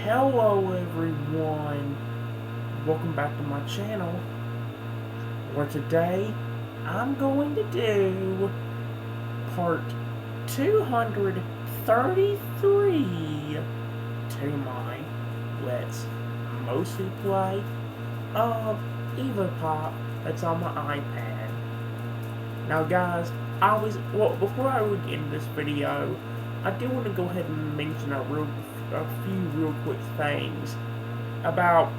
Hello everyone, welcome back to my channel, where today I'm going to do part 233 to my Let's Mostly Play of Evopop that's on my iPad. Now guys, before I would get into this video, I do want to go ahead and mention a few real quick things about,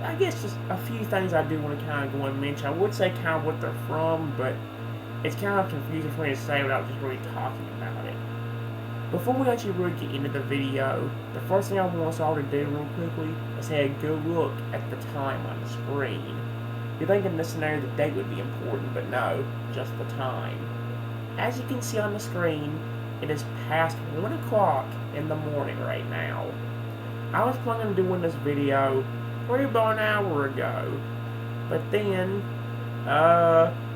I guess just a few things I do want to kind of go and mention. I would say kind of what they're from, but it's kind of confusing for me to say without just really talking about it. Before we actually really get into the video, the first thing I want us all to do real quickly is take a good look at the time on the screen. You'd think in this scenario the date would be important, but no, just the time. As you can see on the screen, it is past 1 o'clock in the morning right now. I was planning on doing this video probably about an hour ago, but then,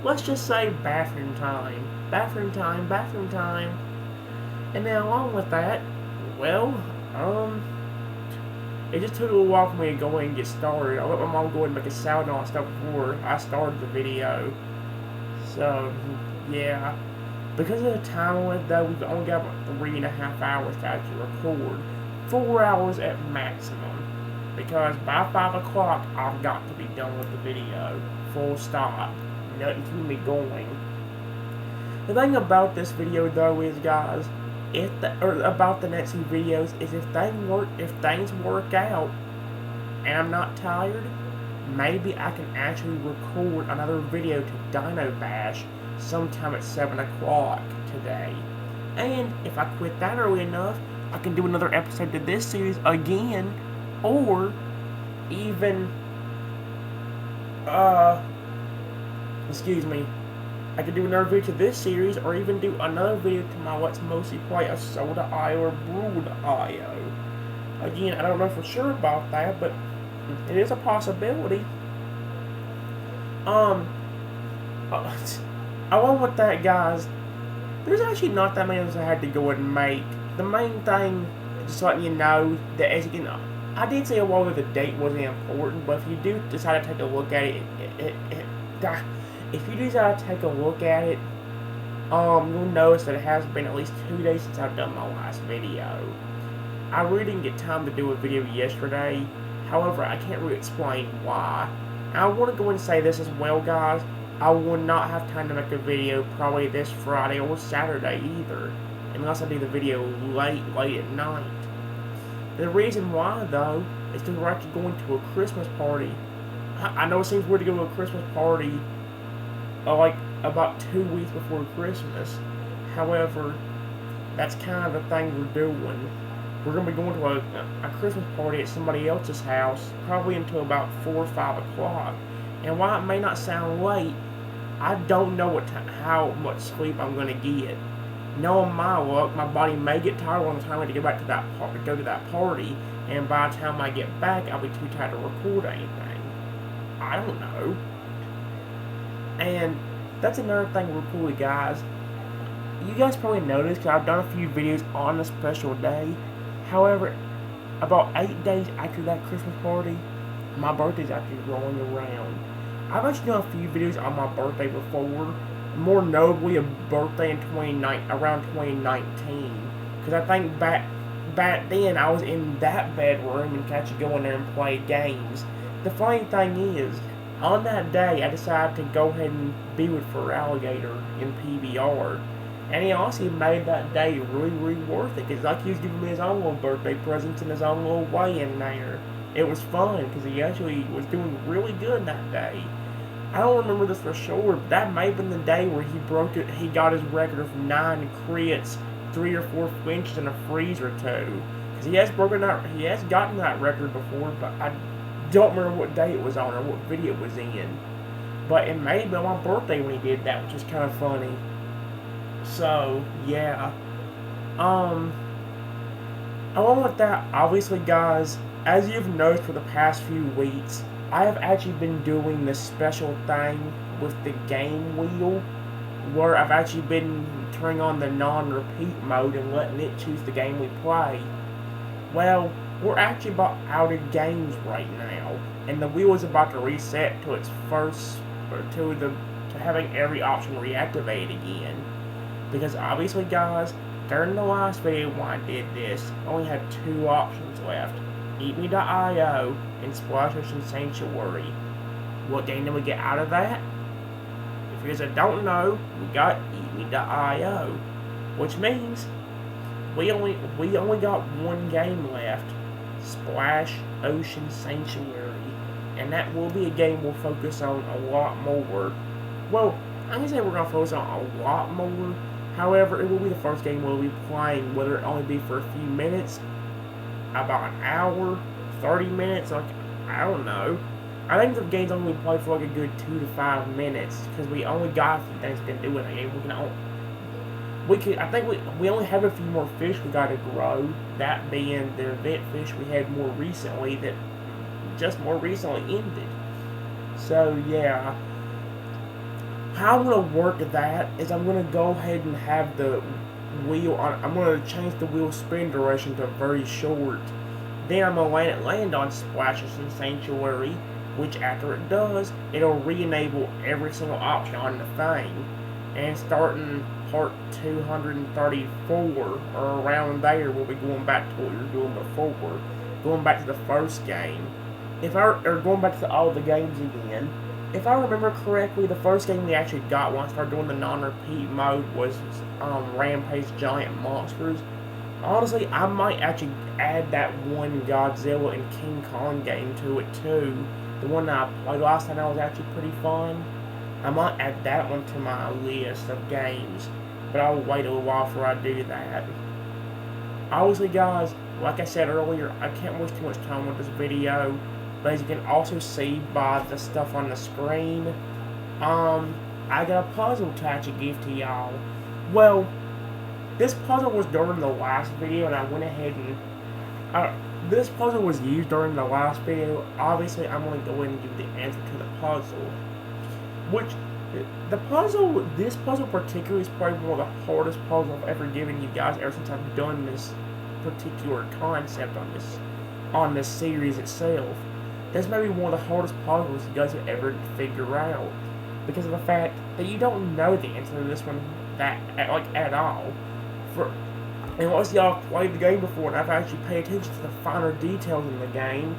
let's just say bathroom time, and then along with that, well, it just took a little while for me to go ahead and get started. I let my mom go ahead and make a salad and all that stuff before I started the video, so, yeah. Because of the time with it though, we've only got about 3.5 hours to actually record. 4 hours at maximum. Because by 5 o'clock, I've got to be done with the video. Full stop. Nothing to me going. The thing about this video though is, guys, about the next few videos, is if things work out, and I'm not tired, maybe I can actually record another video to Dino Bash sometime at 7 o'clock today. And if I quit that early enough, I can do another episode to this series again, or even, I could do another video to this series, or even do another video to my Let's Mostly Play a Soda IO or Brewed IO. Again, I don't know for sure about that, but it is a possibility. Along with that, guys, there's actually not that many of us I had to go and make. The main thing, just letting you know, that as you can, I did say a while ago the date wasn't important, but if you do decide to take a look at it, you'll notice that it has been at least 2 days since I've done my last video. I really didn't get time to do a video yesterday. However, I can't really explain why. And I want to go and say this as well, guys. I will not have time to make a video probably this Friday or Saturday either, unless I do the video late at night. The reason why, though, is because we're actually going to a Christmas party. I know it seems weird to go to a Christmas party, like, about 2 weeks before Christmas. However, that's kind of the thing we're doing. We're going to be going to a Christmas party at somebody else's house, probably until about 4 or 5 o'clock. And while it may not sound late, I don't know how much sleep I'm going to get. Knowing my luck, my body may get tired on the time I have to go back to go to that party, and by the time I get back, I'll be too tired to record anything. I don't know. And that's another thing real cool, guys. You guys probably noticed, because I've done a few videos on a special day. However, about 8 days after that Christmas party, my birthday's actually rolling around. I've actually done a few videos on my birthday before, more notably a birthday in around 2019. Because I think back then I was in that bedroom and actually go in there and play games. The funny thing is, on that day I decided to go ahead and be with Alligator in PBR. And he honestly made that day really, really worth it. Because like he was giving me his own little birthday presents in his own little way in there. It was fun, because he actually was doing really good that day. I don't remember this for sure, but that may have been the day where he got his record of 9 crits, 3 or 4 flinches, and a freeze or 2. Because he has gotten that record before, but I don't remember what day it was on or what video it was in. But it may have been my birthday when he did that, which is kind of funny. So, yeah. Along with that, obviously, guys, as you've noticed for the past few weeks, I have actually been doing this special thing with the game wheel, where I've actually been turning on the non-repeat mode and letting it choose the game we play. Well, we're actually about out of games right now, and the wheel is about to reset to its first, or to having every option reactivated again. Because obviously, guys, during the last video when I did this, I only had two options left: EatMe.io and Splash Ocean Sanctuary. What game did we get out of that? If you guys don't know, we got EatMe.io, which means we only got one game left, Splash Ocean Sanctuary, and that will be a game we'll focus on a lot more. Well, I'm gonna say we're gonna focus on a lot more. However, it will be the first game we'll be playing, whether it only be for a few minutes, about an hour, 30 minutes, like, I don't know. I think the game's only played for like a good 2 to 5 minutes, because we only got a few things to do in the game. I think we only have a few more fish we gotta grow, that being the event fish we had more recently that just more recently ended. So, yeah. How I'm going to work that is I'm going to go ahead and have the wheel on. I'm going to change the wheel spin duration to very short. Then I'm going to land on Splashes and Sanctuary, which after it does, it'll re-enable every single option on the thing. And starting part 234, or around there, we'll be going back to what we were doing before. Going back to the first game. Or going back to all the games again. If I remember correctly, the first game we actually got when I started doing the non-repeat mode was Rampage Giant Monsters. Honestly, I might actually add that one Godzilla and King Kong game to it too. The one that I played last time that was actually pretty fun. I might add that one to my list of games, but I'll wait a little while before I do that. Obviously, guys, like I said earlier, I can't waste too much time with this video. But as you can also see by the stuff on the screen, I got a puzzle to actually give to y'all. Well, this puzzle was during the last video, and I went ahead and this puzzle was used during the last video. Obviously, I'm going to go in and give the answer to the puzzle. Which, this puzzle particularly is probably one of the hardest puzzles I've ever given you guys ever since I've done this particular concept on this series itself. This may be one of the hardest puzzles you guys have ever figure out, because of the fact that you don't know the answer to this one at all. And once y'all played the game before and I've actually paid attention to the finer details in the game,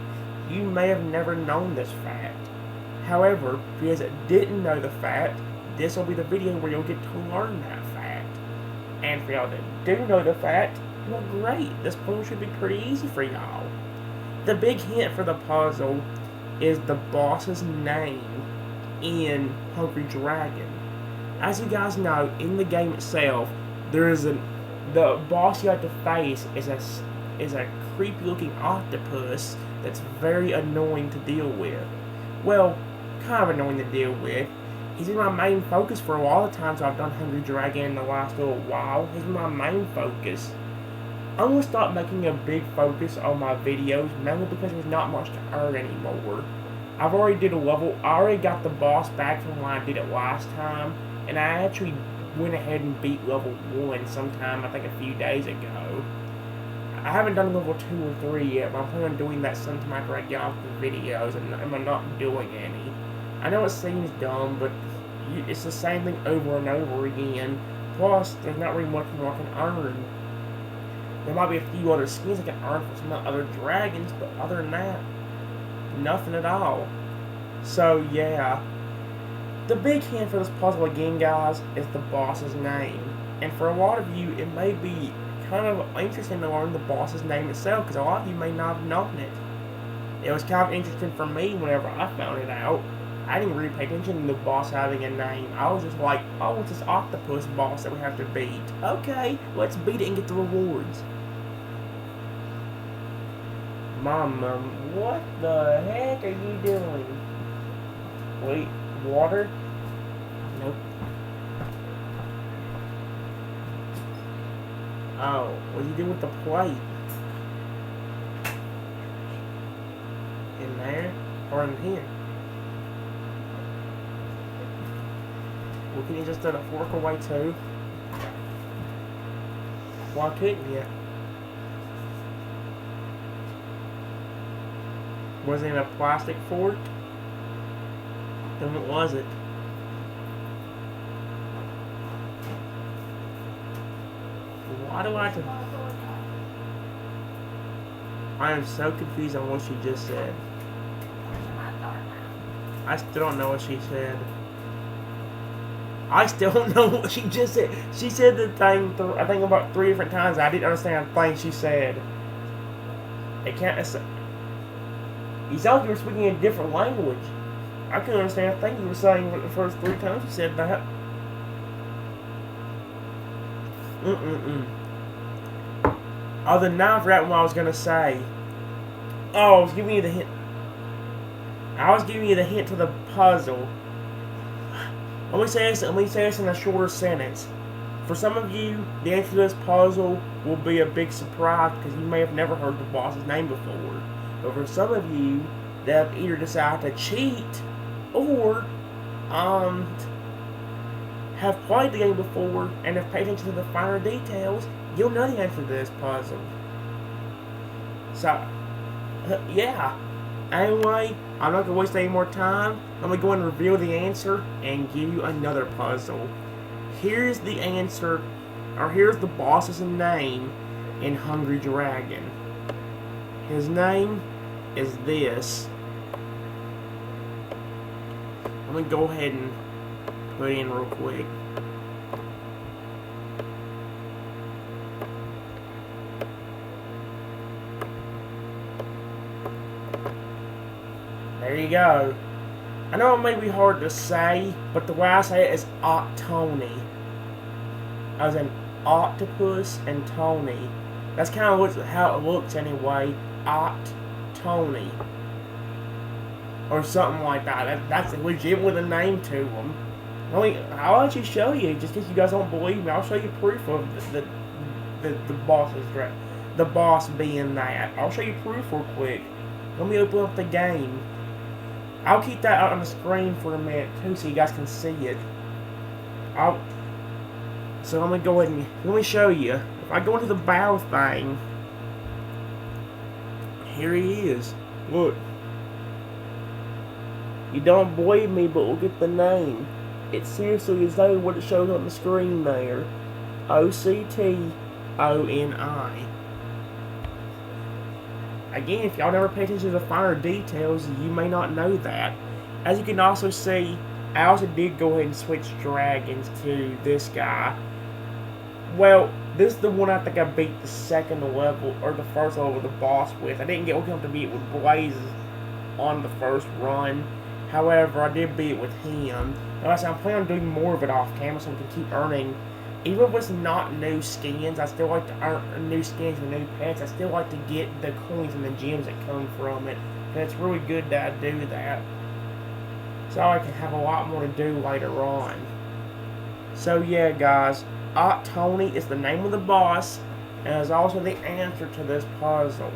you may have never known this fact. However, if you guys didn't know the fact, this will be the video where you'll get to learn that fact. And for y'all that do know the fact, well, great, this puzzle should be pretty easy for y'all. The big hint for the puzzle is the boss's name in Hungry Dragon. As you guys know, in the game itself, the boss you have to face is a creepy looking octopus that's very annoying to deal with. Well, kind of annoying to deal with. He's been my main focus for a lot of times I've done Hungry Dragon in the last little while. He's been my main focus. I'm going to start making a big focus on my videos, mainly because there's not much to earn anymore. I already got the boss back from when I did it last time, and I actually went ahead and beat level 1 sometime, I think a few days ago. I haven't done level 2 or 3 yet, but I'm planning on doing that sometime after I get off the videos, and I'm not doing any. I know it seems dumb, but it's the same thing over and over again. Plus, there's not really much more I can earn. There might be a few other skins I can earn for some other dragons, but other than that, nothing at all. So, yeah. The big hint for this puzzle again, guys, is the boss's name. And for a lot of you, it may be kind of interesting to learn the boss's name itself, because a lot of you may not have known it. It was kind of interesting for me whenever I found it out. I didn't really pay attention to the boss having a name. I was just like, oh, it's this octopus boss that we have to beat. Okay, let's beat it and get the rewards. Mama, what the heck are you doing? Wait, water? Nope. Oh, what do you do with the plate? In there? Or in here? Well, can you just throw the fork away too? Why couldn't you? Was it in a plastic fork? Then what was it? Why do I have to... I am so confused on what she just said. I still don't know what she said. I still don't know what she just said. She said the thing, I think about 3 different times. I didn't understand the thing she said. It can't... You sound like you were speaking a different language. I couldn't understand a thing you were saying the first 3 times you said that. Other than that, I forgot what I was going to say. Oh, I was giving you the hint. I was giving you the hint to the puzzle. Let me say this in a shorter sentence. For some of you, the answer to this puzzle will be a big surprise because you may have never heard the boss's name before. But for some of you that have either decided to cheat or have played the game before and have paid attention to the finer details, you'll know the answer to this puzzle. So, yeah. Anyway, I'm not going to waste any more time. I'm going to go and reveal the answer and give you another puzzle. Here's the answer, or here's the boss's name in Hungry Dragon. His name is this. I'm going to go ahead and put it in real quick. There you go. I know it may be hard to say, but the way I say it is Tony. As in octopus and Tony. That's kind of how it looks anyway. Tony. Or something like that. That's legit with a name to them. I'll actually show you, just in case you guys don't believe me. I'll show you proof of the boss being that. I'll show you proof real quick. Let me open up the game. I'll keep that out on the screen for a minute too, so you guys can see it. So I'm gonna go ahead and let me show you. If I go into the bow thing, here he is. Look. You don't believe me, but look at the name. It's seriously exactly what it shows on the screen there. Octoni. Again, if y'all never pay attention to the finer details, you may not know that. As you can also see, I also did go ahead and switch dragons to this guy. Well, this is the one I think I beat the second level, or the first level of the boss with. I didn't get lucky enough to beat it with Blazes on the first run. However, I did beat it with him. Like I said, I'm planning on doing more of it off camera so we can keep earning. Even if it's not new skins, I still like to earn new skins and new pets. I still like to get the coins and the gems that come from it. And it's really good that I do that. So I can have a lot more to do later on. So yeah, guys. Tony is the name of the boss. And is also the answer to this puzzle.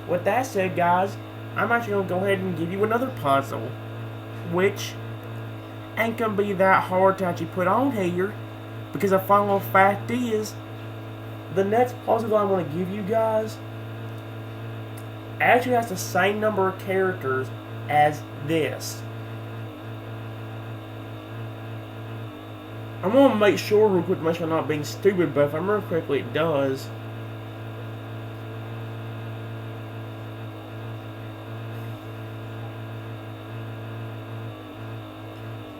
With that said, guys, I'm actually going to go ahead and give you another puzzle. Which ain't going to be that hard to actually put on here. Because the final fact is, the next puzzle I'm going to give you guys actually has the same number of characters as this. I'm going to make sure real quick to make sure I'm not being stupid, but if I remember correctly, it does.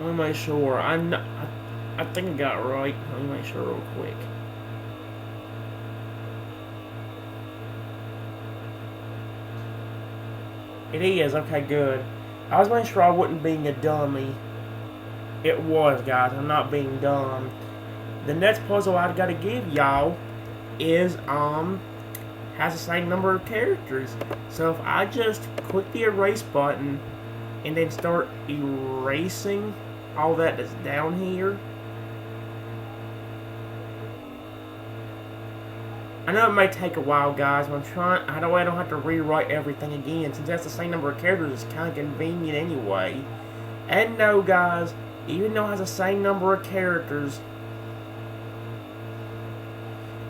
Let me make sure. I think I got it right. Let me make sure real quick. It is. Okay, good. I was making sure I wasn't being a dummy. It was, guys. I'm not being dumb. The next puzzle I got to give y'all is, has the same number of characters. So if I just click the erase button and then start erasing all that that's down here. I know it may take a while, guys, but I don't have to rewrite everything again. Since that's the same number of characters, it's kind of convenient anyway. And no, guys, even though it has the same number of characters,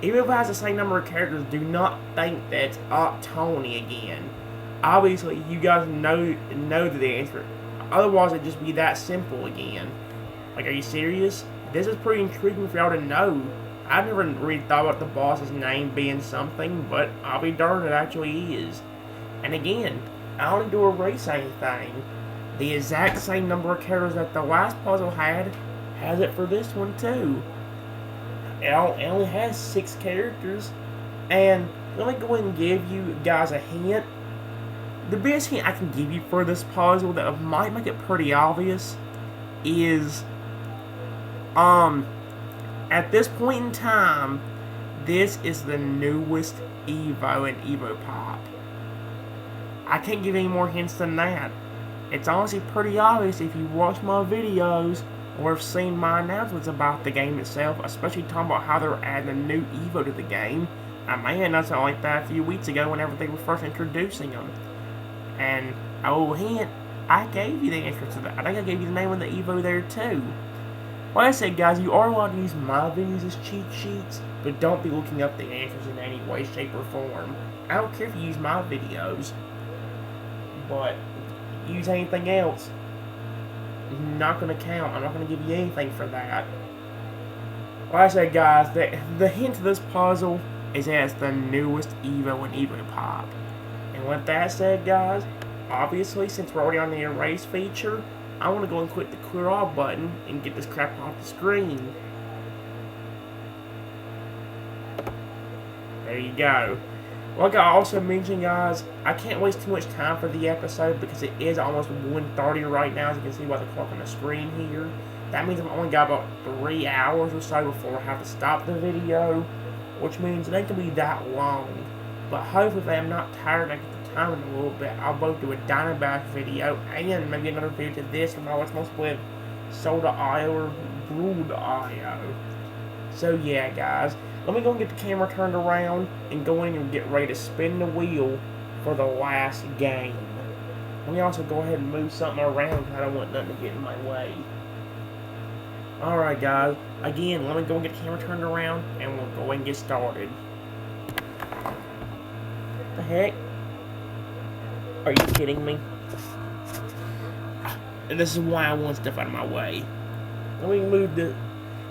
even if it has the same number of characters, do not think that it's Tony again. obviously you guys know the answer. Otherwise, it'd just be that simple again. Like, are you serious? This is pretty intriguing for y'all to know. I never really thought about the boss's name being something, but I'll be darned, it actually is. And again, I don't need to erase anything. The exact same number of characters that the last puzzle had has it for this one too. It only has 6 characters. And let me go ahead and give you guys a hint. The biggest hint I can give you for this puzzle that might make it pretty obvious is, at this point in time, this is the newest Evo and Evopop. I can't give any more hints than that. It's honestly pretty obvious if you watch my videos or have seen my announcements about the game itself, especially talking about how they're adding a new Evo to the game. I may have announced something like that a few weeks ago whenever they were first introducing them. And a little hint, I gave you the answer to that. I think I gave you the name of the Evo there too. Like I said, guys, you are allowed to use my videos as cheat sheets, but don't be looking up the answers in any way, shape, or form. I don't care if you use my videos, but use anything else, it's not going to count. I'm not going to give you anything for that. Like I said, guys, the hint to this puzzle is that it's the newest Evo and Evopop. And with that said, guys, obviously, since we're already on the erase feature, I want to go and click the clear all button and get this crap off the screen. There you go. Like I also mentioned, guys, I can't waste too much time for the episode because it is almost 1:30 right now, as you can see by the clock on the screen here. That means I've only got about 3 hours or so before I have to stop the video, which means it ain't going to be that long. But hopefully, if I'm not tired, I get the time in a little bit, I'll both do a Dynamax video and maybe another video to this from what's most with Soda.io or Brood.io. So yeah, guys, let me go and get the camera turned around and go in and get ready to spin the wheel for the last game. Let me also go ahead and move something around because I don't want nothing to get in my way. Alright, guys, again, let me go and get the camera turned around and we'll go ahead and get started. What the heck? Are you kidding me? And this is why I want stuff out of my way. Let me move the...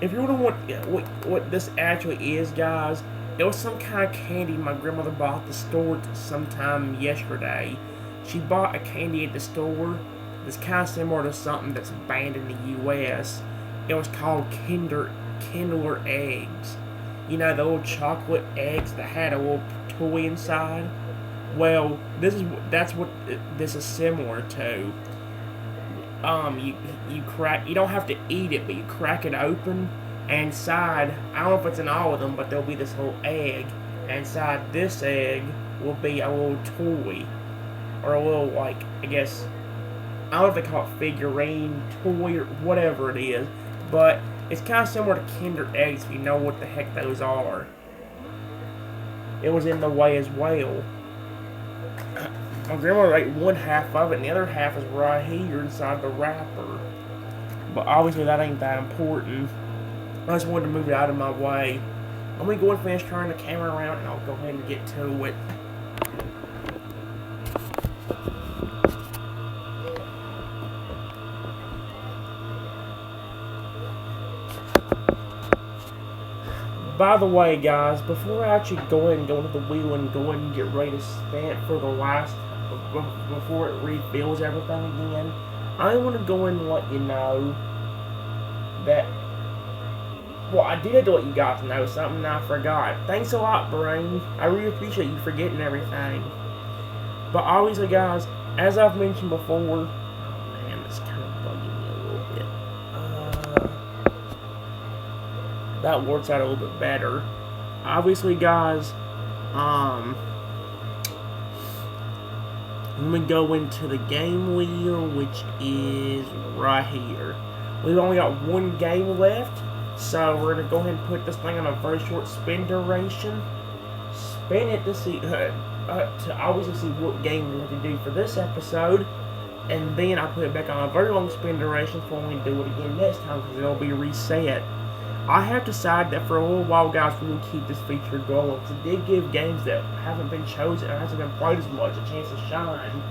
If you wonder what this actually is, guys, it was some kind of candy my grandmother bought at the store sometime yesterday. She bought a candy at the store that's kind of similar to something that's banned in the U.S. It was called Kindler Eggs. You know, the little chocolate eggs that had a little toy inside? Well, that's what this is similar to. You don't have to eat it, but you crack it open, and inside, I don't know if it's in all of them, but there'll be this little egg, and inside this egg will be a little toy, or a little, like, I guess, I don't know if they call it figurine, toy, or whatever it is, but it's kind of similar to Kinder Eggs if you know what the heck those are. It was in the way as well. My grandma ate one half of it, and the other half is right here inside the wrapper. But obviously that ain't that important. I just wanted to move it out of my way. Let me go and finish turning the camera around, and I'll go ahead and get to it. By the way, guys, before I actually go ahead and go into the wheel and go ahead and get ready to spin it for the last, before it refills everything again, I want to go in and let you know that, well, I did let you guys know something I forgot. Thanks a lot, Brain. I really appreciate you forgetting everything. But obviously, guys, as I've mentioned before, oh man, it's kind of bugging me a little bit. That works out a little bit better. Obviously, guys, let me go into the game wheel, which is right here. We've only got one game left, so we're going to go ahead and put this thing on a very short spin duration. Spin it to see, to obviously see what game we have to do for this episode, and then I'll put it back on a very long spin duration for when we do it again next time, because it'll be reset. I have decided that for a little while, guys, we're going to keep this feature going, because it did give games that haven't been chosen or hasn't been played as much a chance to shine.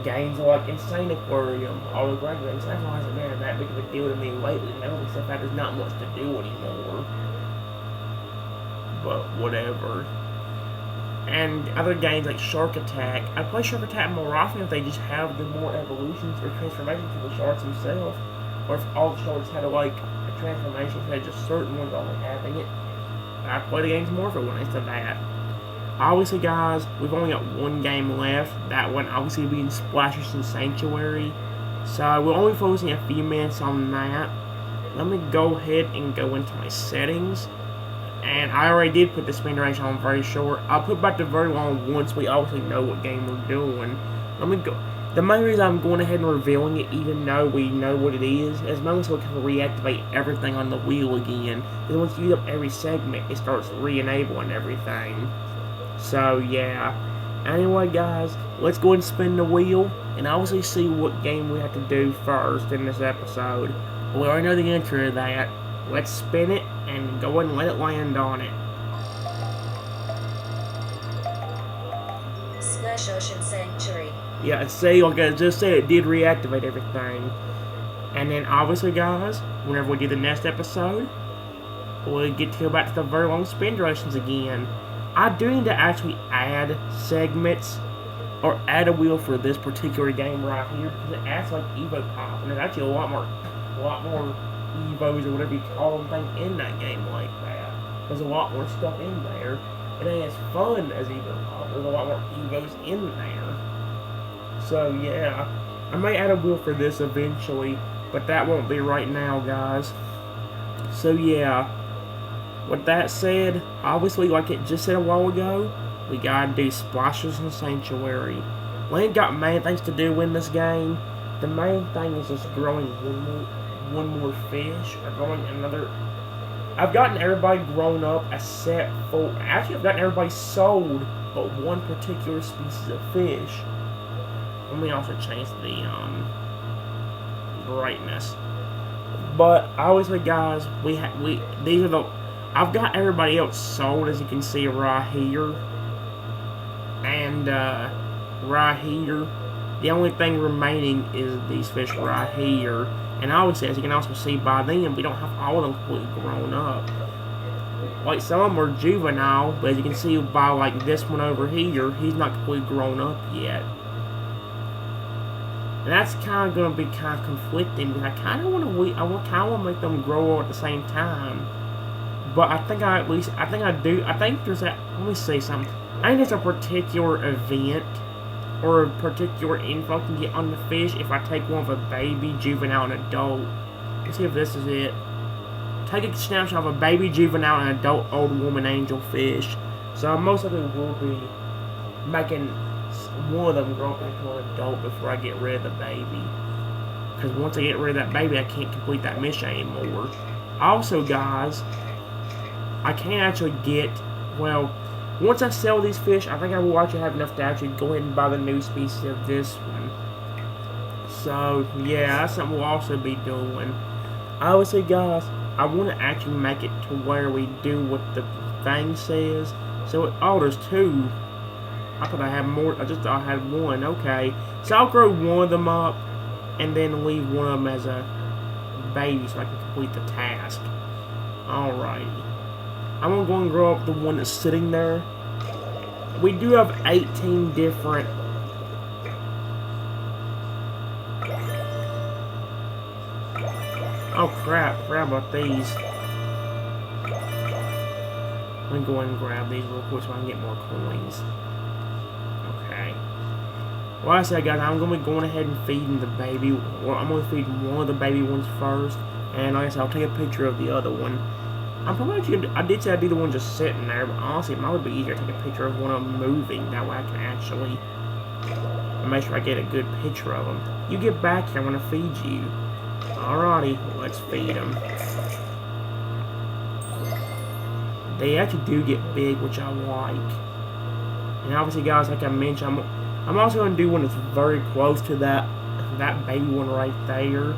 Games like Insane Aquarium, all the great games, that hasn't been that big of a deal to me lately, except that there's not much to do anymore. But whatever. And other games like Shark Attack, I play Shark Attack more often if they just have the more evolutions or transformations for the sharks themselves, or if all the sharks had like a transformation instead of just certain ones only having it. I play the games more if it went into that. Obviously, guys, we've only got one game left. That one obviously being Splashes and Sanctuary. So we're only focusing a few minutes on that. Let me go ahead and go into my settings. And I already did put the spin duration on very short. I'll put back the very long once we obviously know what game we're doing. Let me go. The main reason I'm going ahead and revealing it, even though we know what it is mainly so we can reactivate everything on the wheel again. Because once you use up every segment, it starts re-enabling everything. So yeah. Anyway, guys, let's go ahead and spin the wheel and obviously see what game we have to do first in this episode. We already know the answer to that. Let's spin it and go ahead and let it land on it. Splash Ocean Sanctuary. Yeah, see, like I just said, it did reactivate everything. And then obviously, guys, whenever we do the next episode, we'll get to go back to the very long spin durations again. I do need to actually add segments or add a wheel for this particular game right here because it acts like Evopop, and there's actually a lot more Evos or whatever you call them thing in that game like that. There's a lot more stuff in there. It ain't as fun as Evopop. There's a lot more Evos in there. So yeah, I may add a wheel for this eventually, but that won't be right now, guys. So yeah, with that said, obviously like it just said a while ago, we gotta do Splashes and Sanctuary. We ain't got main things to do in this game. The main thing is just growing one more fish, or growing another. I've gotten everybody grown up except for, actually I've gotten everybody sold but one particular species of fish. Let me also change the brightness. But obviously, guys, these are the. I've got everybody else sold, as you can see right here, and right here. The only thing remaining is these fish right here. And obviously, as you can also see by them, we don't have all of them completely grown up. Like, some of them are juvenile, but as you can see by, like, this one over here, he's not completely grown up yet. And that's kind of going to be kind of conflicting, because I kind of want to make them grow up at the same time. But I think there's that, let me say something. I think there's a particular event or a particular info I can get on the fish if I take one of a baby, juvenile, and adult. Let's see if this is it. Take a snapshot of a baby, juvenile, and adult old woman angel fish. So I most likely will be making one of them grow up into an adult before I get rid of the baby. Because once I get rid of that baby, I can't complete that mission anymore. Also, guys, I can't actually get, well, once I sell these fish, I think I will actually have enough to actually go ahead and buy the new species of this one. So, yeah, that's something we'll also be doing. Obviously, guys, I want to actually make it to where we do what the thing says. So, oh, there's two. I thought I had more. I just thought I had one. Okay. So, I'll grow one of them up and then leave one of them as a baby so I can complete the task. Alrighty. I'm going to go and grow up the one that's sitting there. We do have 18 different. Oh crap, forgot about these. Let me go ahead and grab these real quick so I can get more coins. Okay. Well, I said, guys, I'm going to be going ahead and feeding the baby. Well, I'm going to feed one of the baby ones first. And like I said, I'll take a picture of the other one. I'm probably actually, I did say I'd be the one just sitting there, but honestly, it might be easier to take a picture of one of them moving. That way I can actually make sure I get a good picture of them. You get back here, I'm going to feed you. Alrighty, let's feed them. They actually do get big, which I like. And obviously, guys, like I mentioned, I'm also going to do one that's very close to that baby one right there.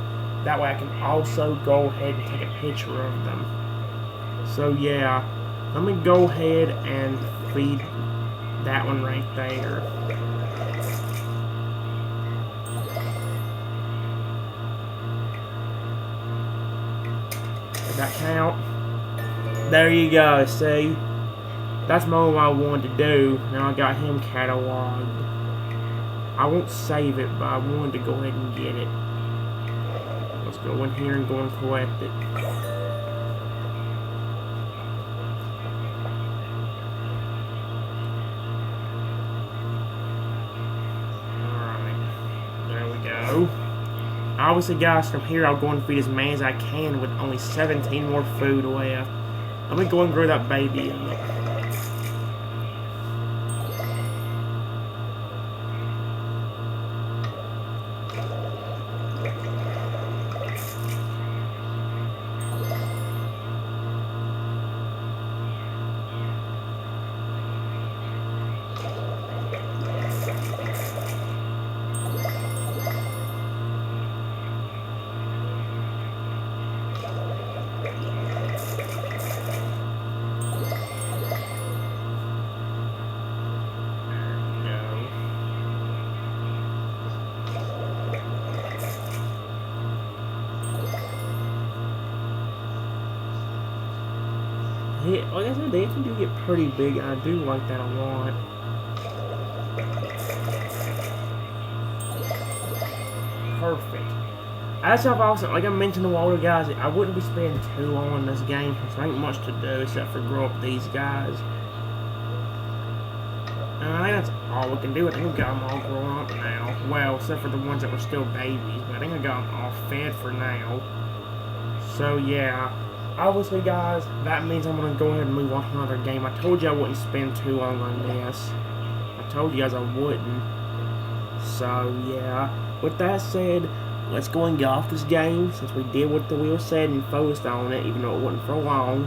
That way I can also go ahead and take a picture of them. So yeah, let me go ahead and feed that one right there. Does that count? There you go, see? That's more what I wanted to do, and I got him cataloged. I won't save it, but I wanted to go ahead and get it. Let's go in here and go and collect it. Alright, there we go. Obviously, guys, from here I'll go and feed as many as I can with only 17 more food left. Let me go and grow that baby up. Like I said, they actually do get pretty big, and I do like that a lot. Perfect. As I've also, like I mentioned a while ago, guys, I wouldn't be spending too long on this game, because there ain't much to do except for grow up these guys. And I think that's all we can do. I think we've got them all grown up now. Well, except for the ones that were still babies, but I think I got them all fed for now. So, yeah. Obviously, guys, that means I'm going to go ahead and move on to another game. I told you I wouldn't spend too long on this. I told you guys I wouldn't. So, yeah. With that said, let's go and get off this game, since we did what the wheel said and focused on it, even though it wasn't for long.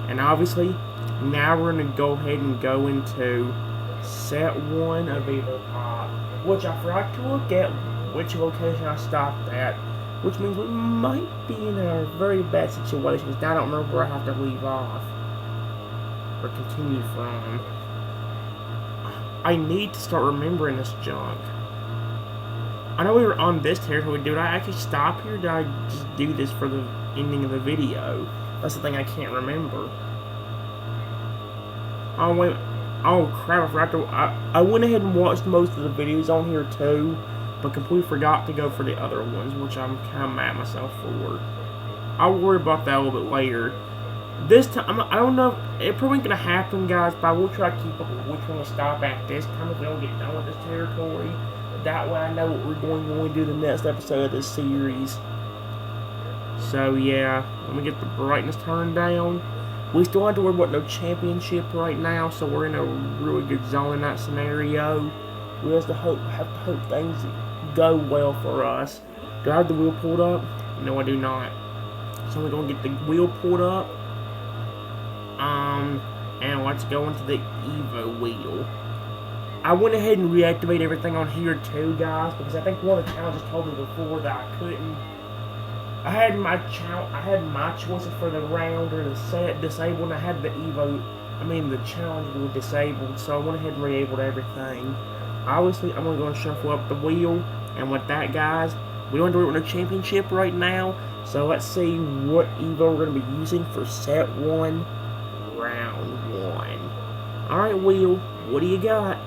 And obviously, now we're going to go ahead and go into set 1 of Evopop, which I forgot to look at which location I stopped at. Which means we might be in a very bad situation, because now I don't remember where I have to leave off. Or continue from. I need to start remembering this junk. I know we were on this territory. Did I actually stop here? Or did I just do this for the ending of the video? That's the thing I can't remember. Oh, wait. Oh, crap. I forgot to... I went ahead and watched most of the videos on here, too. But completely forgot to go for the other ones, which I'm kind of mad at myself for. I'll worry about that a little bit later. This time, I don't know, it probably ain't going to happen, guys, but I will try to keep up with which one to stop at this time if we don't get done with this territory. That way I know what we're going to do the next episode of this series. So, yeah, let me get the brightness turned down. We still have to worry about no championship right now, so we're in a really good zone in that scenario. We have to hope things go well for us. Do I have the wheel pulled up? No, I do not. So we're going to get the wheel pulled up. And let's go into the Evo Wheel. I went ahead and reactivated everything on here too, guys, because I think one of the challenges told me before that I couldn't. I had my choices for the round or the set disabled, and I had the the challenge wheel disabled, so I went ahead and re-enabled everything. Obviously, I'm going to go and shuffle up the wheel, and with that, guys, we don't do it with a championship right now, so let's see what Evo we're going to be using for set 1, round 1. Alright, wheel, what do you got?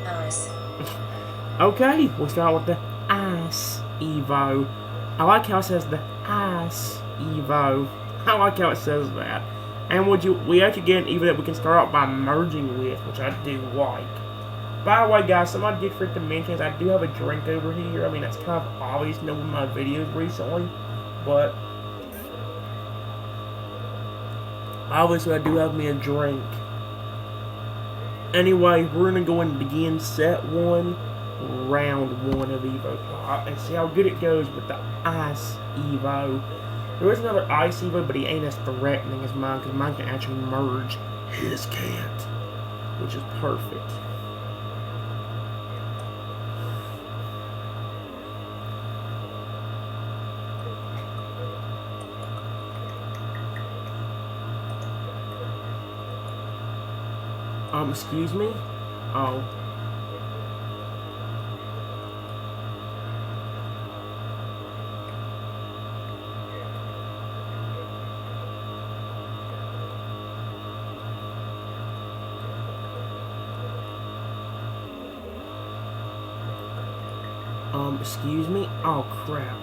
Ice. Okay, we'll start with the Ice Evo. I like how it says the Ice Evo. I like how it says that. And we actually get an Evo that we can start out by merging with, which I do like. By the way, guys, somebody did forget to mention I do have a drink over here. I mean, that's kind of obvious in my videos recently, but obviously I do have me a drink. Anyway, we're going to go and begin set 1, round 1 of Evopop, and see how good it goes with the Ice Evo. There is another Ice Evo, but he ain't as threatening as mine, because mine can actually merge. His can't, which is perfect. Excuse me? Oh. Excuse me? Oh, crap.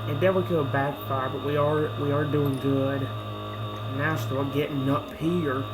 It definitely could have backfired, but we are doing good. Now start getting up here.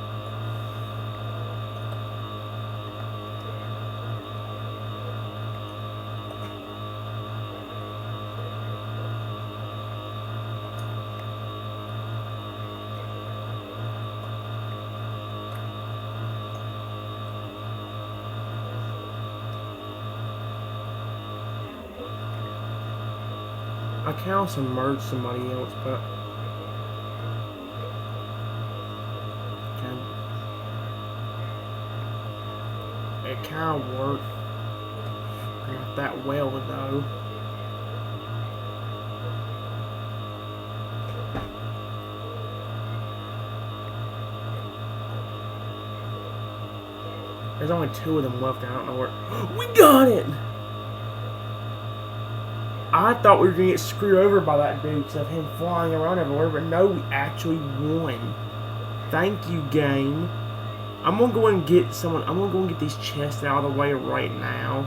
I can also merge somebody else, but it kind of worked. Not that well though. There's only 2 of them left. I don't know where. We got it! I thought we were going to get screwed over by that dude because of him flying around everywhere, but no, we actually won. Thank you, game. I'm going to go and get someone. I'm going to go and get these chests out of the way right now.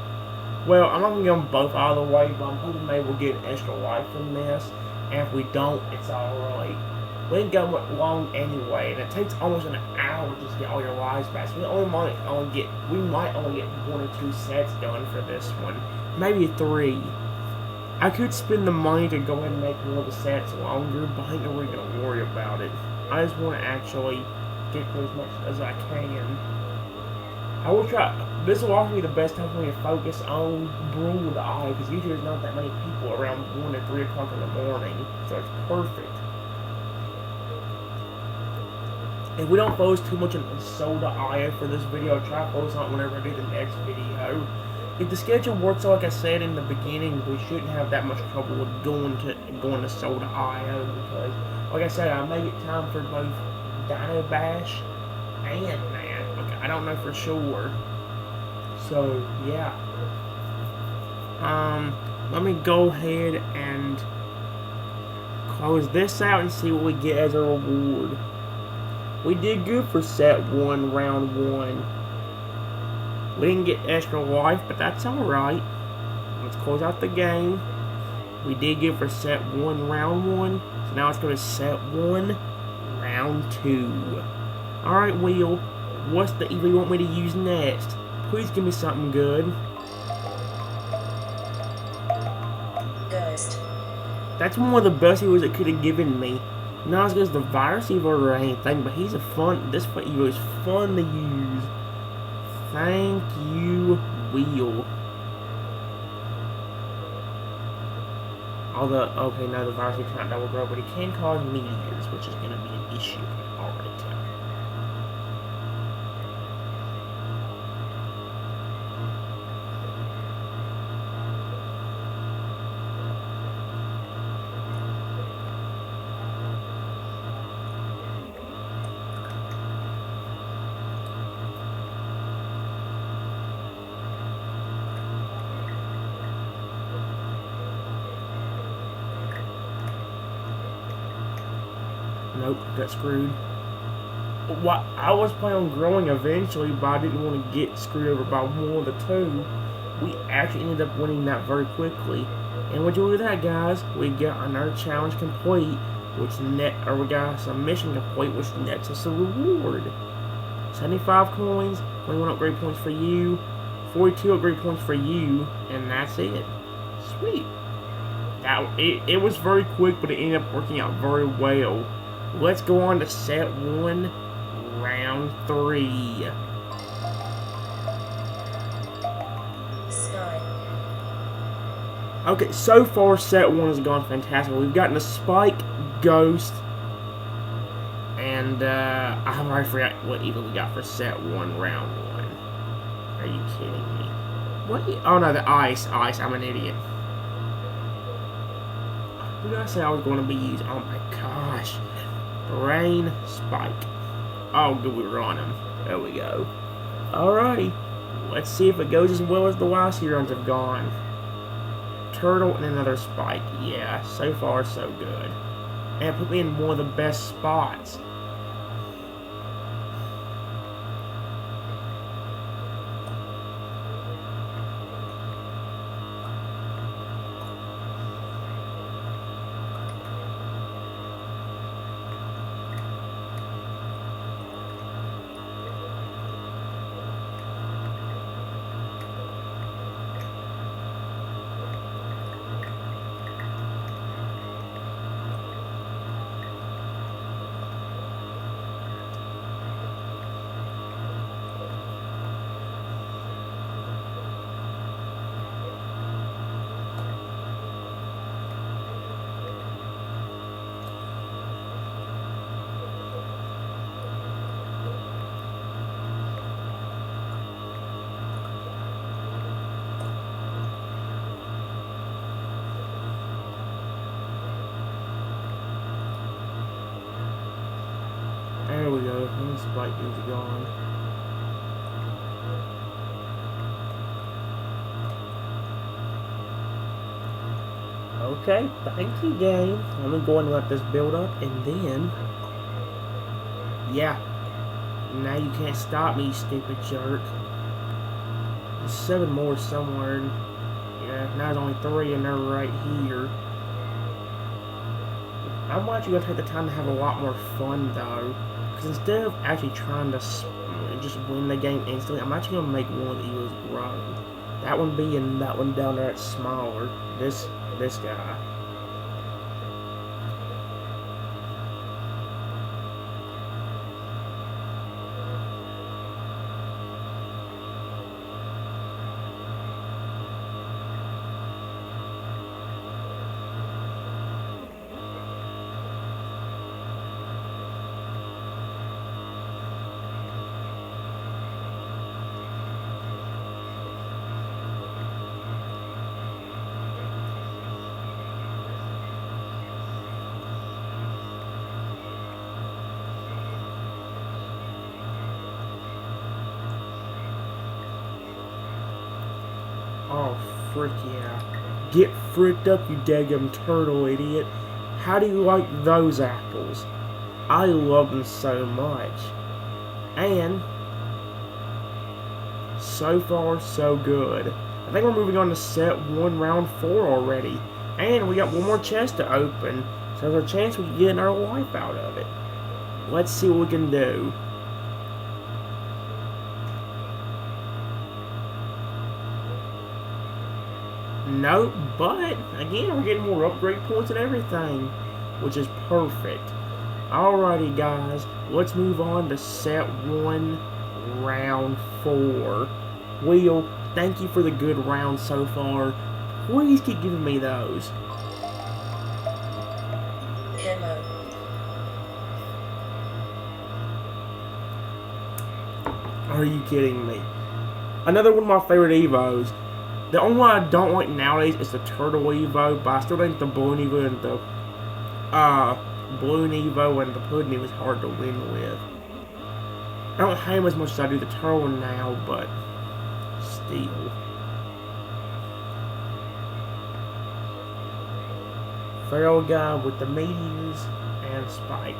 Well, I'm not going to get them both out of the way, but I'm hoping maybe we'll get an extra life from this. And if we don't, it's alright. We ain't got long anyway, and it takes almost an hour just to get all your lives back. So we might only get 1 or 2 sets done for this one. Maybe 3. I could spend the money to go ahead and make one of the sets longer, but I think we're going to worry about it. I just want to actually get through as much as I can. I will try. This will also be the best time for me to focus on Brawl with the Eye, because usually there's not that many people around 1 or 3 o'clock in the morning, so it's perfect. If we don't focus too much on Soda Eye for this video, I'll try to focus on it whenever I do the next video. If the schedule works out like I said in the beginning, we shouldn't have that much trouble with going to Soda IO, because, like I said, I may get time for both Dino Bash and that. Like, I don't know for sure. So yeah. Let me go ahead and close this out and see what we get as a reward. We did good for set 1, round 1. We didn't get extra life, but that's alright. Let's close out the game. We did get for set 1, round 1. So now let's go to set 1, round 2. Alright, Wheel. What's the Evo you want me to use next? Please give me something good. Ghost. That's one of the best Evos it could have given me. Not as good as the Virus Evo or anything, but this Evo is fun to use. Thank you, Wheel. Although, okay, now the Virus Evo cannot double grow, but it can cause meteors, which is going to be an issue. Alright. Nope, got screwed. Well, I was planning on growing eventually, but I didn't want to get screwed over by one of the 2. We actually ended up winning that very quickly. And would you look at that, guys? We got another challenge complete, we got some mission complete, which nets us a reward. 75 coins, 21 upgrade points for you, 42 upgrade points for you, and that's it. Sweet. It was very quick, but it ended up working out very well. Let's go on to set 1, round 3. Sky. Okay, so far set 1 has gone fantastic. We've gotten a Spike, Ghost, And I've already forgot what Evo we got for set 1, round 1. Are you kidding me? What? Oh no, the ice. I'm an idiot. Who did I say I was going to be using? Oh my gosh. Brain spike. Oh, good, we were on him. There we go. Alrighty. Let's see if it goes as well as the last few runs have gone. Turtle and another spike. Yeah, so far so good. And it put me in one of the best spots. There we go. One spike is gone. Okay, thank you, game. I'm gonna go and let this build up, and then, yeah. Now you can't stop me, you stupid jerk. There's 7 more somewhere. Yeah, now there's only 3, and they're right here. I'm actually gonna take the time to have a lot more fun though, because instead of actually trying to just win the game instantly, I'm actually gonna make one of these grow. That one B and that one down there that's smaller. This guy. Oh, frick yeah. Get fricked up, you daggum turtle idiot. How do you like those apples? I love them so much. And, so far, so good. I think we're moving on to set 1, round 4 already. And we got one more chest to open, so there's a chance we can get our life out of it. Let's see what we can do. Nope, but again, we're getting more upgrade points and everything, which is perfect. Alrighty, guys, let's move on to set 1, round 4. Wheel, thank you for the good round so far. Please keep giving me those. Demo. Are you kidding me? Another one of my favorite Evos. The only one I don't like nowadays is the Turtle Evo, but I still think the Balloon Evo and the Pudding Evo is hard to win with. I don't hate him as much as I do the Turtle one now, but still. Feral guy with the meteors and Spike.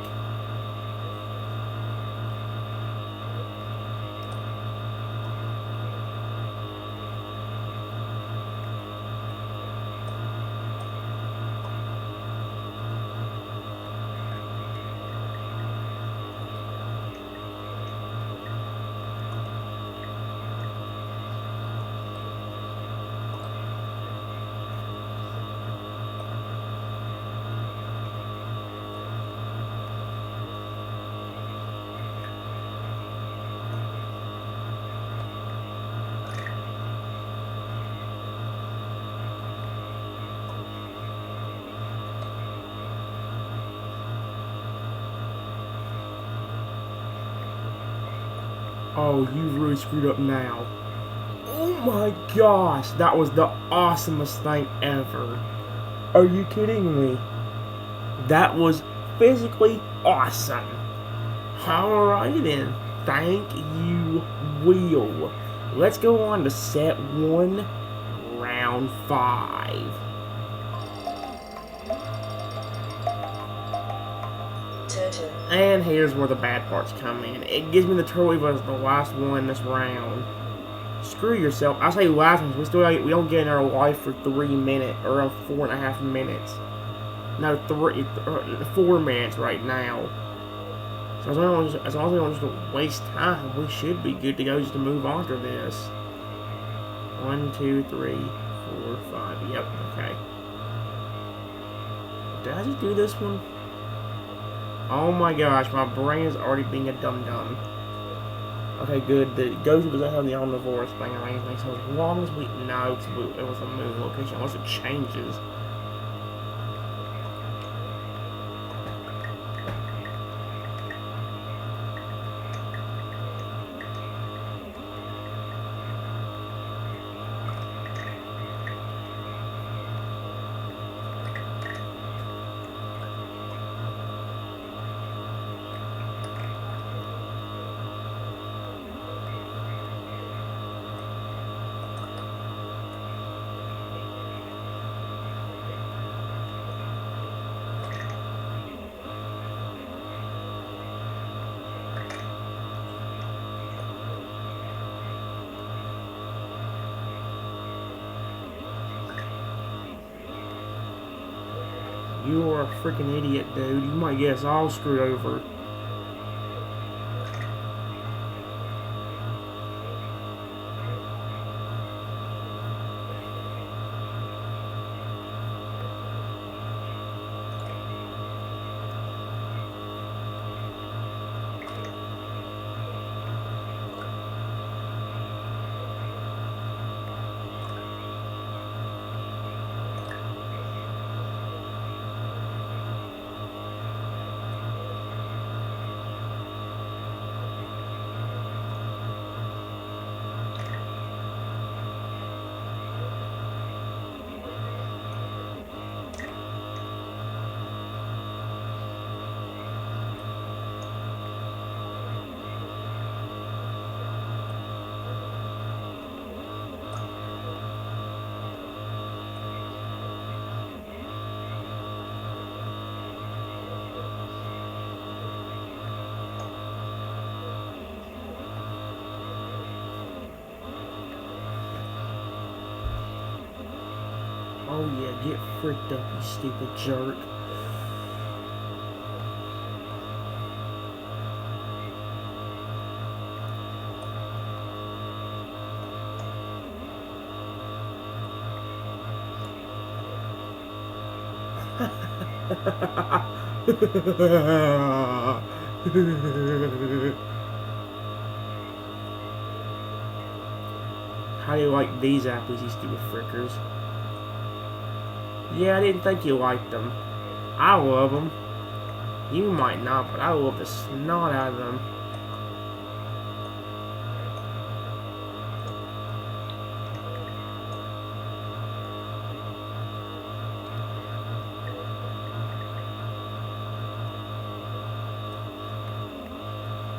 Oh, you really screwed up now. Oh my gosh, that was the awesomest thing ever. Are you kidding me? That was physically awesome. Alright then, thank you, Wheel. Let's go on to set 1, round 5. Turtle. And here's where the bad parts come in. It gives me the Turtle Evo as the last one this round. Screw yourself. I say last one, we don't get in our life for 3 minutes, or 4.5 minutes. No, 4 minutes right now. So as long as we don't just waste time, we should be good to go just to move on to this. 1, 2, 3, 4, 5. Yep, okay. Did I just do this one? Oh my gosh, my brain is already being a dum-dum. Okay, good. The Goku doesn't have the omnivorous thing or anything, so as long as we... No, it was a moon location, unless it changes. You are a freaking idiot, dude. You might get us all screwed over. Oh yeah, get fricked up, you stupid jerk. How do you like these apples, you stupid frickers? Yeah, I didn't think you liked them. I love them. You might not, but I love the snot out of them.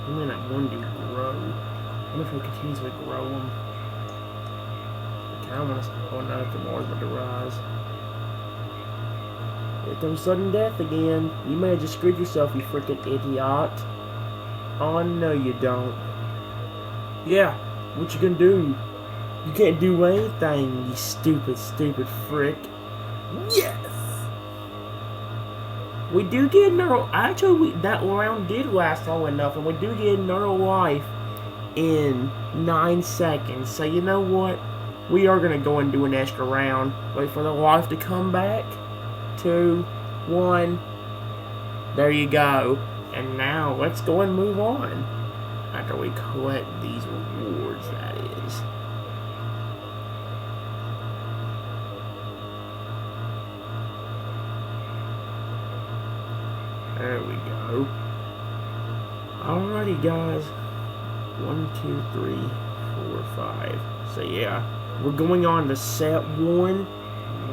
I mean, that one dude grow. I wonder if we continuously grow them. I kind of want to go another for more but to rise. Here comes sudden death again. You may have just screwed yourself, you freaking idiot. Oh, no you don't. Yeah, what you gonna do? You can't do anything, you stupid, stupid frick. Yes! We do get another... Actually, that round did last long enough, and we do get another life in 9 seconds. So you know what? We are gonna go and do an extra round. Wait for the life to come back. 2, 1. There you go. And now let's go and move on. After we collect these rewards, that is. There we go. Alrighty guys. 1, 2, 3, 4, 5. So yeah, we're going on to set 1,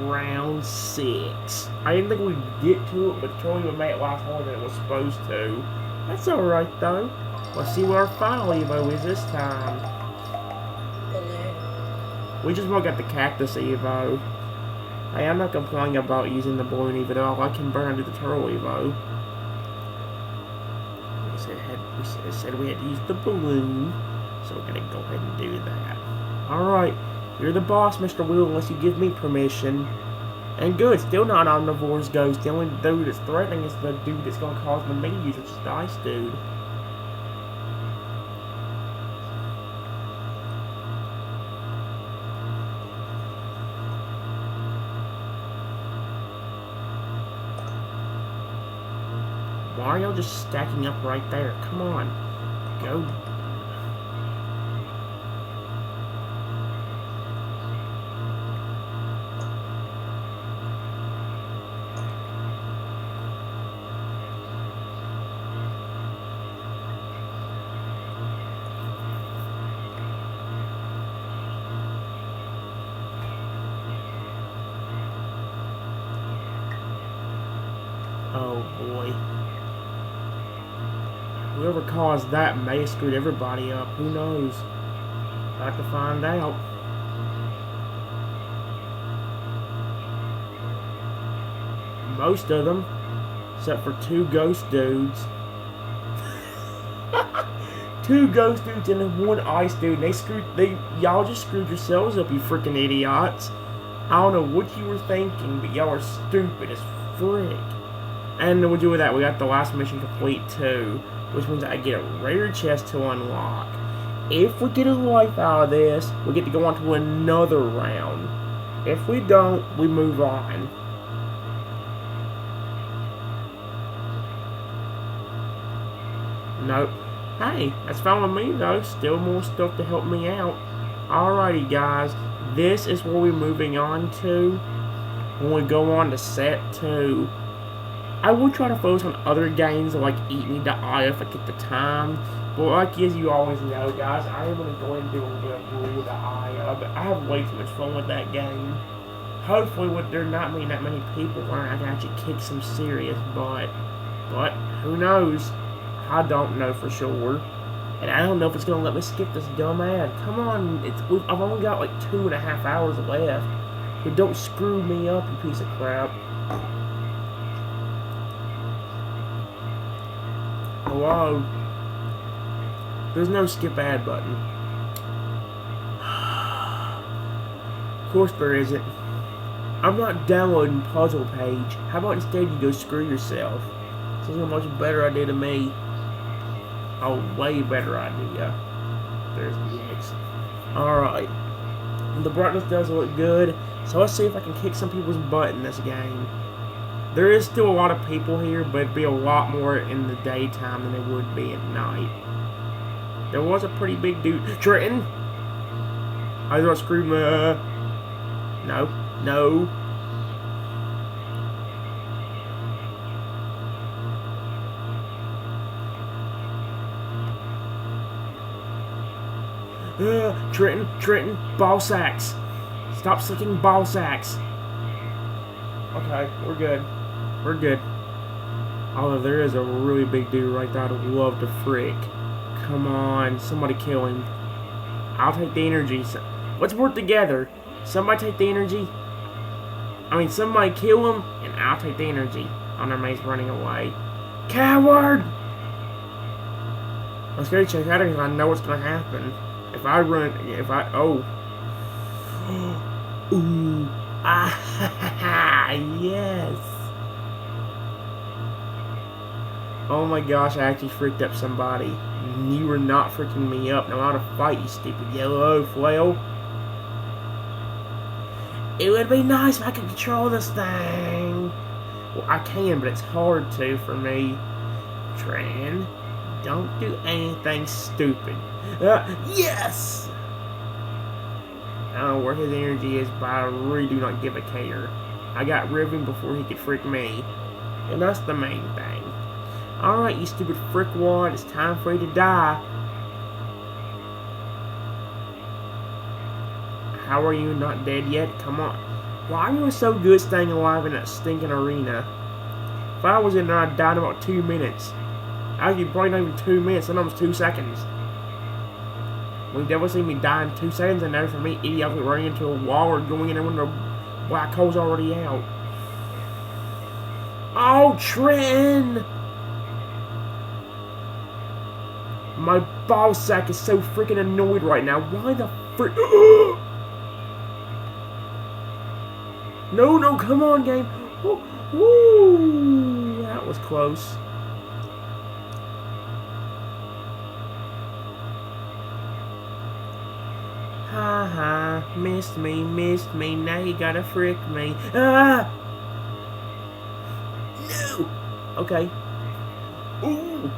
round 6. I didn't think we'd get to it, but Troy made it last longer than it was supposed to. That's alright though. Let's see what our final Evo is this time. Balloon. We just about got the cactus Evo. Hey, I'm not complaining about using the balloon Evo at all. I can burn under the turtle Evo. It said we had to use the balloon, so we're gonna go ahead and do that. Alright, you're the boss, Mr. Wheel, unless you give me permission. And good, still not Omnivore's ghost. The only dude that's threatening is the dude that's gonna cause the meat use, which is the ice dude. Mario just stacking up right there. Come on. Go. Oh boy. Whoever caused that may have screwed everybody up. Who knows? About to find out. Most of them, except for 2 ghost dudes. 2 ghost dudes and 1 ice dude. Y'all just screwed yourselves up, you freaking idiots. I don't know what you were thinking, but y'all are stupid as frick. And we'll do with that. We got the last mission complete too, which means I get a rare chest to unlock. If we get a life out of this, we get to go on to another round. If we don't, we move on. Nope. Hey, that's fine with me though. Still more stuff to help me out. Alrighty guys, this is where we're moving on to when we go on to set 2. I would try to focus on other games like Eat Me to Eye if I get the time. But like as you always know, guys, I am going to go and do a little bit of Rule to Eye. I have way too much fun with that game. Hopefully, with there not being that many people, I can actually kick some serious butt. But who knows? I don't know for sure. And I don't know if it's going to let me skip this dumb ad. Come on, I've only got like 2.5 hours left. But don't screw me up, you piece of crap. Hello? There's no skip ad button. Of course there isn't. I'm not downloading Puzzle Page. How about instead you go screw yourself? This is a much better idea to me. A way better idea. There's the X. Alright. The brightness does look good. So let's see if I can kick some people's butt in this game. There is still a lot of people here, but it'd be a lot more in the daytime than it would be at night. There was a pretty big dude. Trenton! I was gonna screw my... No. No. Trenton, ball sacks. Stop sucking ball sacks. Okay, we're good. We're good. Although there is a really big dude right there I'd love to frick. Come on, somebody kill him. I'll take the energy. Let's work together. Somebody take the energy. Somebody kill him, and I'll take the energy. Oh no, he's running away. Coward! I'm scared to check out because I know what's gonna happen. Oh. Ooh. Ah, yes. Oh my gosh, I actually freaked up somebody. You were not freaking me up. Now I'm to fight, you stupid yellow flail. It would be nice if I could control this thing. Well, I can, but it's hard to for me. Tran, don't do anything stupid. Yes! I don't know where his energy is, but I really do not give a care. I got rid of him before he could freak me. And that's the main thing. Alright, you stupid frickwad, it's time for you to die. How are you not dead yet? Come on. Why are you so good staying alive in that stinking arena? If I was in there, I'd die in about 2 minutes. Actually, probably not even 2 minutes, sometimes 2 seconds. We've never seen me die in 2 seconds, and now for me, idiotically running into a wall or going in there when the black hole's already out. Oh, Trin! My ball sack is so freaking annoyed right now. Why the frick? No, come on, game. Woo! That was close. Ha ha, missed me, now you gotta frick me. Ah! No! Okay. Ooh!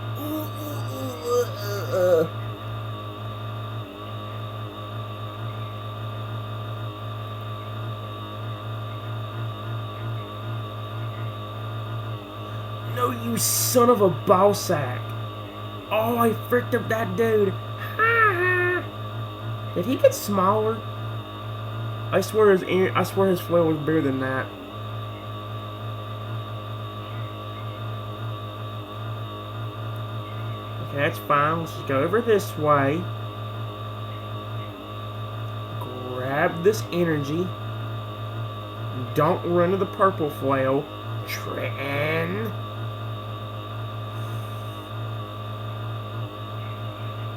No, you son of a ball sack. Oh, I fricked up that dude. Ha ha. Did he get smaller? I swear his flail was bigger than that. Okay, that's fine. Let's just go over this way. Grab this energy. Don't run to the purple flail. Trin.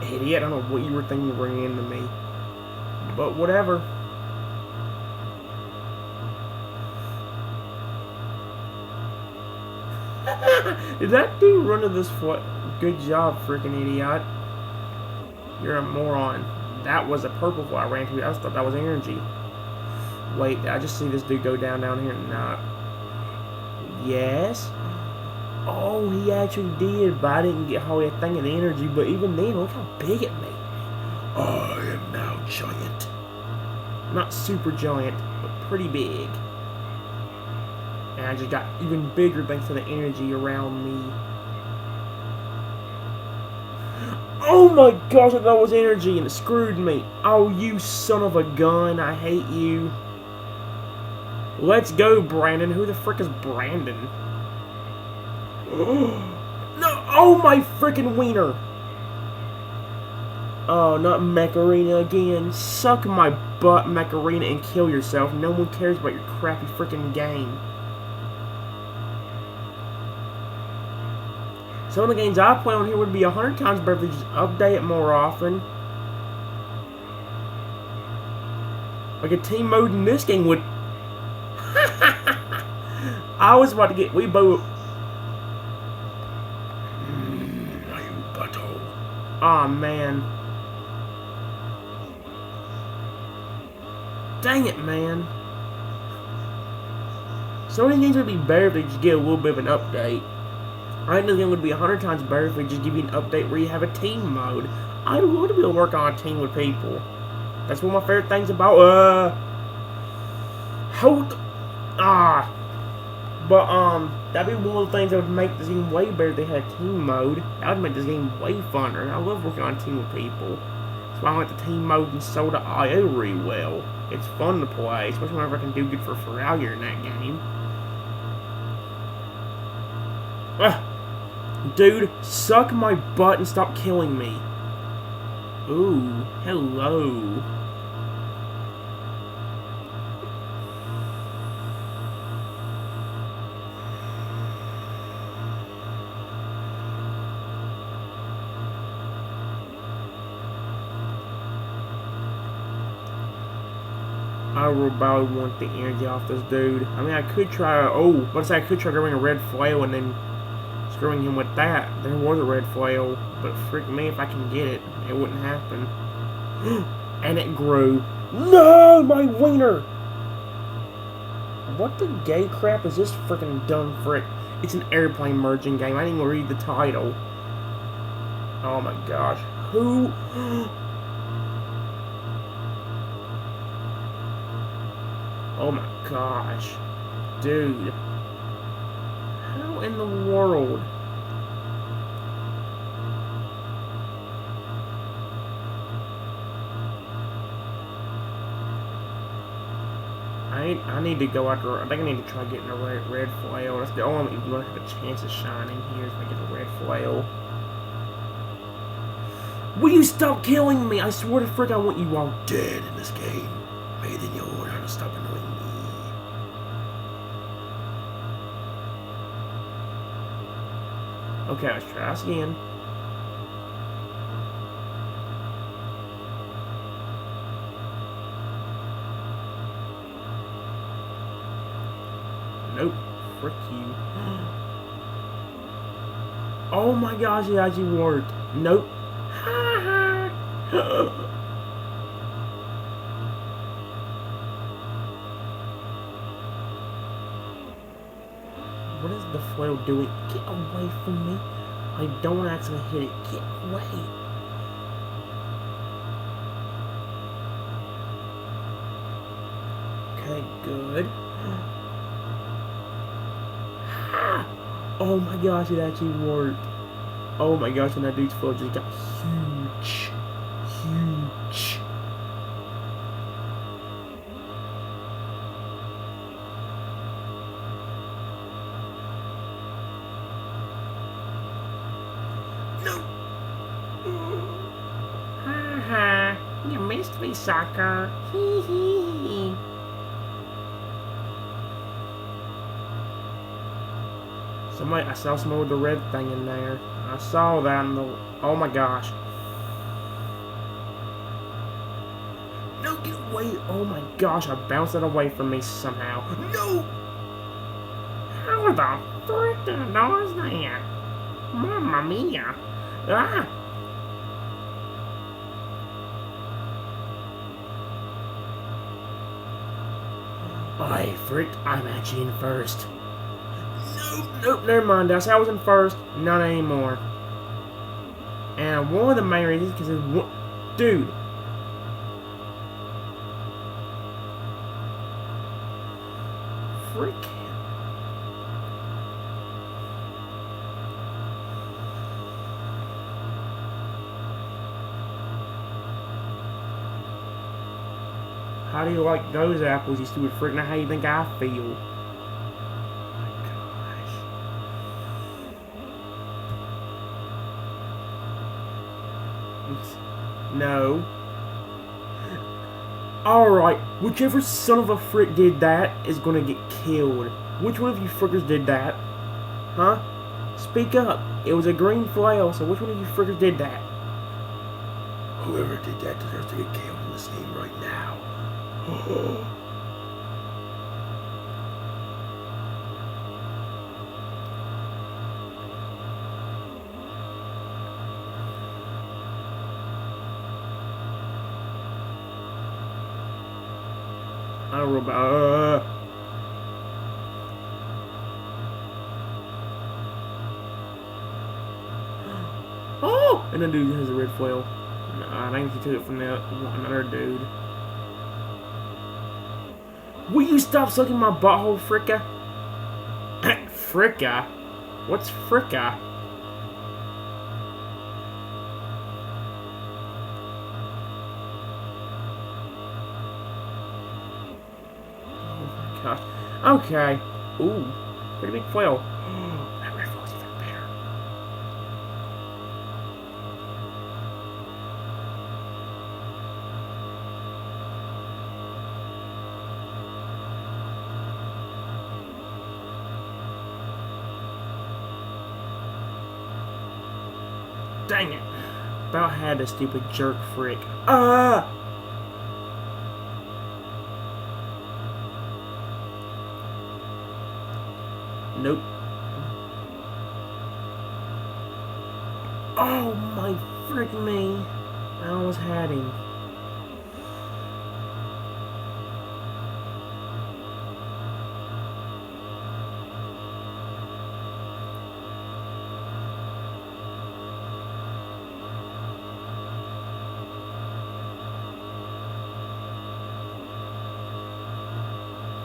Idiot, I don't know what you were thinking of bringing into me. But whatever. Did that dude run to this foot? Good job, freaking idiot. You're a moron. That was a purple fly I ran to. I thought that was energy. Wait, I just see this dude go down here. Nah. Yes. Oh, he actually did, but I didn't get all that thing of the energy. But even then, look how big it made. I am now giant. Not super giant, but pretty big. And I just got even bigger thanks to the energy around me. Oh my gosh, I thought it was energy and it screwed me. Oh, you son of a gun, I hate you. Let's go, Brandon. Who the frick is Brandon? No! Oh my freaking wiener! Oh, not Macarena again. Suck my butt, Macarena, and kill yourself. No one cares about your crappy freaking game. Some of the games I play on here would be 100 times better if they just update it more often. Like a team mode in this game would... I was about to get... We both... Aw, man. Dang it, man. So many games would be better if they just get a little bit of an update. I think this game would be 100 times better if they just give you an update where you have a team mode. I would want to be able to work on a team with people. That's one of my favorite things about, that'd be one of the things that would make this game way better if they had a team mode. That would make this game way funner. I love working on a team with people. That's why I like the team mode in Soda.io really well. It's fun to play, especially whenever I can do good for failure in that game. Dude, suck my butt and stop killing me. Ooh, hello. I will probably want the energy off this dude. I mean, I could try, I could try grabbing a red flail and then screwing him with that. There was a red flail, but frick me if I can get it. It wouldn't happen. And it grew. No, my wiener! What the gay crap is this frickin' dumb frick? It's an airplane merging game. I didn't even read the title. Oh my gosh. Who? Oh my gosh. Dude. How in the world? I need to go after. I think I need to try getting a red flail. That's the only one you're gonna have a chance of shining here is if I get a red flail. Will you stop killing me? I swear to frick, I want you all dead in this game. May then you'll learn how to stop annoying me. Okay, let's try this again. Nope. Frick you. Oh my gosh, it actually worked. Nope. What is the flail doing? Get away from me. I don't want to actually hit it. Get away. Okay, good. Oh my gosh, it actually worked. Oh my gosh, and that dude's flail just got huge. Huge. No! Haha, you missed me, sucker. Hee hee. I saw someone with the red thing in there. I saw that in the... Oh my gosh. No, get away. Oh my gosh, I bounced it away from me somehow. No! How the frick did I notice that? Mamma mia. Ah! I fricked, I'm actually in first. Nope, never mind. I said I was in first. Not anymore. And one of the main reasons because it's one... Dude. Frick. How do you like those apples, you stupid frick? Now how do you think I feel? No. Alright, whichever son of a frick did that is gonna get killed. Which one of you frickers did that? Huh? Speak up. It was a green flail, so which one of you frickers did that? Whoever did that deserves to get killed in this game right now. I don't know about... Oh! And that dude has a red flail. No, I think he took it from another dude. Will you stop sucking my butthole, Fricka? Fricka? What's Fricka? Gosh. Okay. Ooh. Pretty big flail. That red flail's even better. Dang it. About had a stupid jerk frick. Ah! Nope. Oh my frick me. I almost had him.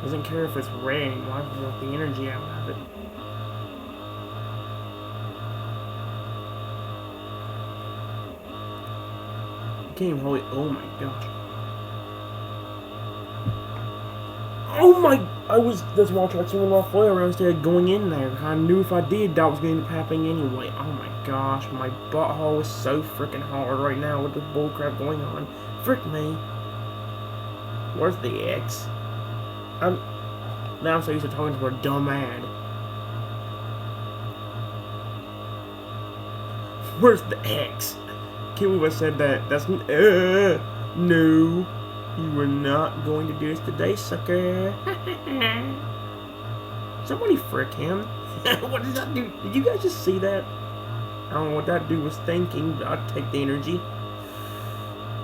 Doesn't care if it's red anymore. I just want the energy out of it. I can't even hold it. Oh my gosh. Oh my! That's why I tried swinging my foot around instead of going in there. I knew if I did, that was going to end up happening anyway. Oh my gosh, my butthole is so freaking hard right now with the bullcrap going on. Frick me. Where's the X? Now I'm so used to talking to a dumb ad. Where's the X? Can't believe I said that. That's no. You are not going to do this today, sucker. Somebody frick him. What did that do? Did you guys just see that? I don't know what that dude was thinking, but I'd take the energy.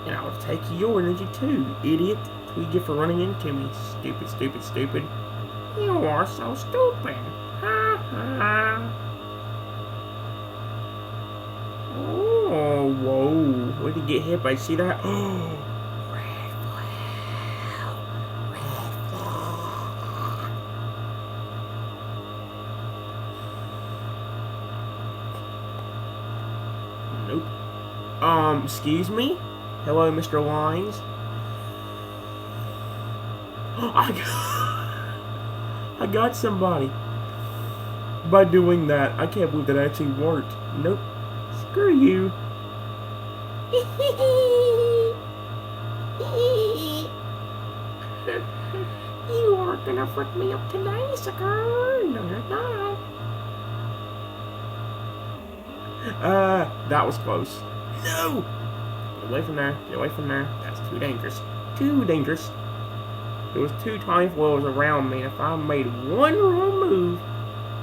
And I would take your energy too, idiot. That's what you get for running into me. Stupid, stupid, stupid. You are so stupid. Ha ha. Oh, whoa. Where did he get hit by? See that? Oh. Nope. Excuse me? Hello, Mr. Lines? I got somebody. By doing that, I can't believe that actually worked. Nope. Screw you. You aren't gonna frick me up today, sucker. No, you're not. That was close. No! Get away from there. Get away from there. That's too dangerous. Too dangerous. There was 2 tiny wheels around me, and if I made one wrong move,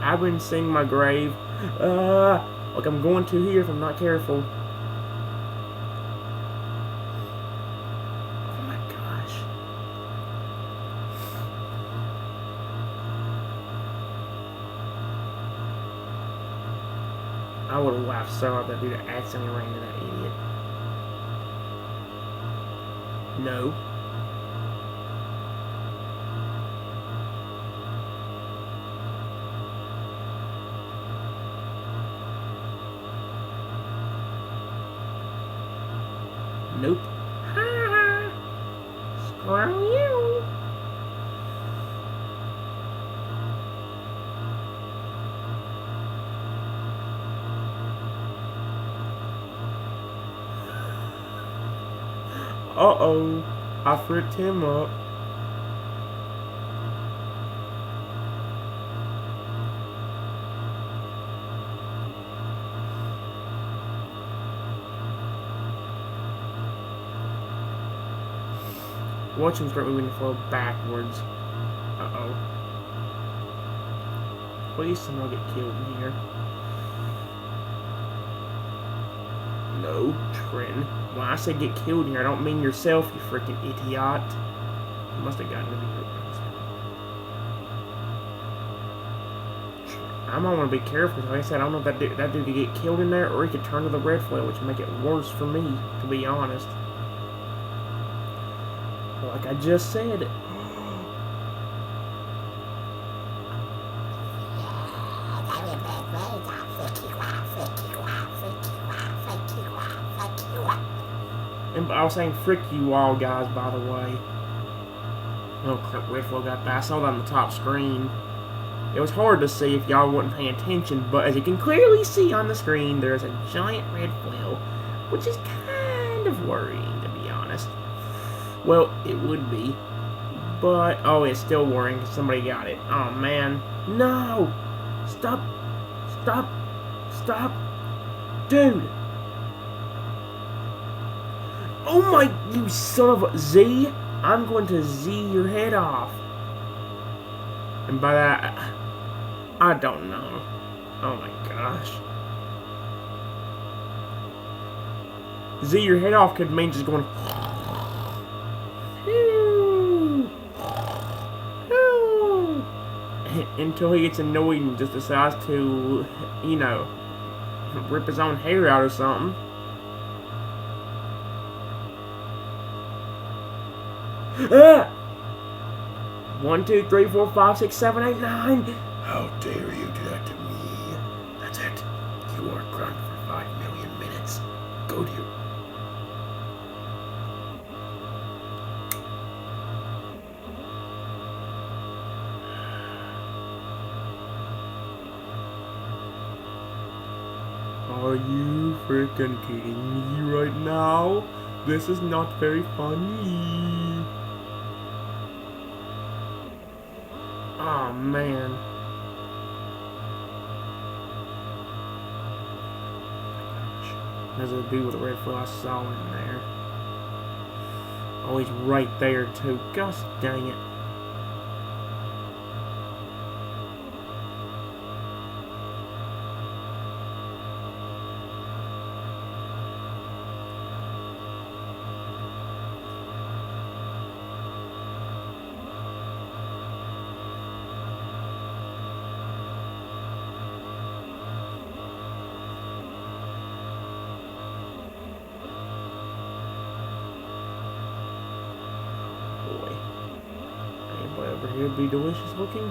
I wouldn't sing my grave. Like I'm going to here if I'm not careful. Oh my gosh. I would have laughed so hard that dude accidentally ran into that idiot. No. Nope. Ha! Screw you. Uh-oh. I fricked him up. Watch him start moving the flow backwards. Uh-oh. Please someone get killed in here. No, Trin. When I say get killed in here, I don't mean yourself, you freaking idiot. You must have gotten to me. I'm gonna want to be careful, because like I said, I don't know if that dude could get killed in there, or he could turn to the red flail, which would make it worse for me, to be honest. Like I just said. And I was saying frick you all guys, by the way. Oh crap, red flail got that. I saw that on the top screen. It was hard to see if y'all weren't paying attention, but as you can clearly see on the screen, there's a giant red flail, which is kind of worrying, to be honest. Well, it would be, but, oh, it's still worrying because somebody got it. Oh, man. No! Stop! Stop! Stop! Dude! Oh my, you son of a Z! I'm going to Z your head off. And by that, I don't know. Oh my gosh. Z your head off could mean just going... until he gets annoyed and just decides to, you know, rip his own hair out or something. Ah! 1, 2, 3, 4, 5, 6, 7, 8, 9. How dare you do that to me? That's it. You are grunt for 5 million minutes. Go to your... you freaking kidding me right now? This is not very funny. Oh man. There's a dude with a red foot I saw in there. Oh, he's right there too. Gosh dang it. Over here be delicious looking?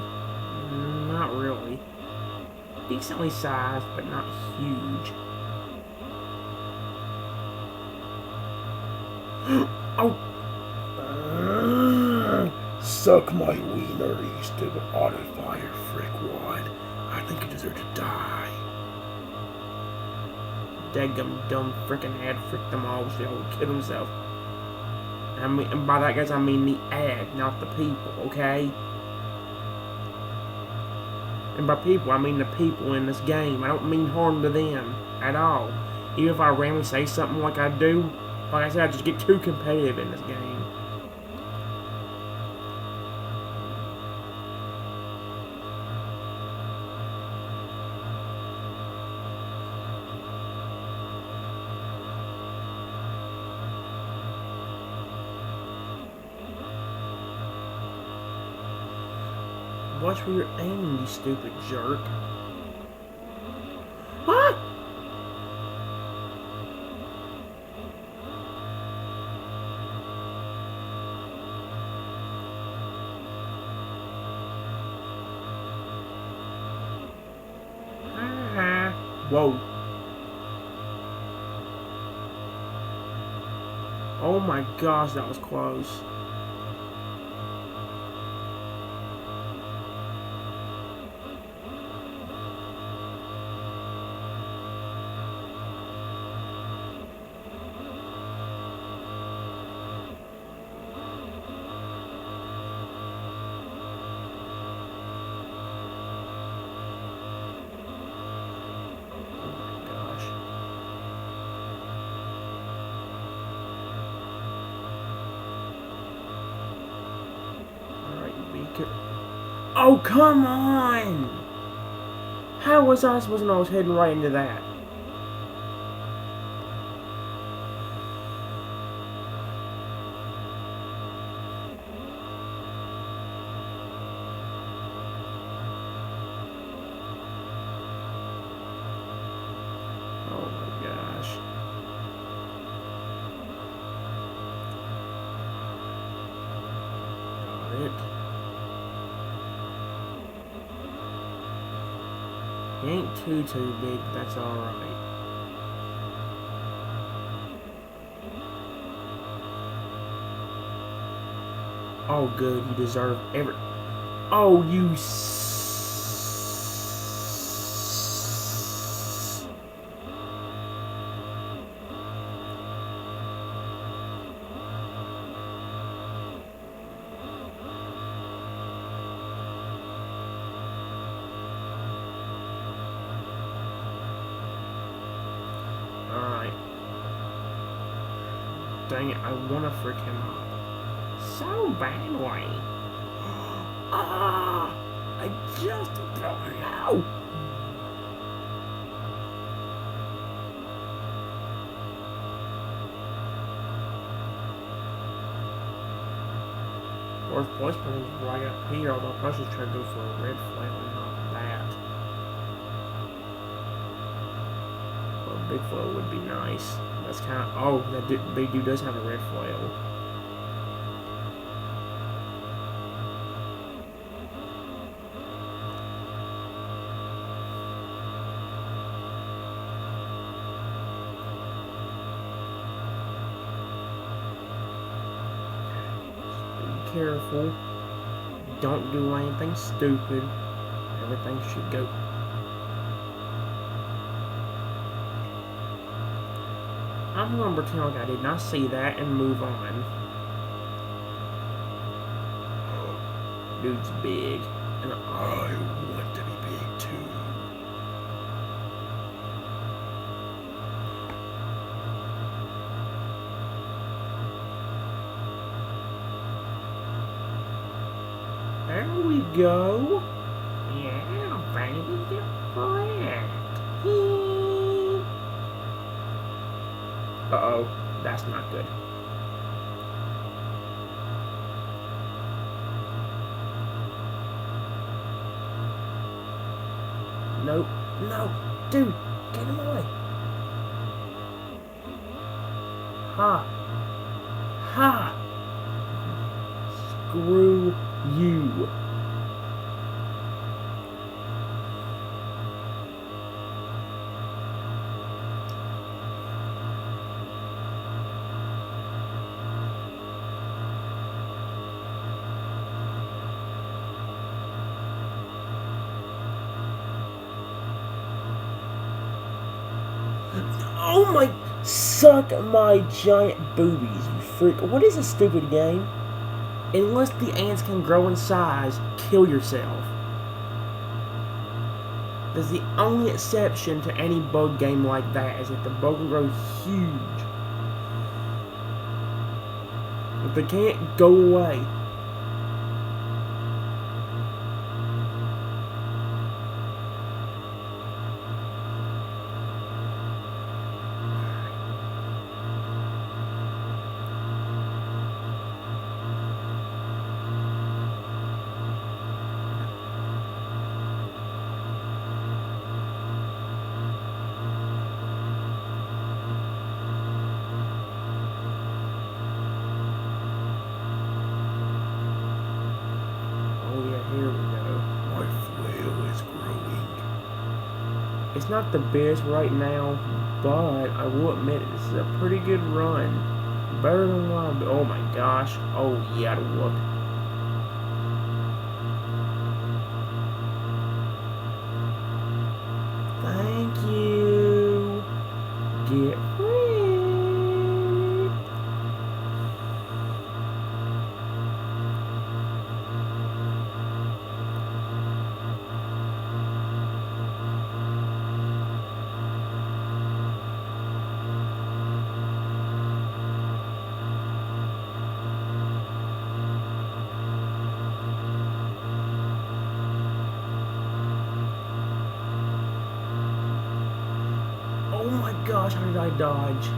Not really. Decently sized, but not huge. Oh! Suck my wiener, you stupid auto-fire frickwad. I think you deserve to die. Daggum dumb frickin' ad frick them all, so they all kill themselves. I mean, and by that, guys, I mean the ad, not the people, okay? And by people, I mean the people in this game. I don't mean harm to them at all. Even if I randomly say something like I do, like I said, I just get too competitive in this game. Watch where you're aiming, you stupid jerk. Ah! Ah! Whoa. Oh my gosh, that was close. Oh, come on! How was I supposed to know I was heading right into that? Oh my gosh. Got it. He ain't too big, but that's alright. Oh good, you deserve every... Oh, you Alright. Dang it, I wanna freak him up. So badly. Ah! I just don't know. Fourth place is right up here, although I was trying to go for a red flag and not that. Well, a big flail would be nice. That's kind of... Oh, that big dude does have a red flail. Careful. Don't do anything stupid. Everything should go. I'm gonna pretend like I did not see that and move on. Dude's big. And I want to be big too. there we go. Yeah, baby, get wrecked. Uh-oh, that's not good. Nope. No. Dude, get him away. Ha. Ha. Screw you. Oh my, suck my giant boobies, you freak. What is this stupid game? Unless the ants can grow in size, kill yourself. That's the only exception to any bug game like that, is if the bug can grow huge. If they can't go away. It's not the best right now, but I will admit this is a pretty good run. Better than one. Oh my gosh. Oh yeah, look. Thank you. Get free. Oh my gosh, how did I dodge?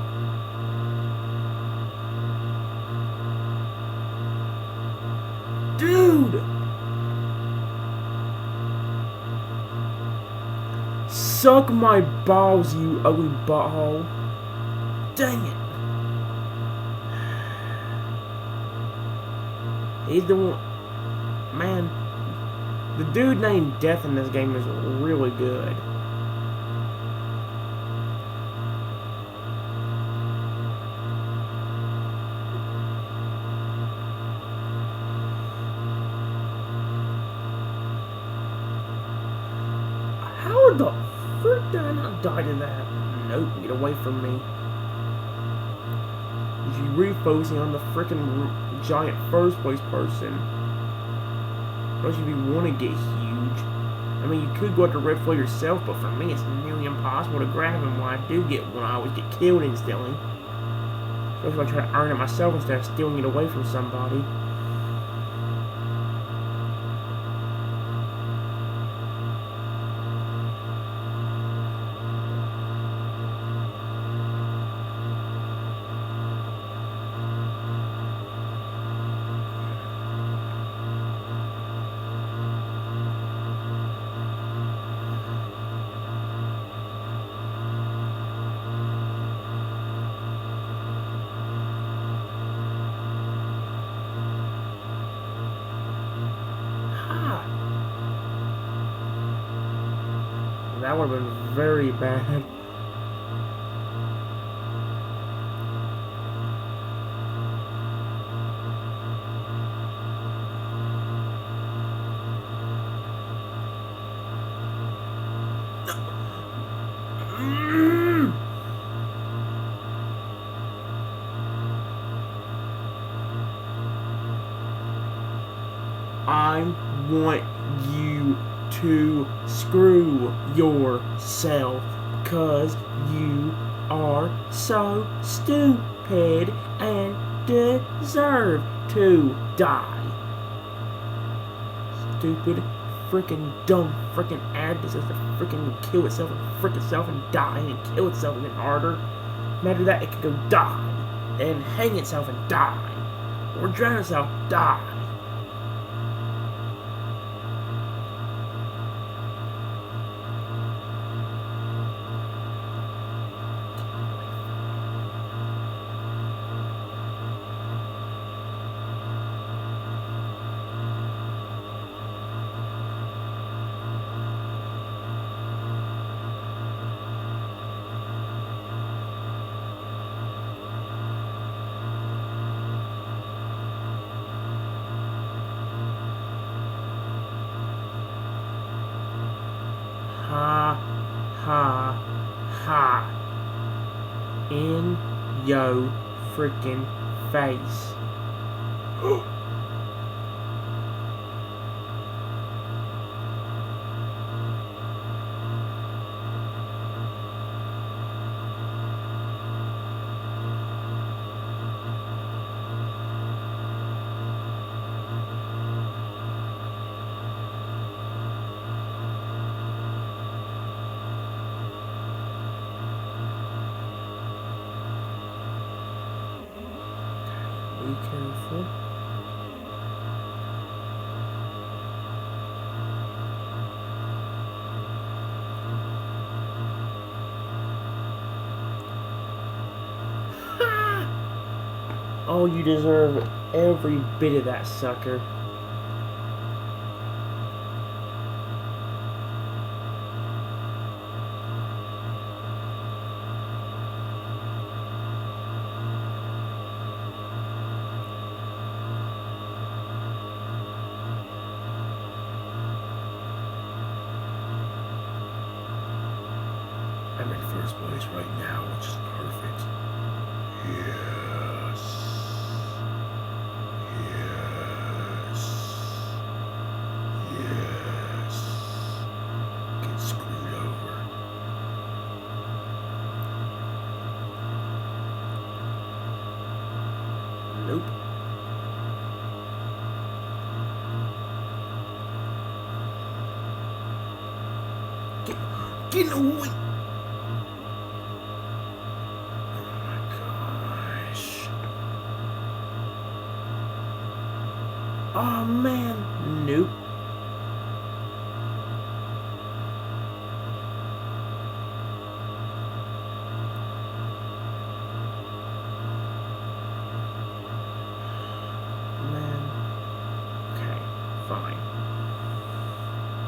Dude! Suck my balls, you ugly butthole. Dang it. He's the one. Man, the dude named Death in this game is really good. How the frick did I not die to that? Nope, get away from me. You should be refocusing on the frickin' giant first place person. Don't you want to get huge? I mean, you could go after Red Flow yourself, but for me, it's nearly impossible to grab him when I do get one. I always get killed instantly. Especially if I try to earn it myself instead of stealing it away from somebody. That would have been very bad. I want you to screw yourself, 'cause you are so stupid and deserve to die. Stupid, freaking dumb, freaking ad deserves to freaking kill itself and frick itself and die and kill itself even harder. Matter that, it could go die and hang itself and die, or drown itself, die. Ha, ha, ha. In yo freaking face. Be careful. Oh, you deserve every bit of that, sucker. I'm in first place right now, which is perfect. Yes. Yes. Yes. Get screwed over. Nope. Get away! Oh man, nope. Man. Okay, fine.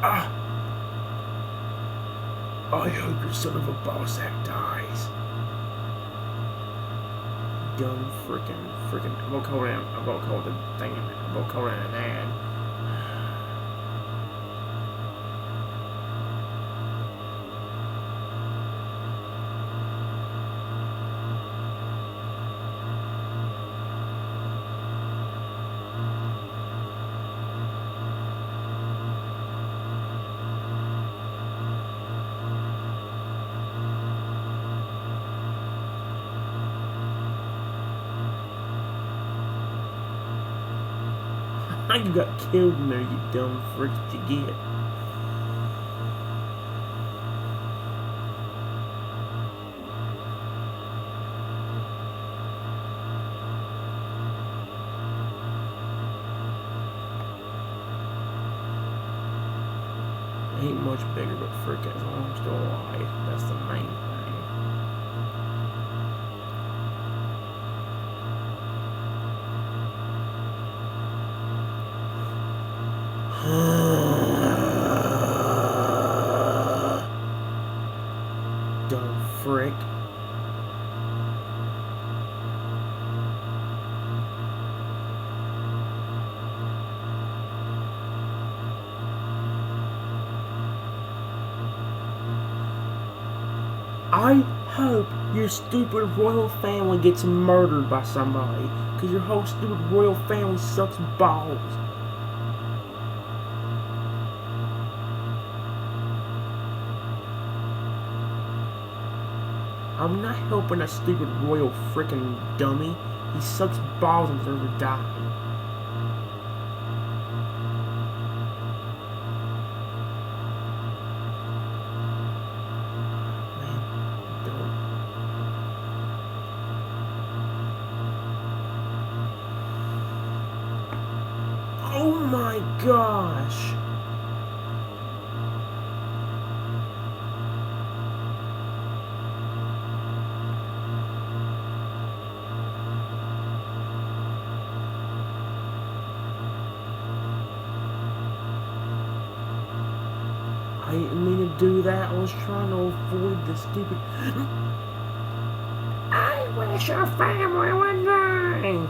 Ah! I hope your son of a boss act dies. Dumb freaking. I'm gonna call the thing. I'm gonna call it an ad. You got killed in there, you dumb freak that you get. Ain't much bigger, but frickin' as long as I'm still alive, that's the main thing. Dumb frick. I hope your stupid royal family gets murdered by somebody, because your whole stupid royal family sucks balls. I'm not helping that stupid royal frickin' dummy. He sucks balls and deserves to die. Man, don't. Oh my gosh! I didn't mean to do that. I was trying to avoid the stupid. I wish your family would die!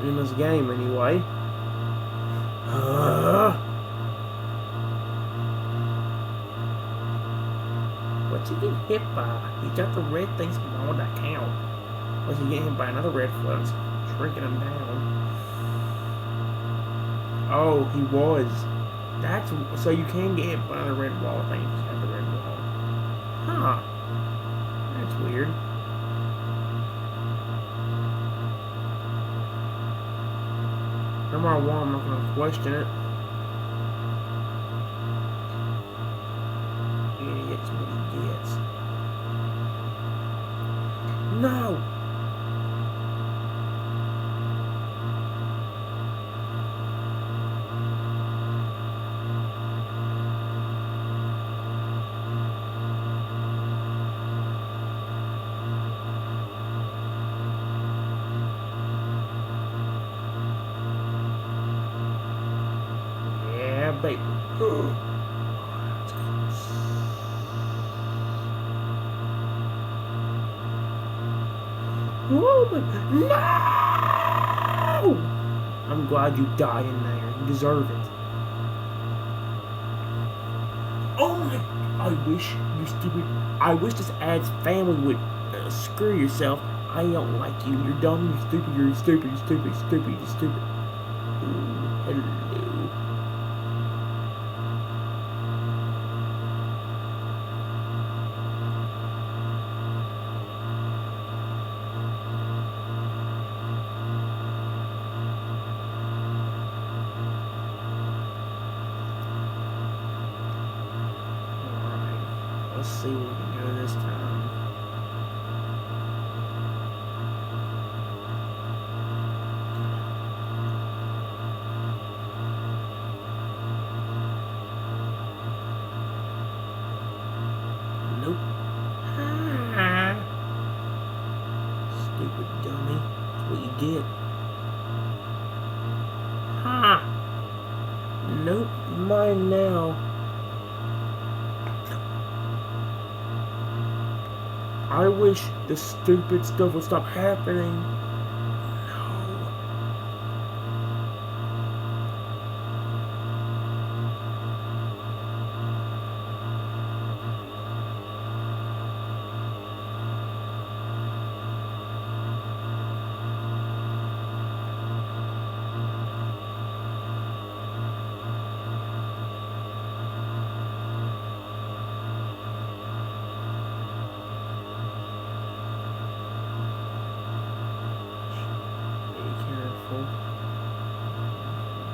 In this game, anyway. What's he getting hit by? He got the red things on that count. Was he getting hit by another red float? Shrinking him down. Oh, he was. That's so you can get hit by another red wall thing if you have the red wall. Huh. That's weird. No matter what, I'm not gonna question it. He gets what he gets. No! Yeah, baby. That's close. Oh my, no! I'm glad you died in there. You deserve it. Oh my, I wish you stupid. I wish this ad's family would screw yourself. I don't like you. You're dumb. You're stupid. You're stupid. You're stupid. You're stupid. You're stupid. Ooh, hello. Let's see where we can go this time. Nope. Ah. Stupid dummy. That's what you get. Ha! Nope. Mine now. I wish this stupid stuff would stop happening. No.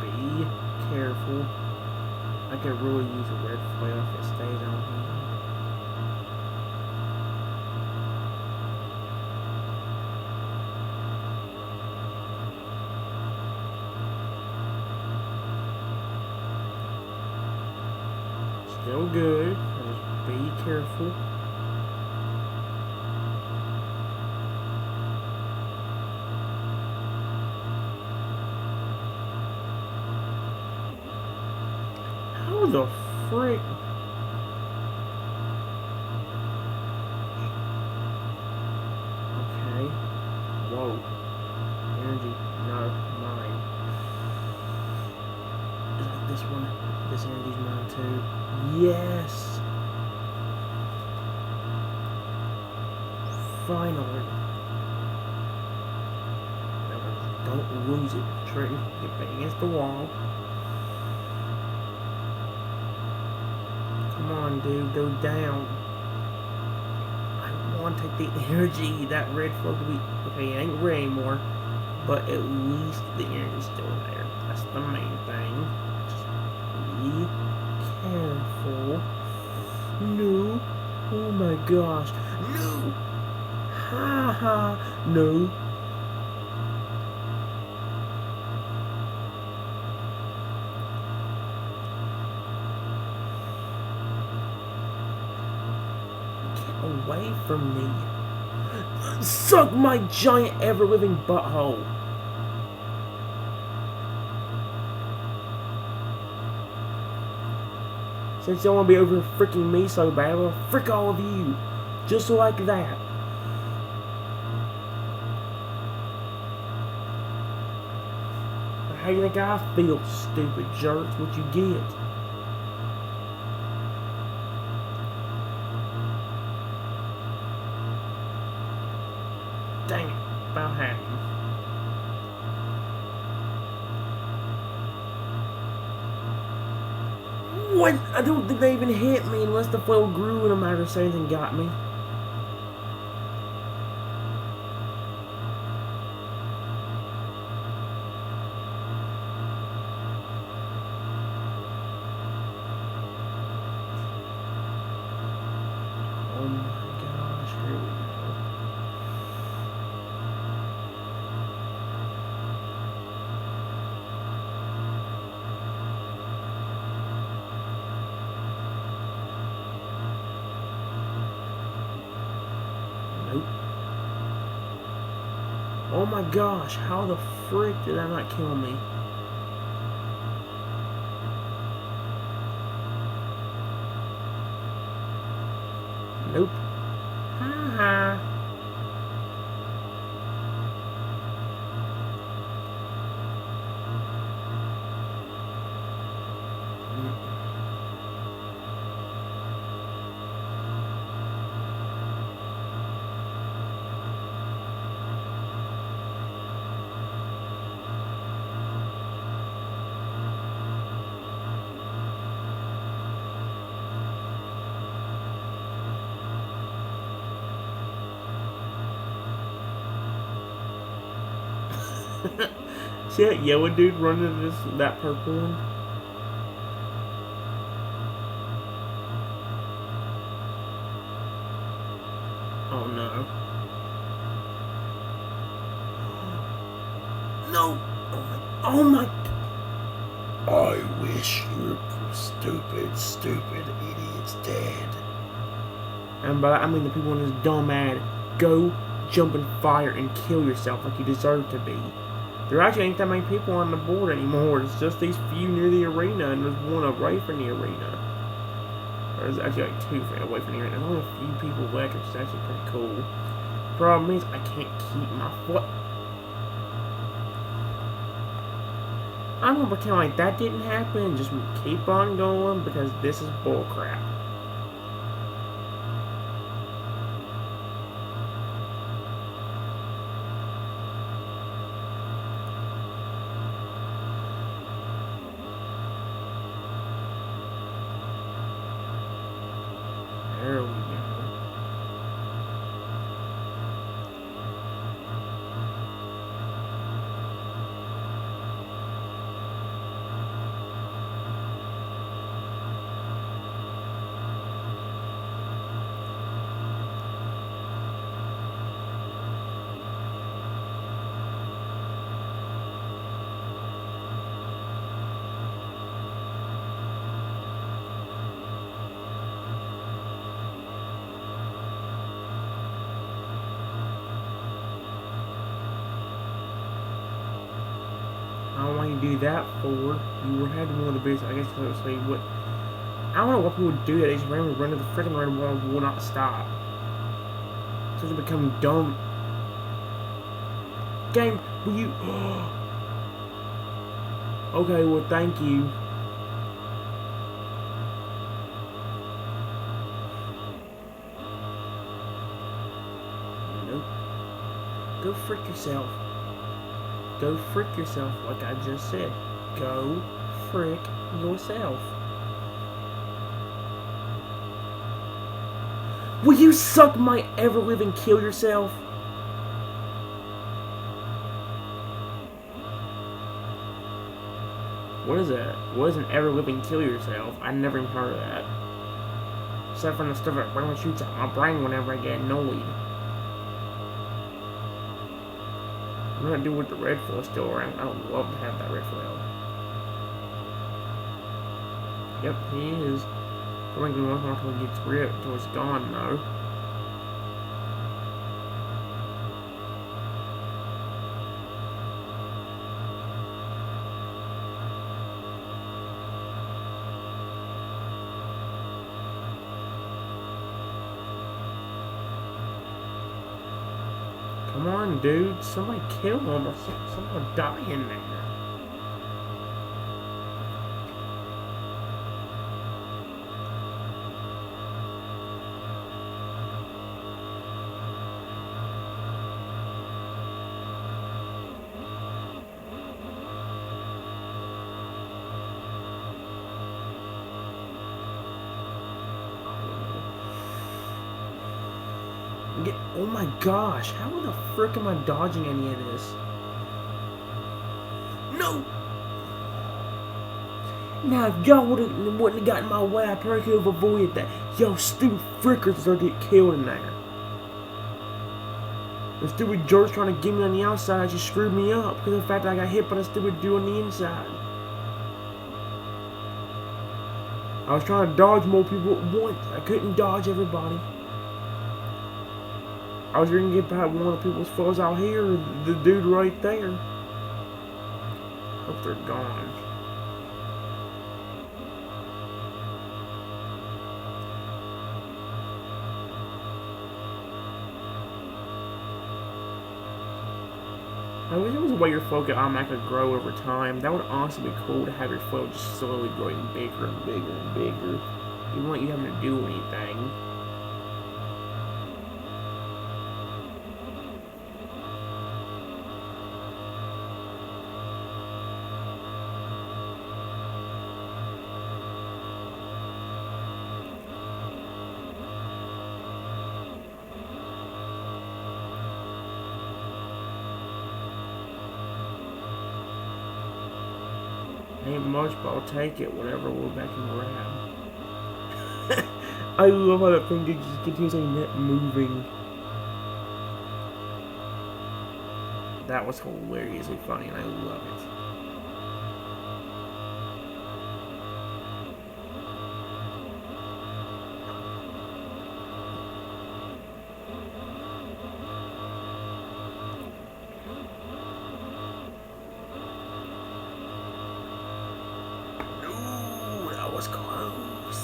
Be careful. I could really use a red foil if it stays on here. Still good. Just be careful. How the frick? Okay. Whoa. Energy. No, mine. Is that this one? This energy's mine too. Yes! Finally. Don't lose it, Trenton. Get back against the wall. Come on, dude, go down. I want to take the energy. That red float to be... Okay, it ain't red anymore. But at least the energy's still there. That's the main thing. Just be careful. No. Oh my gosh. No! Ha ha. No. Away from me. Suck my giant ever-living butthole. Since you want to be over freaking me so bad, well, frick all of you. Just like that. How do you think I feel, stupid jerks? What you get? Dang it, about happened. What? I don't think they even hit me unless the flow grew in a matter of seconds and got me. Oh my gosh, here we go. Oh my gosh, how the frick did that not kill me? Nope. Ha ha. See that yellow dude running that purple one? Oh no. No! Oh my... I wish your stupid idiot's dead. And by that I mean the people in this dumb ad. Go jump in fire and kill yourself like you deserve to be. There actually ain't that many people on the board anymore. It's just these few near the arena, and there's one away from the arena. Or there's actually like two away from the arena. There's only a few people left, which is actually pretty cool. Problem is, I can't keep my foot. I'm gonna pretend like that didn't happen and just keep on going because this is bullcrap. There we go. I don't know why you do that for. You had one of the biggest, I guess I would say, what. I don't know what people would do that. They just randomly run to the freaking random wall and will not stop. So they become dumb. Game, will you. Okay, well, thank you. Nope. Go frick yourself. Go frick yourself, like I just said. Go frick yourself. Will you suck my ever-living kill yourself? What is that? What is an ever-living kill yourself? I never even heard of that. Except from the stuff that randomly shoots out my brain whenever I get annoyed. I'm gonna do with the red foil still around. I would love to have that red foil. Yep, he is. I'm going to go on until he gets ripped, until it's gone though. Come on, dude. Somebody kill him or someone die in there. Oh my gosh, how the frick am I dodging any of this? No! Now, if y'all wouldn't have gotten in my way, I probably could have avoided that. Yo, stupid frickers deserve to get killed in there. The stupid jerk's trying to get me on the outside just screwed me up because of the fact that I got hit by the stupid dude on the inside. I was trying to dodge more people at once. I couldn't dodge everybody. I was going to get by one of the people's foes out here, the dude right there. Hope they're gone. I wish there was a way your foe could automatically grow over time. That would honestly be cool to have your foe just slowly growing bigger and bigger and bigger. Even without you having to do anything. Ain't much, but I'll take it, whatever we're back and grab. I love how that thing just continuously moving. That was hilariously funny, and I love it. Was close.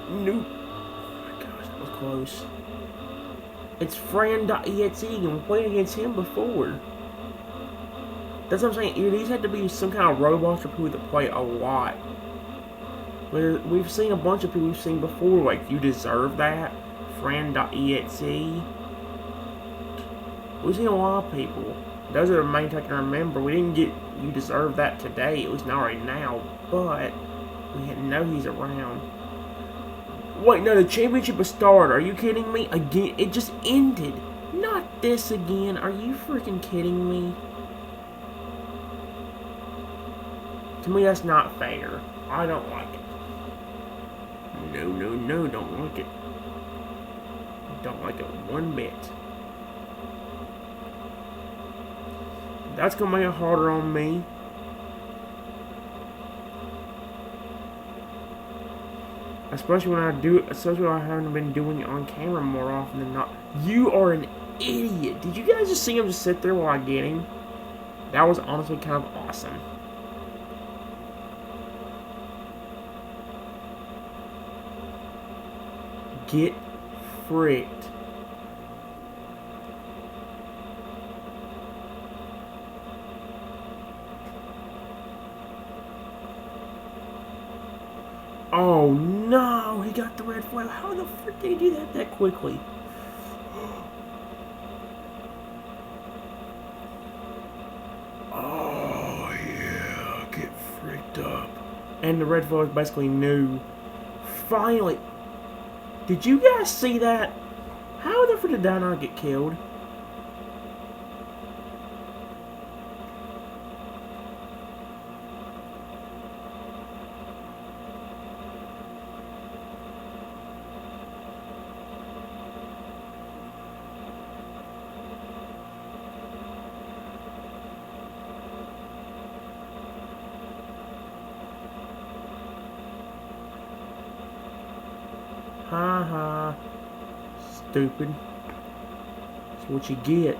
Nope. Oh my gosh, that was close. It's Fran.exe, and we played against him before. That's what I'm saying. These had to be some kind of robots or people that play a lot. We've seen a bunch of people we've seen before, like You Deserve That, Fran.exe. We've seen a lot of people. Those are the main things I can remember. We didn't get You Deserve That today, at least not right now, but we had to know he's around. Wait, no, the championship has started. Are you kidding me? Again, it just ended. Not this again. Are you freaking kidding me? To me, that's not fair. I don't like it. No, no, no, don't like it. Don't like it one bit. That's gonna make it harder on me. Especially when I haven't been doing it on camera more often than not. You are an idiot. Did you guys just see him just sit there while I get him? That was honestly kind of awesome. Get fricked. Oh no, he got the red flag. How the frick did he do that quickly? Oh, yeah. Get freaked up. And the red flag is basically new. Finally. Did you guys see that? How the frick did I not get killed? Ha ha. Stupid. That's what you get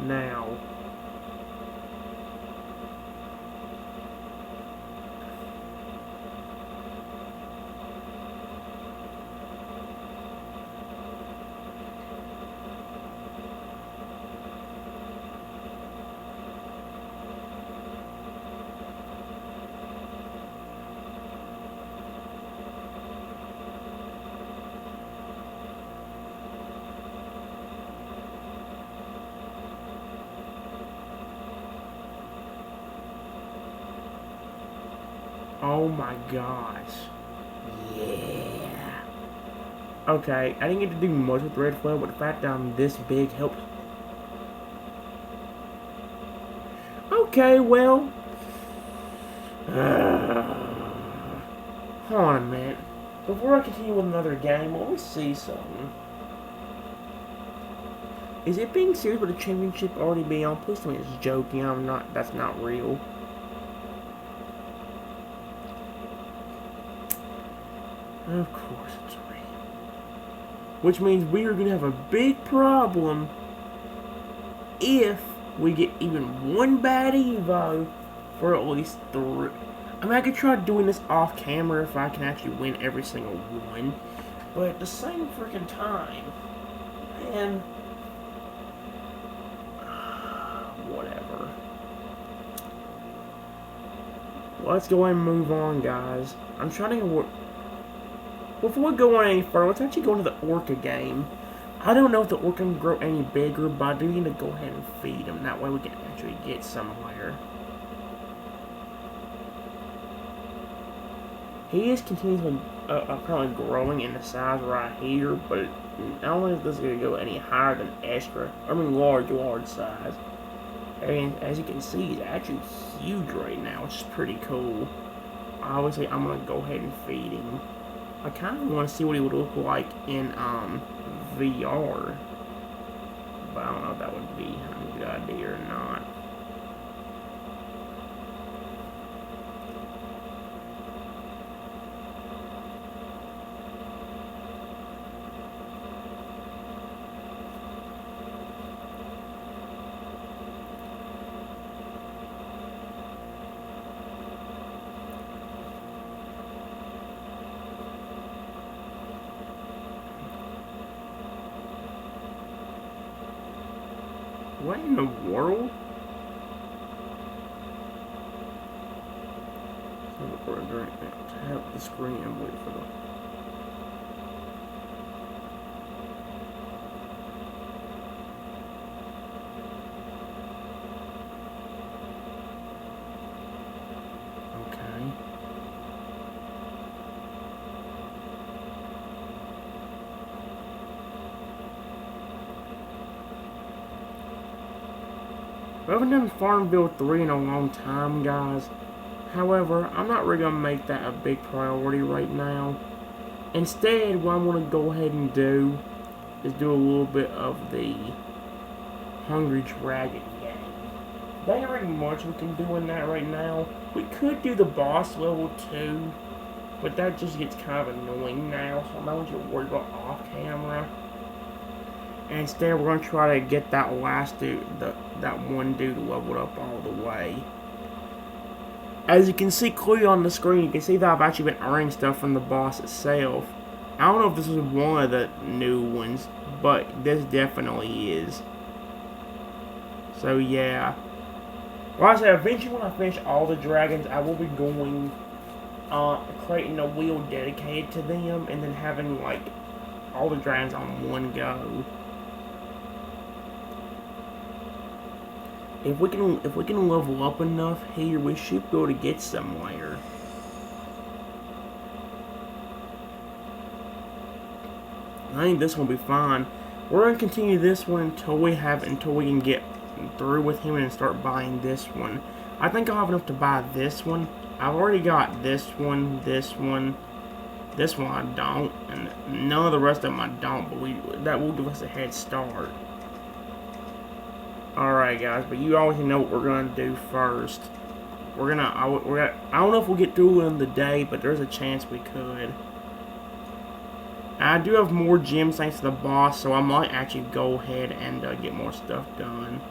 now. Oh my gosh. Yeah. Okay, I didn't get to do much with red flag, but the fact that I'm this big helps. Okay, well. Hold on a minute. Before I continue with another game, let me see something. Is it being serious with the championship already being on? Please tell me it's joking. I'm not. That's not real. Of course it's real. Which means we are going to have a big problem if we get even one bad Evo for at least 3. I mean, I could try doing this off camera if I can actually win every single one. But at the same freaking time, man, whatever. Let's go ahead and move on, guys. I'm trying to work. Before we go on any further, let's actually go into the Orca game. I don't know if the Orca can grow any bigger, but I do need to go ahead and feed him. That way we can actually get somewhere. He is continuously apparently growing in the size right here, but I don't think this is going to go any higher than extra. I mean large size. And as you can see, he's actually huge right now, which is pretty cool. Obviously, I'm going to go ahead and feed him. I kind of want to see what he would look like in VR, but I don't know if that would be a good idea or not. What in the world? Tap the screen and wait for the... Okay. We haven't done Farmville 3 in a long time, guys. However, I'm not really going to make that a big priority right now. Instead, what I'm going to go ahead and do is do a little bit of the Hungry Dragon game. There ain't really much we can do in that right now. We could do the boss level 2, but that just gets kind of annoying now, so I'm not going to worry about off camera. And instead, we're going to try to get that last dude, that one dude leveled up all the way. As you can see clearly on the screen, you can see that I've actually been earning stuff from the boss itself. I don't know if this is one of the new ones, but this definitely is. So yeah. Like I said, eventually when I finish all the dragons, I will be going creating a wheel dedicated to them, and then having like all the dragons on one go. If we can level up enough here, we should be able to get somewhere. I think this one will be fine. We're gonna continue this one until we can get through with him and start buying this one. I think I'll have enough to buy this one. I've already got this one I don't, and none of the rest of them I don't, but that will give us a head start. Alright guys, but you always know what we're gonna do first. I don't know if we'll get through it in the day, but there's a chance we could. I do have more gems thanks to the boss, so I might actually go ahead and get more stuff done.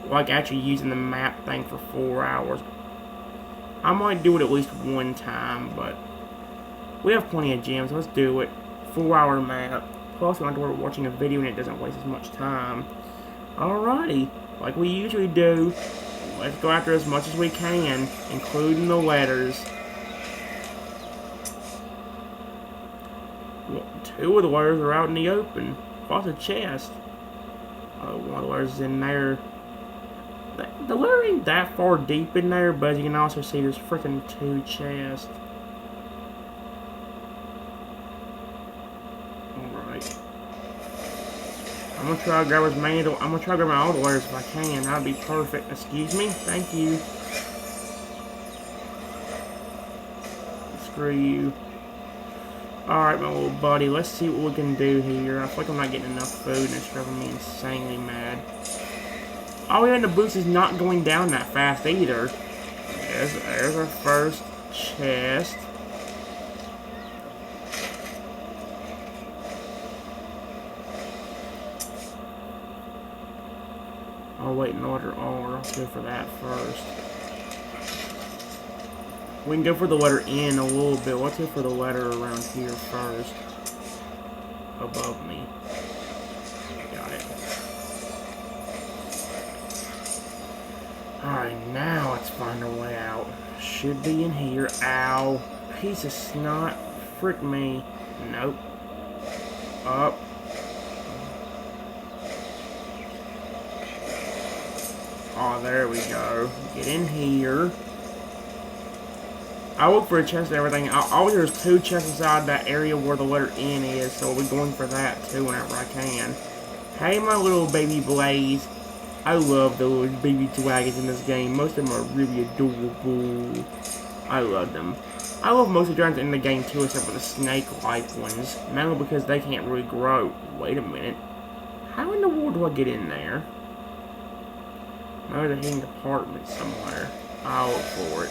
Like actually using the map thing for 4 hours. I might do it at least one time, but we have plenty of gems. Let's do it. 4-hour map. Plus, we don't have to worry about watching a video and it doesn't waste as much time. Alrighty. Like we usually do, let's go after as much as we can, including the letters. Well, 2 of the letters are out in the open. Plus a chest. Oh, one of the letters is in there. The letter ain't that far deep in there, but as you can also see, there's freaking 2 chests. Alright. I'm gonna try to grab as many. I'm gonna try to grab all the letters if I can. That'd be perfect. Excuse me? Thank you. Screw you. Alright, my little buddy. Let's see what we can do here. I feel like I'm not getting enough food and it's driving me insanely mad. Oh yeah, and the boost is not going down that fast either. There's our first chest. Oh wait, no letter R. Let's go for that first. We can go for the letter N a little bit. Let's go for the letter around here first. Above me. Got it. Alright, now let's find our way out. Should be in here. Ow. Piece of snot. Frick me. Nope. Up. Oh, there we go. Get in here. I look for a chest and everything. There's 2 chests inside that area where the letter N is, so I'll be going for that too whenever I can. Hey, my little baby Blaze. I love the little baby dragons in this game. Most of them are really adorable. I love them. I love most of the dragons in the game too, except for the snake-like ones. Mainly because they can't really grow. Wait a minute. How in the world do I get in there? Maybe there's a hidden compartment somewhere. I'll look for it.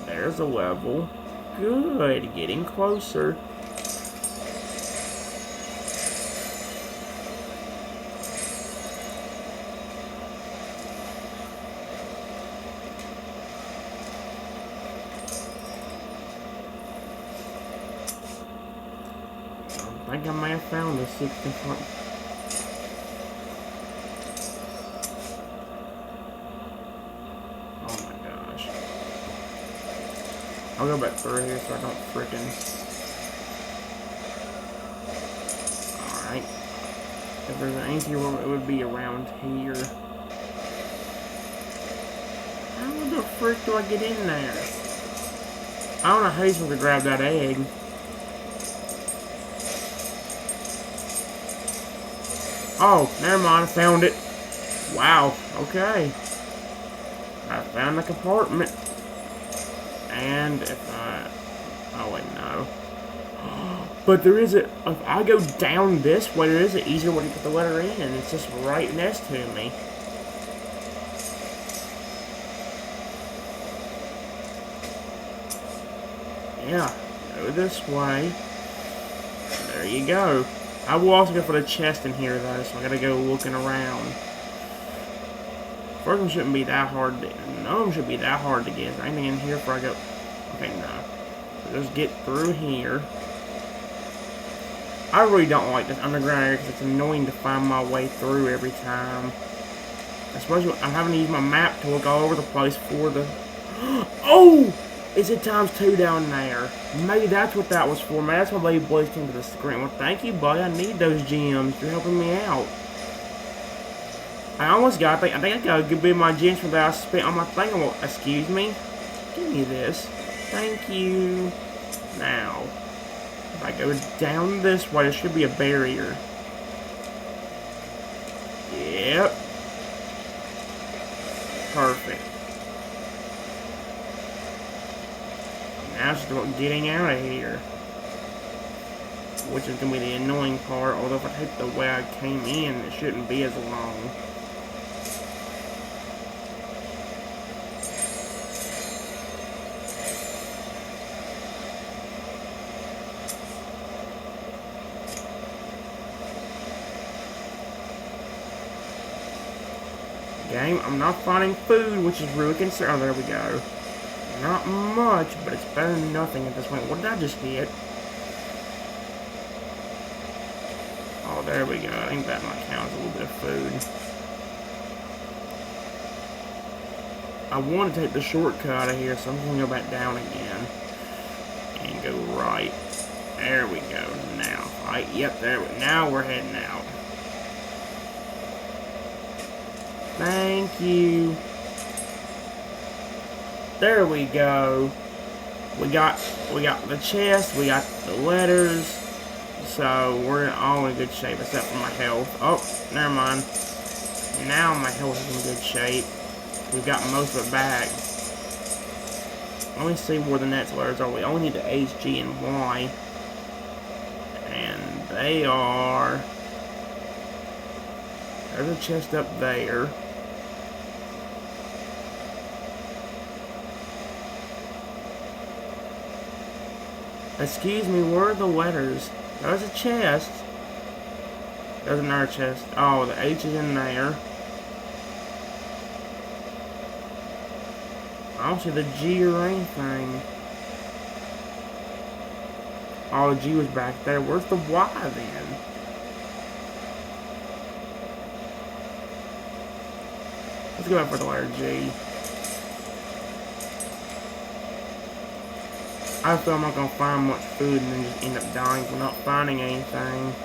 There's a level. Good. Getting closer. I think I may have found the 6th compartment. Oh my gosh. I'll go back through here so I don't frickin'. Alright. If there's an easier one, it would be around here. How the frick do I get in there? I don't know how you're supposed to grab that egg. Oh, never mind, I found it. Wow, okay. I found the compartment. And if I... Oh, wait, no. But there is a... If I go down this way, there is an easier way to put the letter in. It's just right next to me. Yeah, go this way. There you go. I will also go for the chest in here, though, so I gotta go looking around. First one shouldn't be that hard to... None of them should be that hard to get. Is there anything in here before I go... Okay, no. So just get through here. I really don't like this underground area because it's annoying to find my way through every time. Especially when I'm having to use my map to look all over the place for the... Oh! It's a ×2 down there. Maybe that's what that was for. Maybe that's why Baby Boys came to the screen. Well, thank you, buddy. I need those gems. You're helping me out. I almost got, I think I got a good bit of my gems from that I spent on my thing. Well, excuse me? Give me this. Thank you. Now, if I go down this way, there should be a barrier. Yep. Perfect. Now it's just about getting out of here. Which is going to be the annoying part. Although if I take the way I came in, it shouldn't be as long. Game, I'm not finding food, which is really concerning. Oh, there we go. Not much, but it's better than nothing at this point. What did I just hit? Oh, there we go. I think that might count as a little bit of food. I want to take the shortcut out of here, so I'm just going to go back down again. And go right. There we go. Now. Right, yep, there. Now we're heading out. Thank you. There we go. We got the chest, we got the letters, so we're all in good shape except for my health. Oh, never mind. Now my health is in good shape. We've got most of it back. Let me see where the next letters are. We only need the H, G, and Y. And they are... There's a chest up there. Excuse me, where are the letters? There's a chest. There's another chest. Oh, the H is in there. I don't see the G or anything. Oh, the G was back there. Where's the Y then? Let's go back for the letter G. I feel I'm not going to find much food and then just end up dying for not finding anything.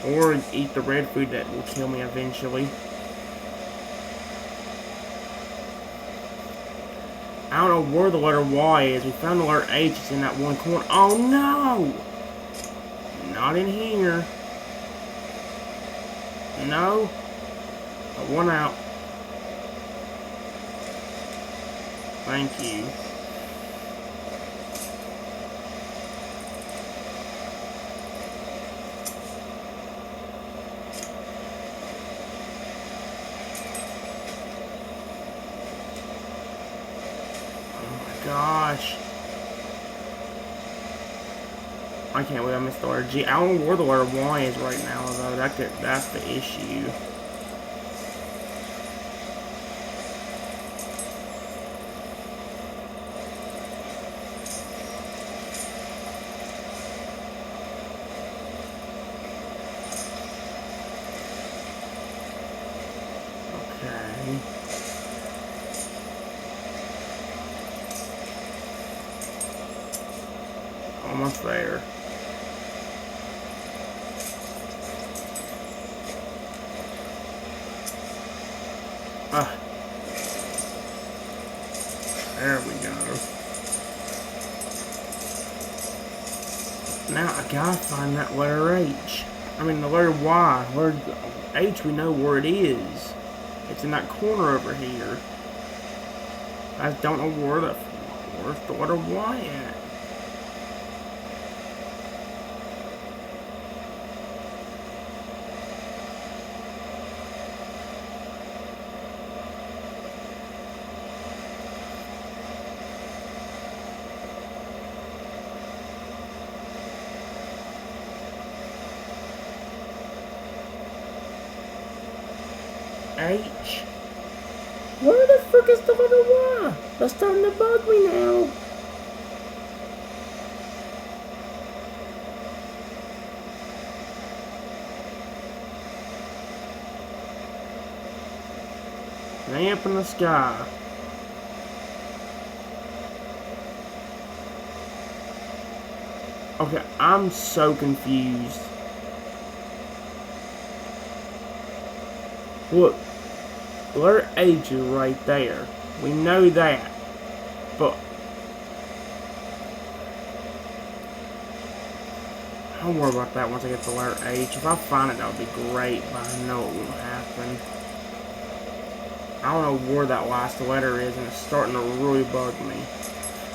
Or eat the red food that will kill me eventually. I don't know where the letter Y is. We found the letter H. It's in that one corner. Oh no! Not in here. No. I want out. Thank you. Oh my gosh. I can't believe I missed the letter G. I don't know where the letter Y is right now, though. That's the issue. Okay. Almost there. There we go. Now I gotta find that letter H. I mean the letter Y. Letter H, we know where it is. It's in that corner over here. I just don't know where's the letter Y at. H. Where the frick is the letter Y? That's starting to bug me now. Stay up in the sky. Okay, I'm so confused. Look, the letter H is right there. We know that. But I'll worry about that once I get the letter H. If I find it, that would be great, but I know it won't happen. I don't know where that last letter is, and it's starting to really bug me.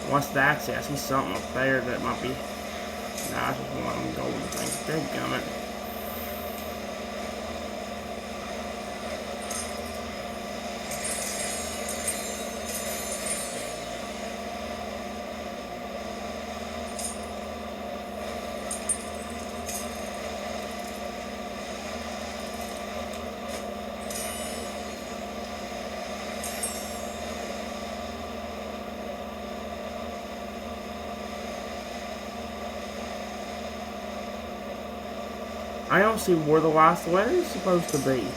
What's that say? I see something up there that might be... Nah, it's just one of them golden things. Dadgummit. I don't see where the last letter is supposed to be.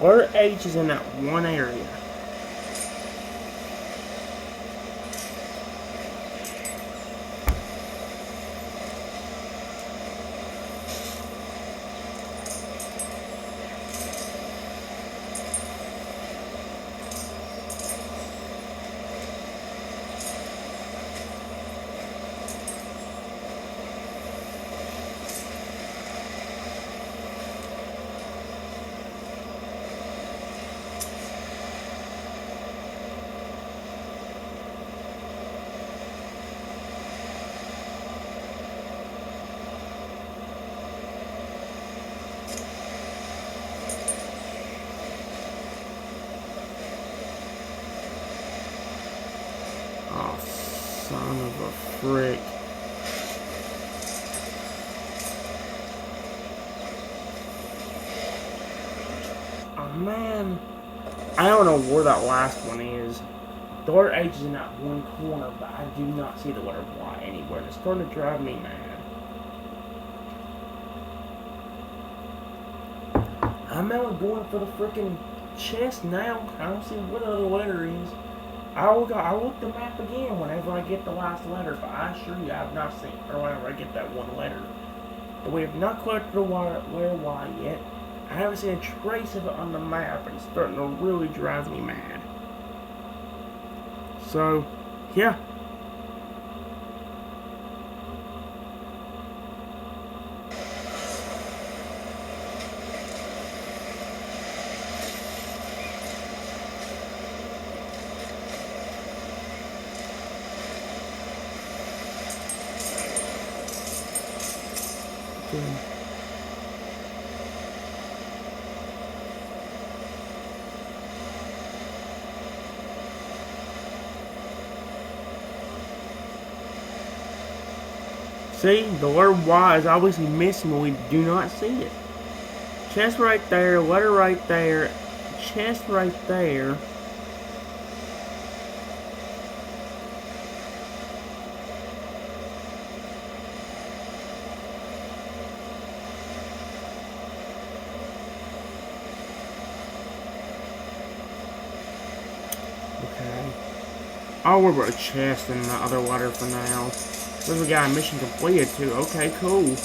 Letter H is in that one area. Oh, son of a frick. Oh, man. I don't know where that last one is. The letter H is in that one corner, but I do not see the letter Y anywhere. And it's starting to drive me mad. I'm out going for the freaking chest now. I don't see what the other letter is. I'll look the map again whenever I get the last letter, but I assure you I have not seen, or whenever I get that one letter. But we have not collected the letter Y yet. I haven't seen a trace of it on the map, and it's starting to really drive me mad. So, yeah. See, the letter Y is obviously missing when we do not see it. Chest right there, letter right there, chest right there. Okay. I'll worry about the chest and the other letter for now. So we got a mission completed too. Okay, cool.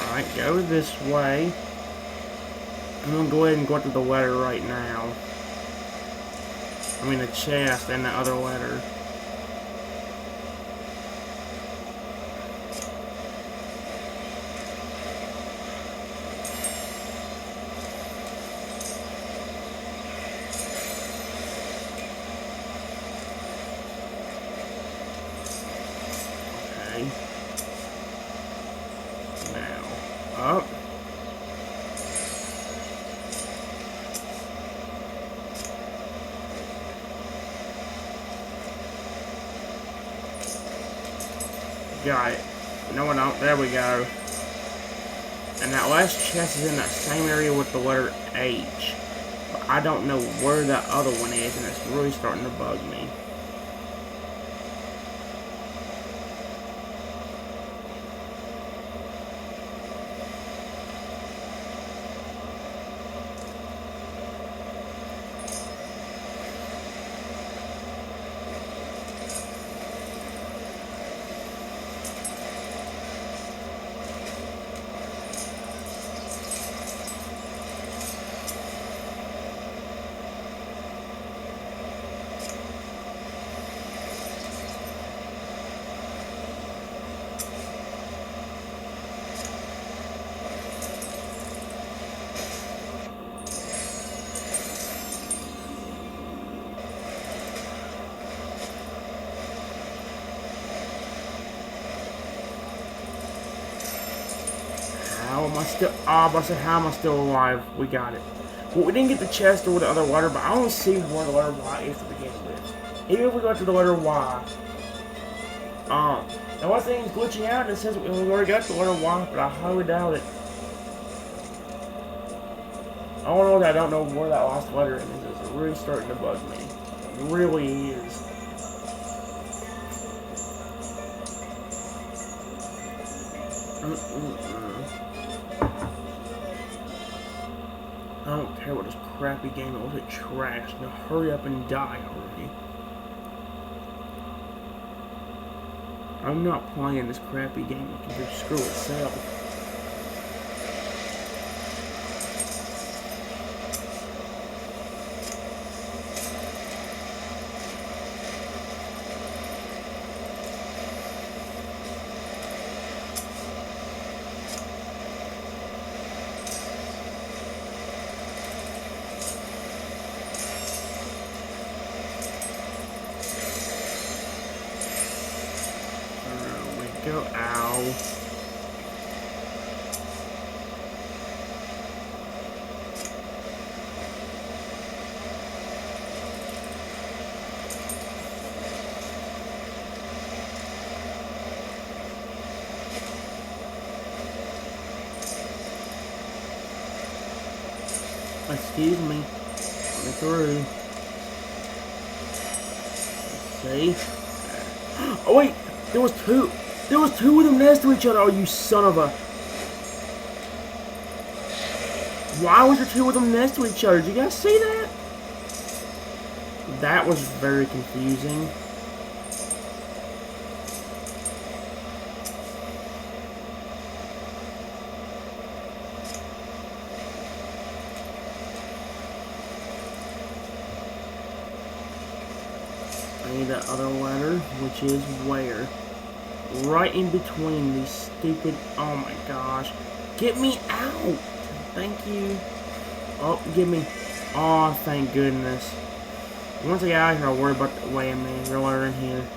Alright, go this way. I'm gonna go ahead and go to the letter right now. I mean the chest and the other letter. Now, up. Got it. No, no, there we go. And that last chest is in that same area with the letter H. But I don't know where that other one is, and it's really starting to bug me. am I still... Oh, but I said, how am I still alive? We got it. Well, we didn't get the chest or the other letter, but I don't see where the letter Y is to begin with. Even if we go to the letter Y. Now one thing is glitching out, and it says we already got the letter Y, but I highly doubt it. I don't know that I don't know where that last letter is. It's really starting to bug me. It really is. I don't care what this crappy game is. It's trash. Now hurry up and die already. I'm not playing this crappy game. It can just screw itself. Go, ow. Excuse me. Let me through. Let's see. Oh wait, there was two. There was two of them next to each other. Oh, you son of a... Why was there two of them next to each other? Did you guys see that? That was very confusing. I need that other letter, which is where? Right in between these stupid... Oh my gosh. Get me out! Thank you. Oh, get me... Oh, thank goodness. Once I get out of here, I'll worry about the... Wait a minute, your letter in here.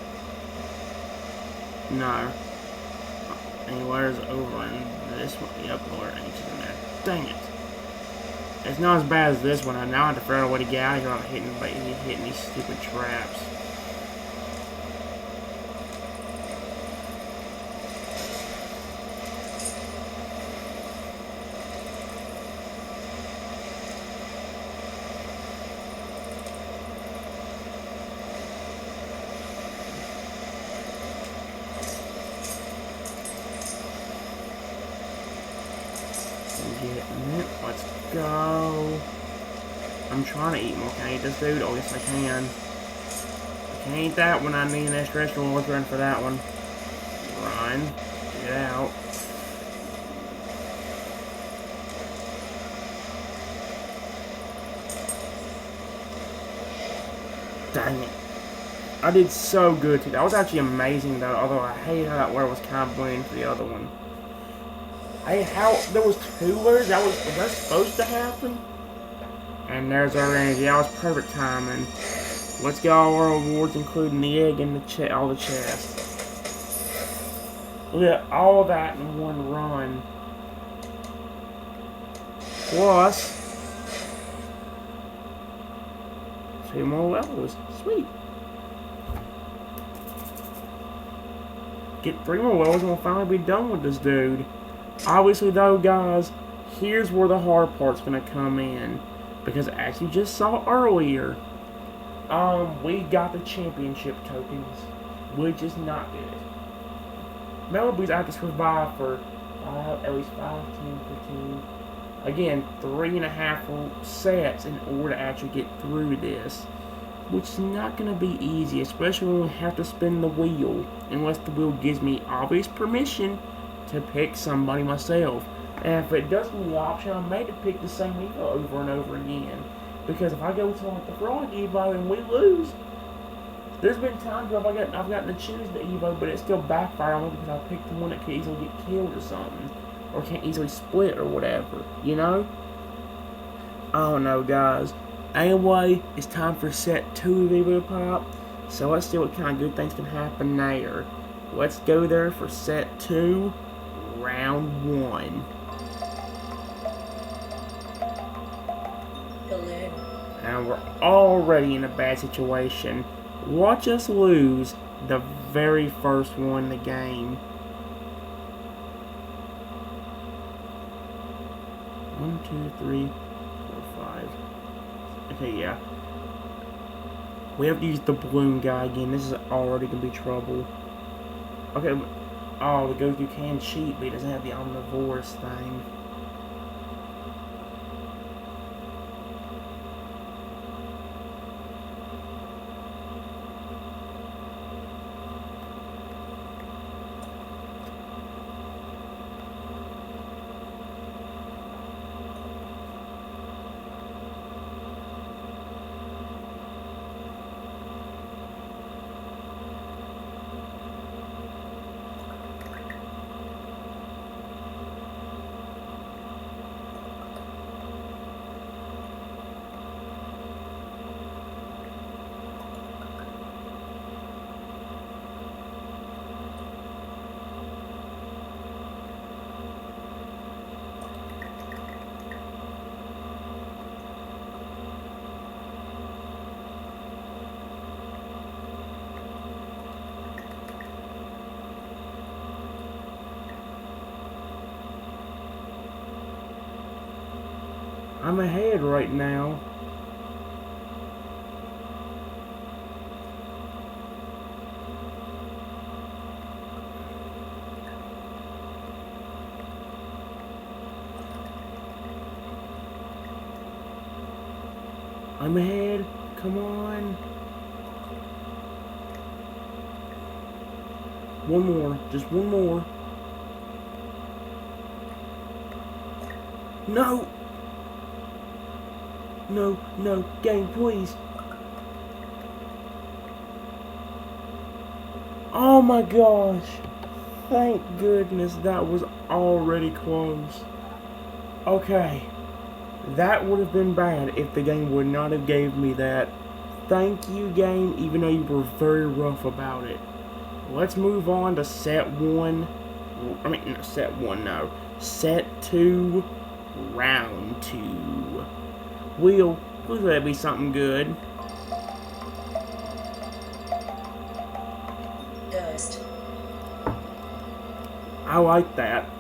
No. Any letters over in this one? Yep, the letter H is in there. Dang it. It's not as bad as this one. I now have to figure out a way to get out of here without hitting these stupid traps. Let's go. I'm trying to eat more. Can I eat this dude? Oh, yes, I can. I can't eat that one. I need an extra worth run for that one. Run. Get out. Dang it. I did so good today. That was actually amazing, though. Although I hate how that word was kind of blending to the other one. Hey, how there was two letters? Was that supposed to happen? And there's our energy. That was perfect timing. Let's get all our awards, including the egg and all the chests. Look at all that in one run. Plus 2 more levels. Sweet. Get 3 more levels and we'll finally be done with this dude. Obviously, though, guys, here's where the hard part's gonna come in, because as you just saw earlier, we got the championship tokens, which is not good. Malibu's I have to survive for at least 5, 10, 15, again, 3.5 sets in order to actually get through this, which is not gonna be easy, especially when we have to spin the wheel, unless the wheel gives me obvious permission to pick somebody myself. And if it doesn't give me the option, I made to pick the same Evo over and over again. Because if I go to like the frog Evo and we lose, there's been times where I've gotten to choose the Evo, but it still backfired on me because I picked the one that could easily get killed or something. Or can't easily split or whatever, you know? I don't know, guys. Anyway, it's time for set 2 of Evopop. So let's see what kind of good things can happen there. Let's go there for set 2. Round 1. Balloon. And we're already in a bad situation. Watch us lose the very first one in the game. 1, 2, 3, 4, 5. Okay, yeah. We have to use the balloon guy again. This is already gonna be trouble. Okay. Oh, the Goku can cheat, but he doesn't have the omnivorous thing. I'm ahead right now. I'm ahead. Come on. One more. Just one more. No! No, no, game, please. Oh my gosh. Thank goodness that was already close. Okay. That would have been bad if the game would not have gave me that. Thank you, game, even though you were very rough about it. Let's move on to set 1. I mean, no, set 1, no. Set 2, round 2. Wheel, please let it be something good. Ghost. I like that.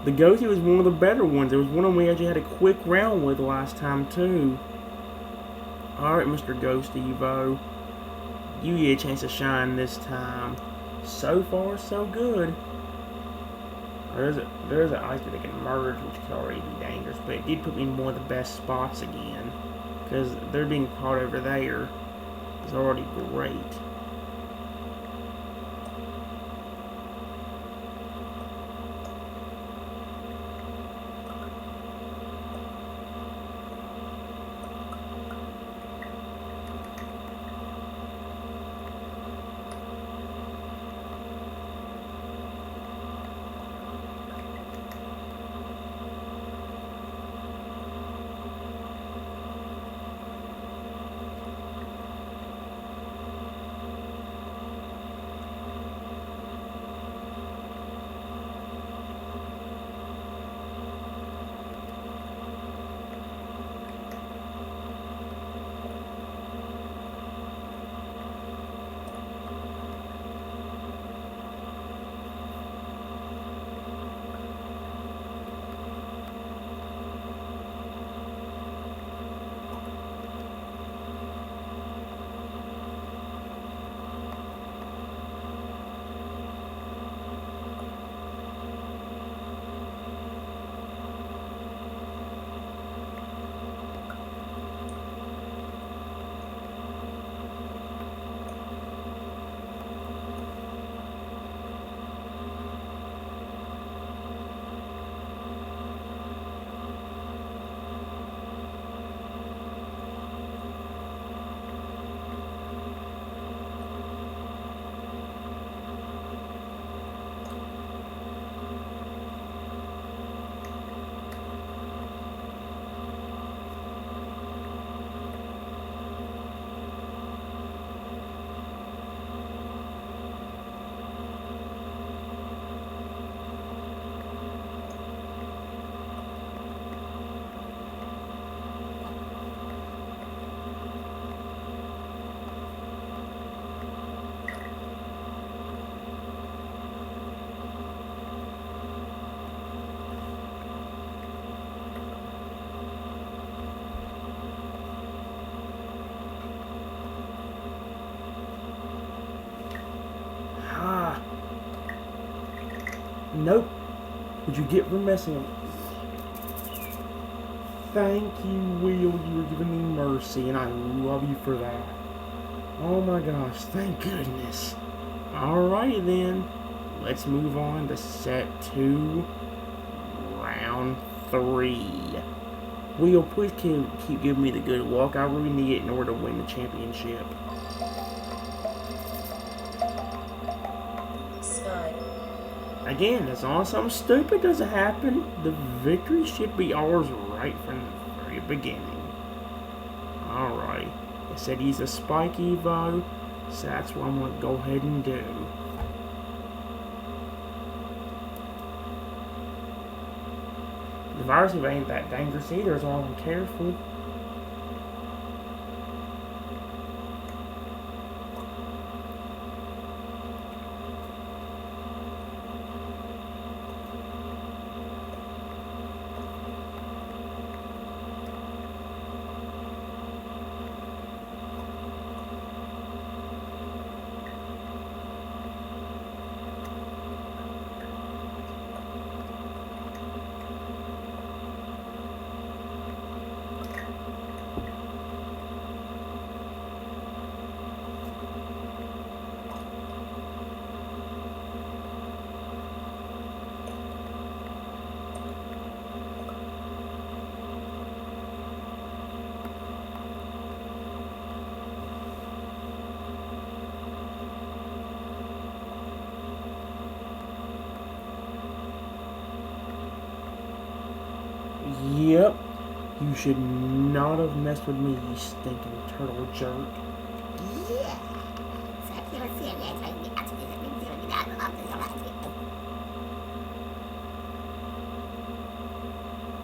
The Ghosty was one of the better ones. It was one of them we actually had a quick round with last time, too. Alright, Mr. Ghost Evo. You get a chance to shine this time. So far, so good. There's an ice that can merge, which could already be dangerous, but it did put me in one of the best spots again. Because they're being caught over there is already great. Nope. Would you get for messing with me? Thank you, Will. You were giving me mercy, and I love you for that. Oh my gosh, thank goodness. Alrighty then. Let's move on to set 2, round 3. Will, please keep giving me the good luck. I really need it in order to win the championship. Sky. Again, as long as something stupid doesn't happen, the victory should be ours right from the very beginning. Alright. It said he's a Spike Evo, so that's what I'm going to go ahead and do. The virus ain't that dangerous either, as long as I'm careful. Yep. You should not have messed with me, you stinking turtle jerk.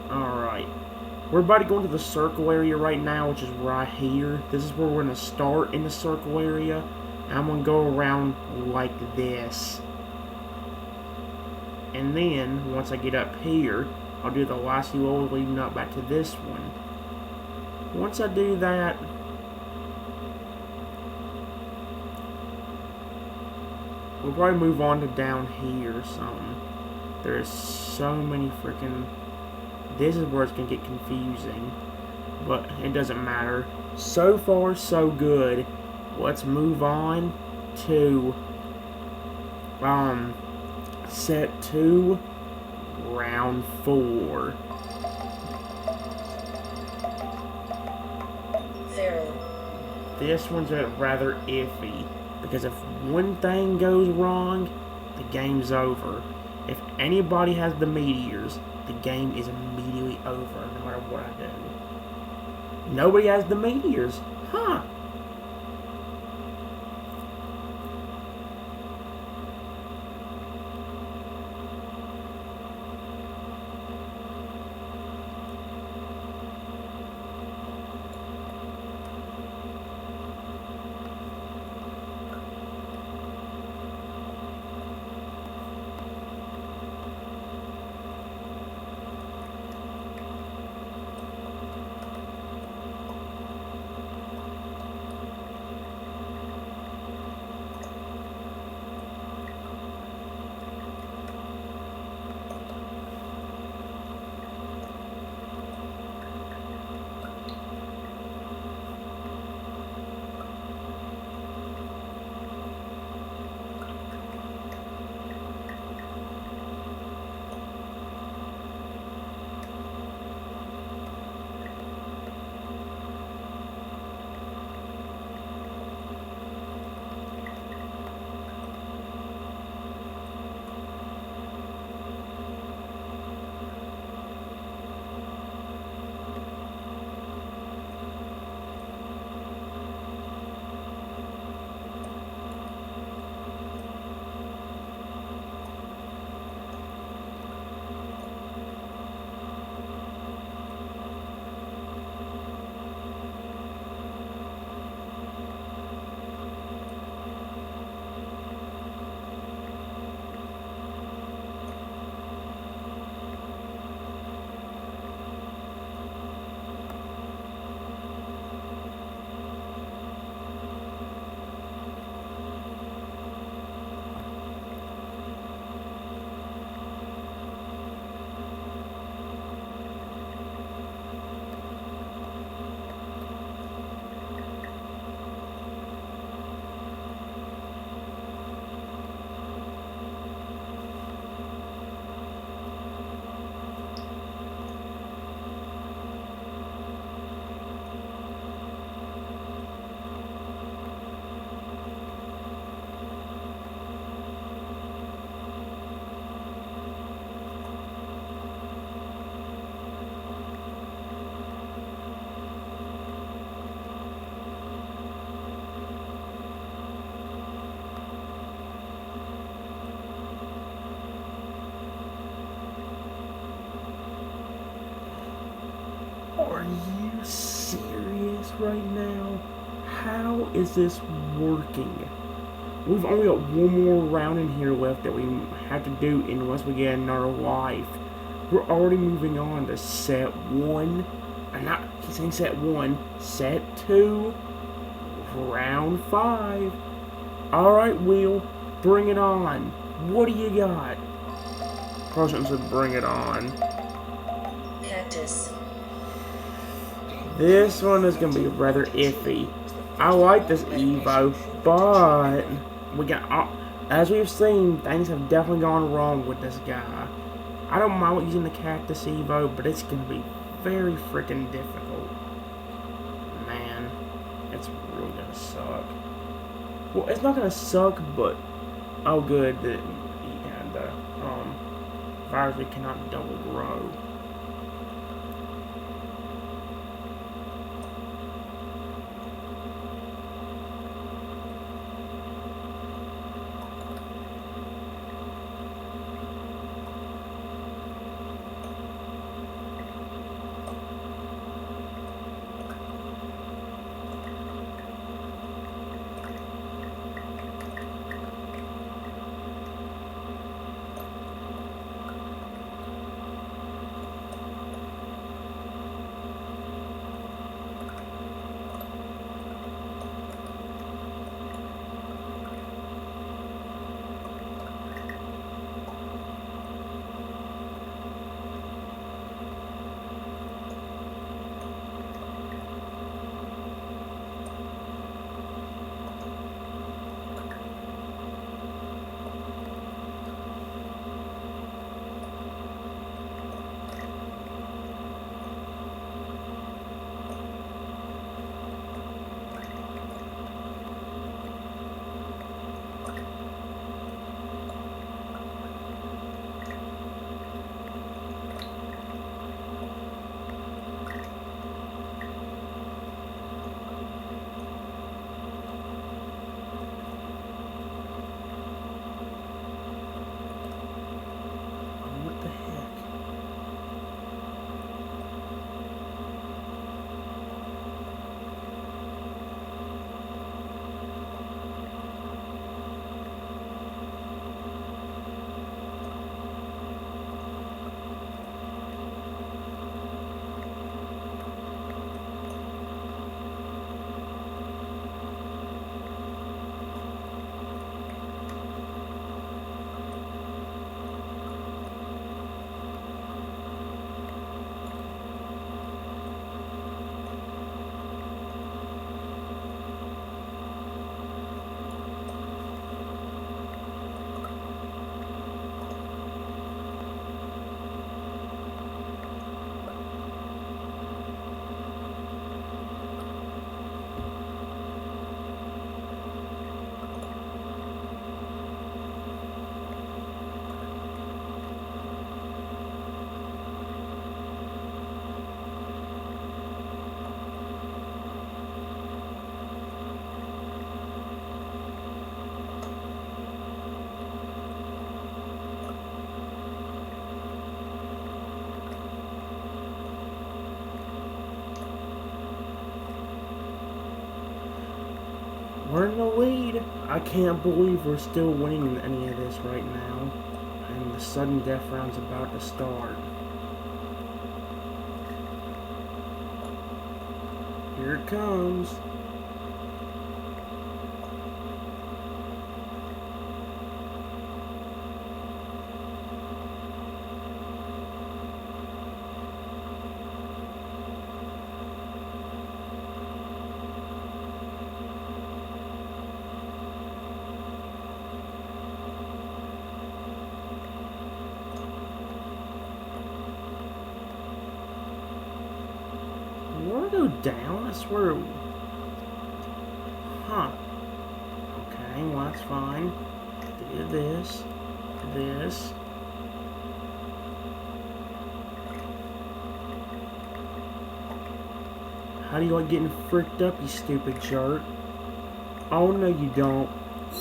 Alright. We're about to go into the circle area right now, which is right here. This is where we're going to start in the circle area. And I'm going to go around like this. And then, once I get up here, I'll do the last few old leading up back to this one. Once I do that, we'll probably move on to down here or something. There's so many freaking... This is where it's going to get confusing. But it doesn't matter. So far, so good. Let's move on to... set 2, round 4. 0. This one's rather iffy, because if one thing goes wrong, the game's over. If anybody has the meteors, the game is immediately over, no matter what I do. Nobody has the meteors. Huh. Are you serious right now? How is this working? We've only got one more round in here left that we have to do unless we get another life. We're already moving on to set 1. I'm not saying set 1, set 2, round 5. Alright, Wheel, bring it on. What do you got? Person said bring it on. Cactus. This one is going to be rather iffy. I like this Evo, but we got, as we've seen, things have definitely gone wrong with this guy. I don't mind using the Cactus Evo, but it's going to be very freaking difficult. Man, it's really going to suck. Well, it's not going to suck, but, oh good, the virus cannot double grow. We're in the lead. I can't believe we're still winning any of this right now. And the sudden death round's about to start. Here it comes. You wanna go down? I swear. Huh. Okay, well that's fine. Do this. This. How do you like getting fricked up, you stupid jerk? Oh no you don't.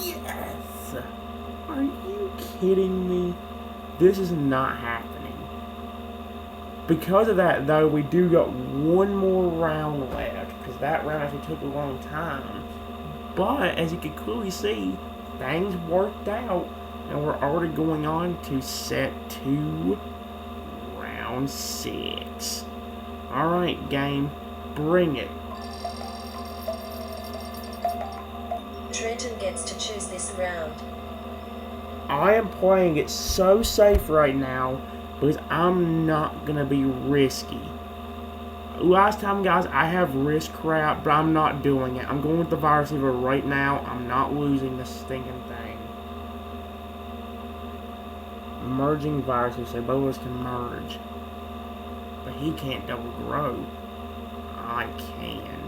Yes! Are you kidding me? This is not happening. Because of that, though, we do got one more round left, because that round actually took a long time. But, as you can clearly see, things worked out, and we're already going on to set 2, round 6. Alright, game, bring it. Trenton gets to choose this round. I am playing it so safe right now because I'm not going to be risky. Last time, guys, I have risk crap, but I'm not doing it. I'm going with the virus receiver right now. I'm not losing this stinking thing. Merging viruses, so both of us can merge. But he can't double grow. I can.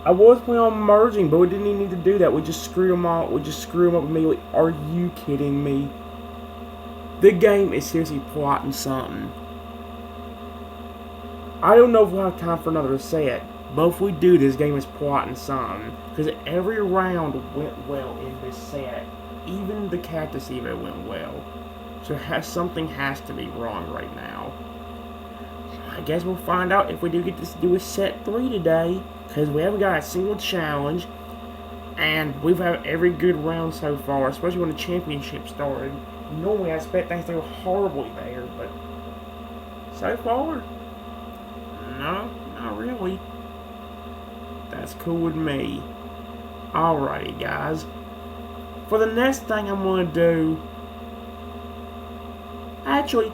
I was planning on merging, but we didn't even need to do that. We just screw them all. We just screw them up immediately. Are you kidding me? The game is seriously plotting something. I don't know if we'll have time for another set, but if we do, this game is plotting something. Because every round went well in this set. Even the Cactus Evo went well. So something has to be wrong right now. I guess we'll find out if we do get to do a set 3 today. Because we haven't got a single challenge. And we've had every good round so far. Especially when the championship started. Normally I expect things to go horribly there. But so far, no, not really. That's cool with me. Alrighty, guys. For the next thing I'm going to do... Actually,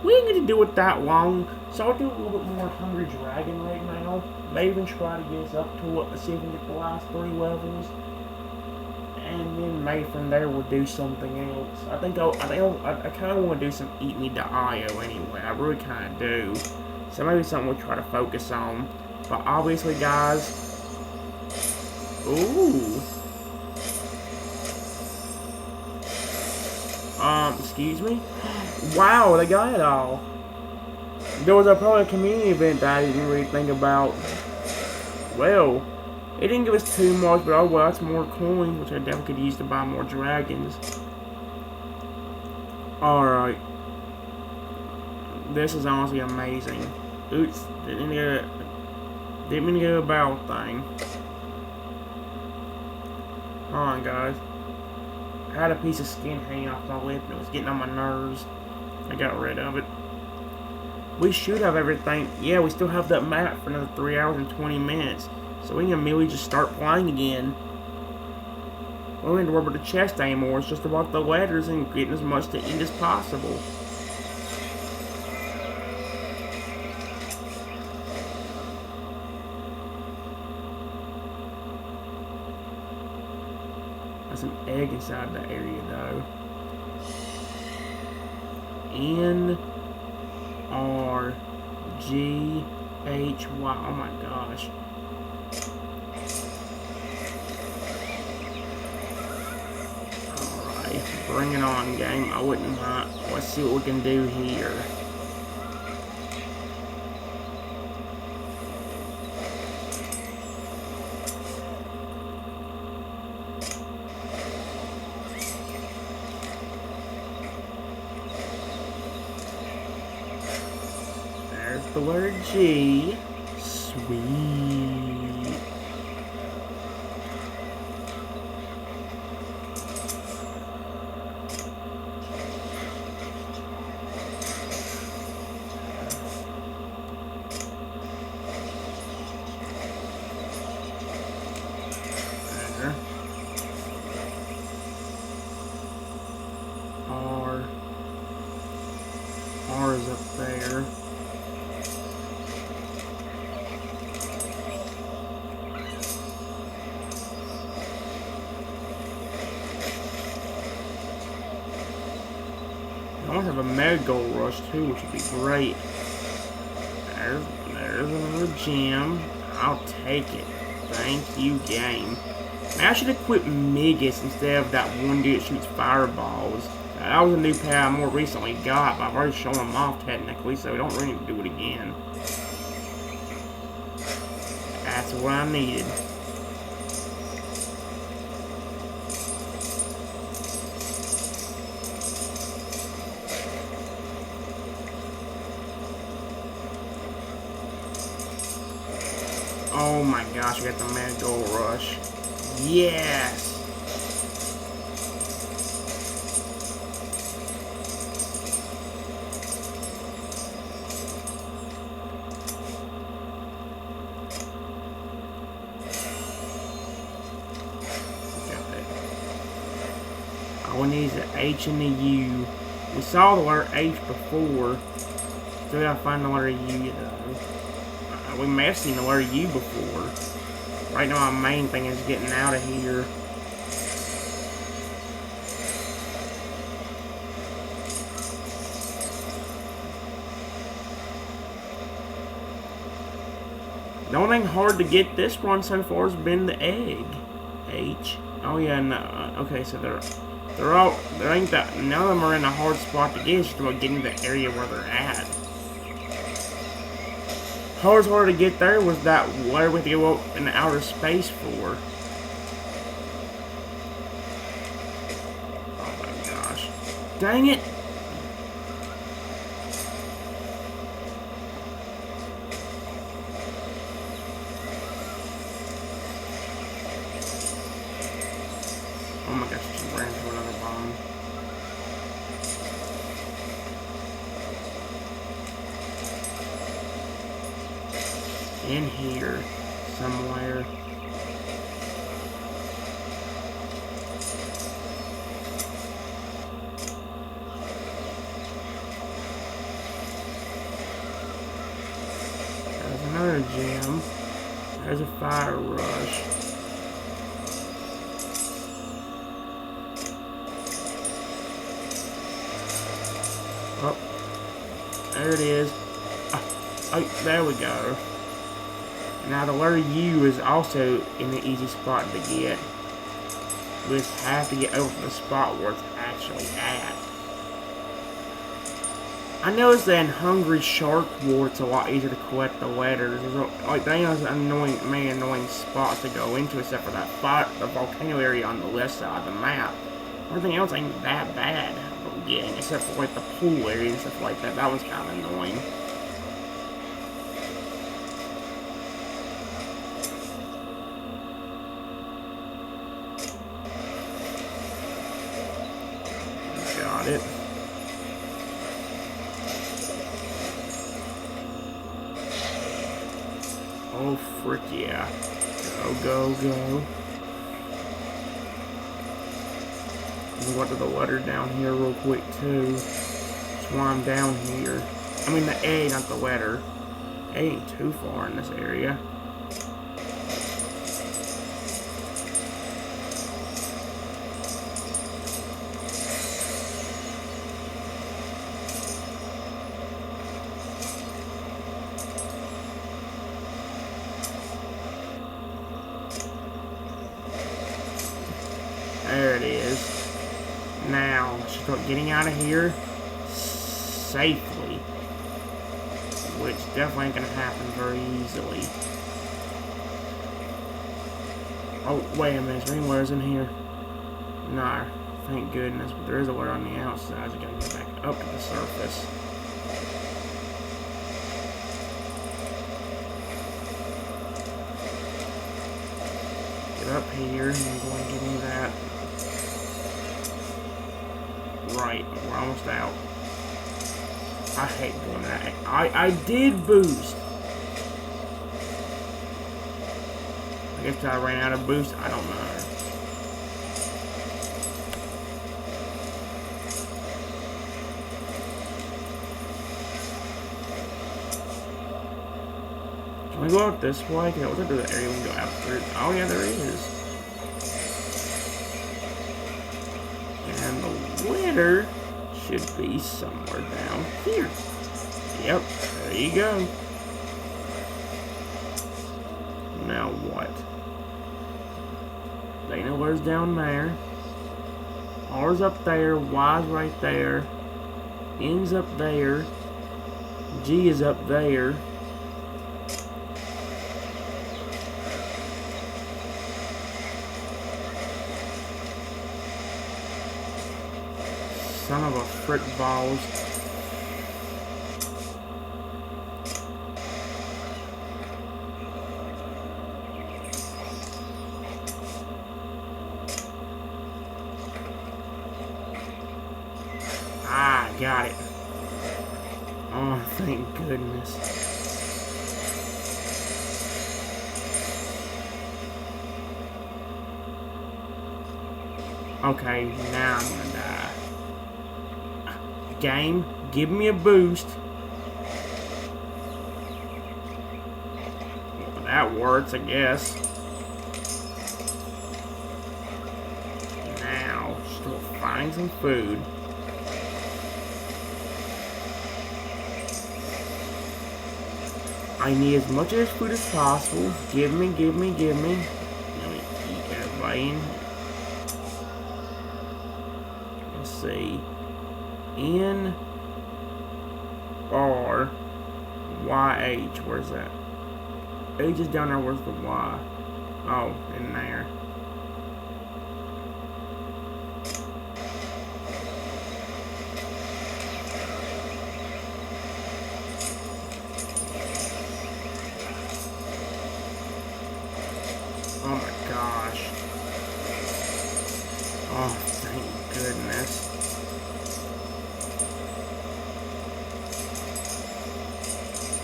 we ain't going to do it that long. So I'll do a little bit more Hungry Dragon right now. Maybe even try to get us up to it. See if we can get the last 3 levels. And then maybe from there we'll do something else. I kind of want to do some Eat Me to IO anyway. I really kind of do. So maybe something we'll try to focus on. But obviously, guys... Ooh. Excuse me? Wow, they got it all. There was probably a community event that I didn't really think about. Well, it didn't give us too much, but oh well, that's more coins, which I definitely could use to buy more dragons. Alright. This is honestly amazing. Oops, didn't mean to get a battle thing. Hold on, guys. I had a piece of skin hanging off my lip and it was getting on my nerves. I got rid of it. We should have everything. Yeah, we still have that map for another 3 hours and 20 minutes. So we can immediately just start playing again. We don't have to worry about the chest anymore. It's just about the letters and getting as much to eat as possible. There's an egg inside the area though. N-R-G-H-Y. Oh my gosh. Alright, bring it on, game. I wouldn't mind. Let's see what we can do here. The word G. Sweet. cars up there. I want to have a Mega Gold Rush too, which would be great. There's another gem. I'll take it. Thank you, game. Maybe I should equip Migus instead of that one dude that shoots fireballs. That was a new pet I more recently got, but I've already shown them off technically, so we don't really need to do it again. That's what I needed. Oh my gosh, we got the Mad Gold Rush. Yes! All we need is the H and the U. We saw the letter H before. Still gotta find the letter U though. We may have seen the letter U before. Right now, my main thing is getting out of here. The only thing hard to get this run so far has been the egg. H. Oh yeah, no. Okay, so they're all. There ain't that. None of them are in a hard spot to get. It's just about getting the area where they're at. Hardest to get there was that where we have to go up in outer space for. Oh my gosh. Dang it! Oh my gosh, I just ran into another bomb. In here somewhere. There's another gem. There's a fire rush. Oh, there it is. Oh, there we go. Now the letter U is also in the easy spot to get. We just have to get over to the spot where it's actually at. I noticed that in Hungry Shark War it's a lot easier to collect the letters. Like they have annoying spots to go into except for the volcano area on the left side of the map. Everything else ain't that bad getting, except for like the pool area and stuff like that. That was kind of annoying. Got it. Oh, frick yeah. Go, go, go. I'm going to the letter down here real quick, too. That's why I'm down here. I mean the A, not the letter. A ain't too far in this area. There it is. Now, let's start getting out of here safely. Which definitely ain't gonna happen very easily. Oh, wait a minute. Is there any letters in here? No. Thank goodness. But there is a letter on the outside. So I gotta get back up to the surface. Get up here and go and give me that. Right, we're almost out. I hate doing that. I did boost. I guess I ran out of boost. I don't know. Can we go out this way? Can I look through the area we can go out through? Oh yeah, there is. And the litter should be somewhere down here. Yep, there you go. Now what? They know where's down there. R's up there, Y's right there, N's up there, G is up there. Son of a frick balls. Ah, got it. Oh, thank goodness. Okay, now I'm gonna die. Game, give me a boost. Well, that works, I guess. Now, still find some food. I need as much of this food as possible. Give me, give me, give me. Let me eat everybody in. Let's see. N R Y H. Where's that? H is down there. Where's the Y? Oh, in there. Oh my gosh. Oh, thank goodness.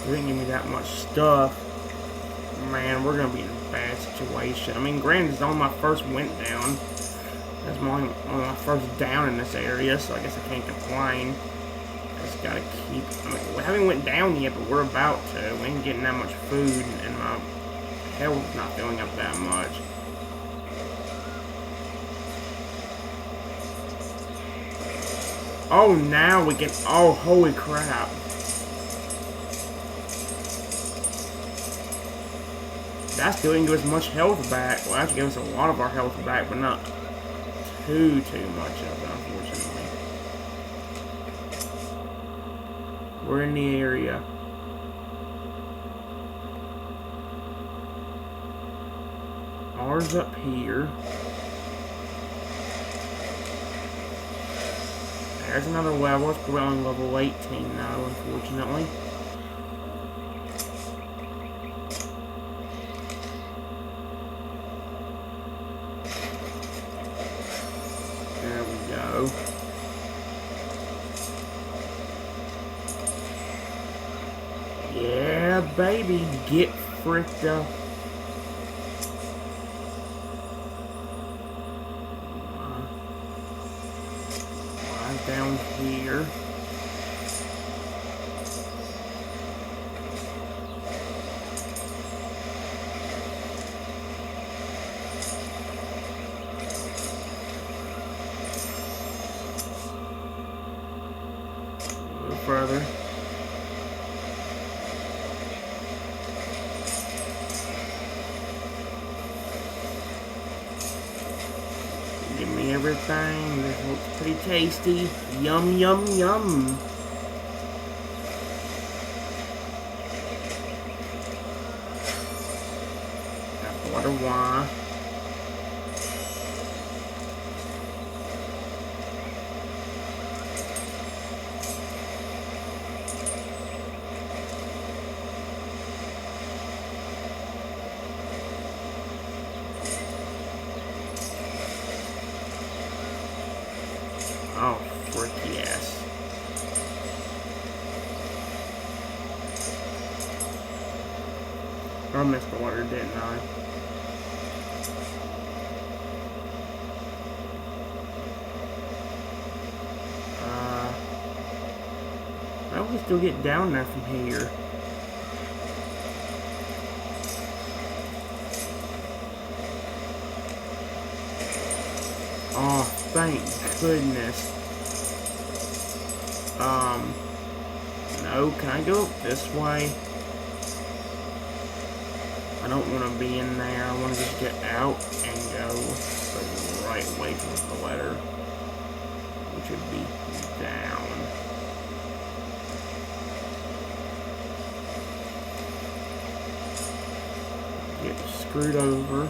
They didn't give me that much stuff. Man, we're gonna be in a bad situation. I mean, granted, it's only my first went down. That's only my first down in this area, so I guess I can't complain. I just gotta keep. I mean, we haven't went down yet, but we're about to. We ain't getting that much food, and my health's not filling up that much. Oh, now we can. Oh, holy crap. That still didn't give us much health back. Well, actually gave us a lot of our health back, but not too much of it, unfortunately. We're in the area. R's up here. There's another level. It's probably only level 18 now, unfortunately. There we go. Yeah, baby, get fricked up. Down here. A little further. Give me everything. This looks pretty tasty. Yum, yum, yum. Got water wine. Oh, frick yes. I missed the water, didn't I? How do we still get down there from here? Oh, thank goodness. No, can I go this way? I don't want to be in there. I want to just get out and go the right way towards the letter, which would be down. Get screwed over.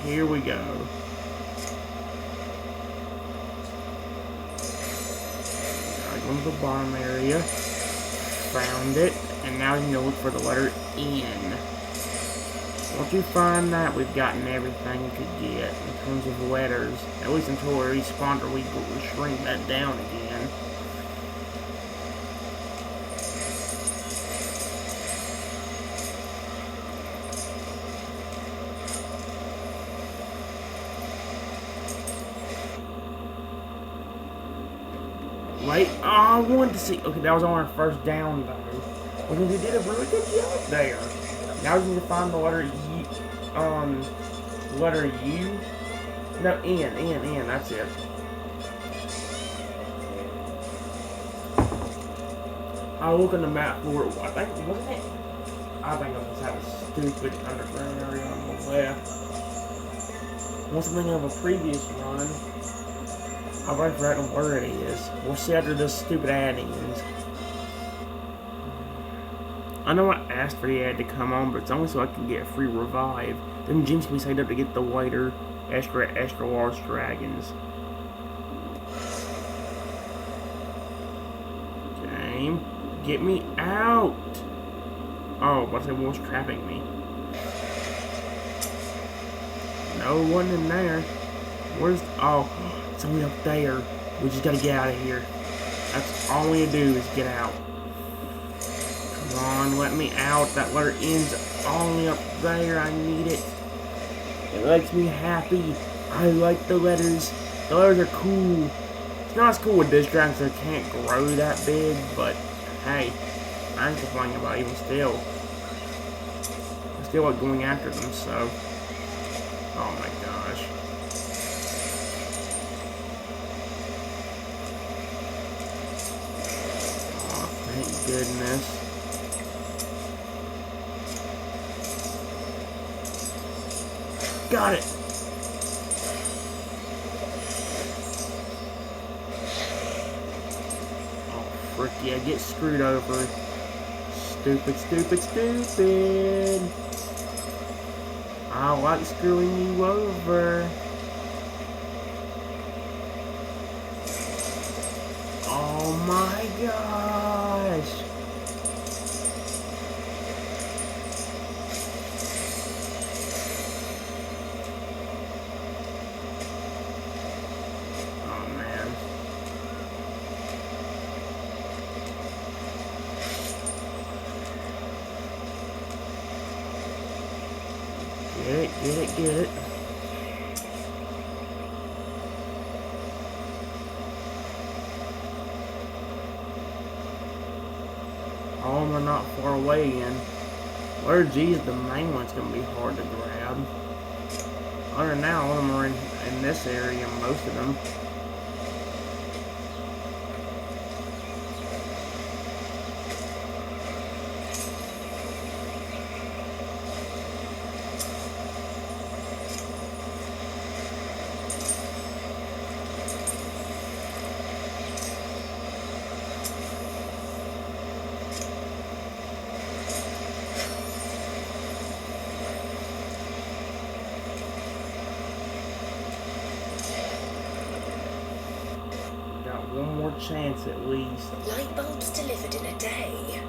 Here we go. Gotta go to the bottom area. Found it. And now you can go look for the letter N. Once you find that, we've gotten everything we could get in terms of letters. At least until we respawn or we shrink that down again. Wait, oh, I wanted to see. Okay, that was on our first down though. Because we did a really good job there. Now we need to find the letter U. Letter U. No, N. That's it. I'll look on the map for it. I think, wasn't it? I think I just had a stupid underground area on the left. Once I think of a previous run, I've already forgotten where it is. We'll see after this stupid ad ends. I know I asked for the ad to come on, but it's only so I can get a free revive. Then gems can be saved up to get the later extra large dragons. Game, get me out! Oh, but it was trapping me. No one in there. Where's? Oh, it's only up there. We just gotta get out of here. That's all we need to do is get out. Come on, let me out. That letter N's only up there. I need it. It makes me happy. I like the letters. The letters are cool. It's not as cool with this dragon because I can't grow that big, but hey, I ain't complaining about it even still. I still like going after them, so. Oh my gosh. Oh, thank goodness. Got it! Oh, frick yeah, get screwed over. Stupid. I like screwing you over. Oh my gosh! Get it. All of them are not far away in. Letter G is the main one. It's going to be hard to grab. Other than that, all of them are in this area, most of them. One more chance at least. Light bulbs delivered in a day.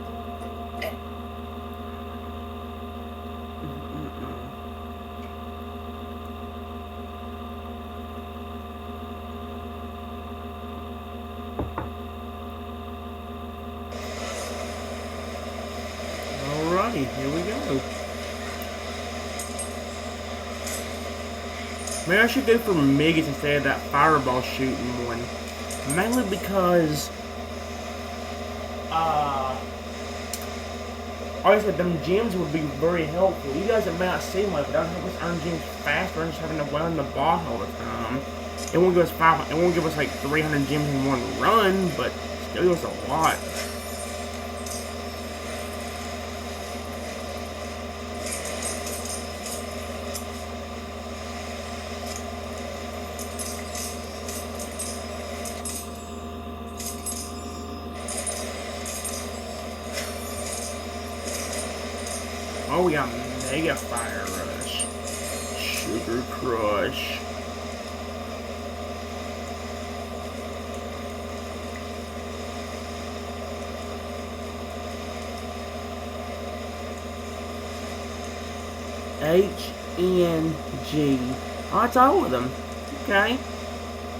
Alrighty, here we go. Maybe I should go for Miggets instead of that fireball shooting one. Mainly because, like I said, them gems would be very helpful. You guys, it may not seem like it, I don't help us earn gems faster and just having to wait on the boss all the time. It won't give us 5. It won't give us like 300 gems in one run, but still give us a lot. Oh, we got Mega Fire Rush. Sugar Crush. HNG. Oh, that's all of them. Okay.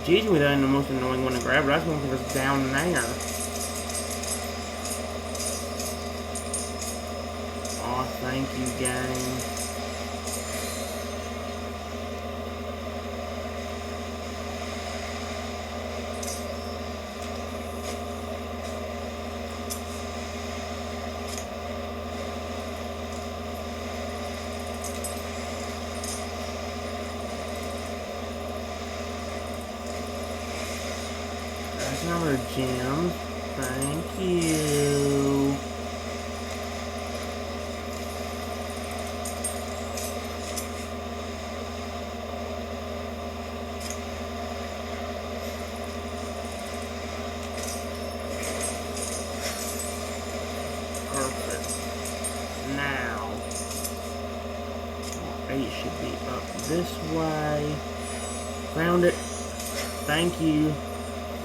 G's gonna be the most annoying one to grab, but that's one because it's down there. Oh, thank you, gang. That's another gem. Thank you. Perfect. Now, 8 should be up this way. Found it. Thank you.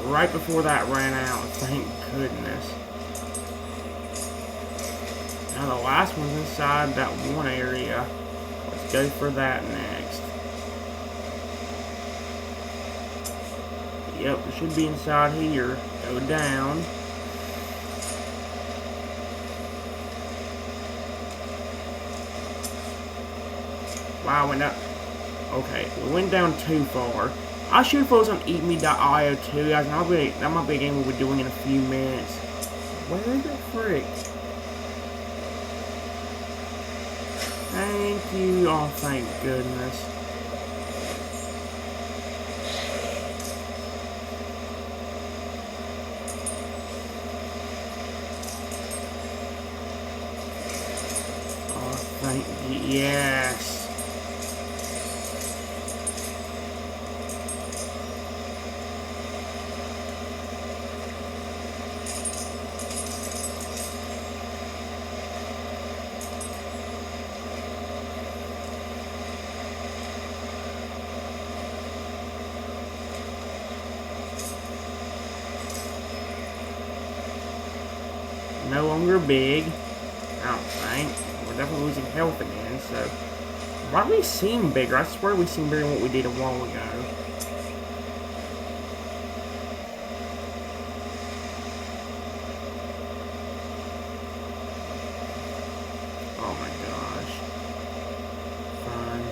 Right before that ran out. Thank goodness. Now the last one's inside that one area. Let's go for that next. Yep, it should be inside here. Go down. Wow, went up. Okay, we went down too far. I should focus on eatme.io too, guys, and that might be a game we'll be doing in a few minutes. Where the frick? Thank you. Oh, thank goodness. Oh, thank you. Yes. No longer big. I don't think. We're definitely losing health again, so... Why do we seem bigger? I swear we seem bigger than what we did a while ago. Oh my gosh. Fine.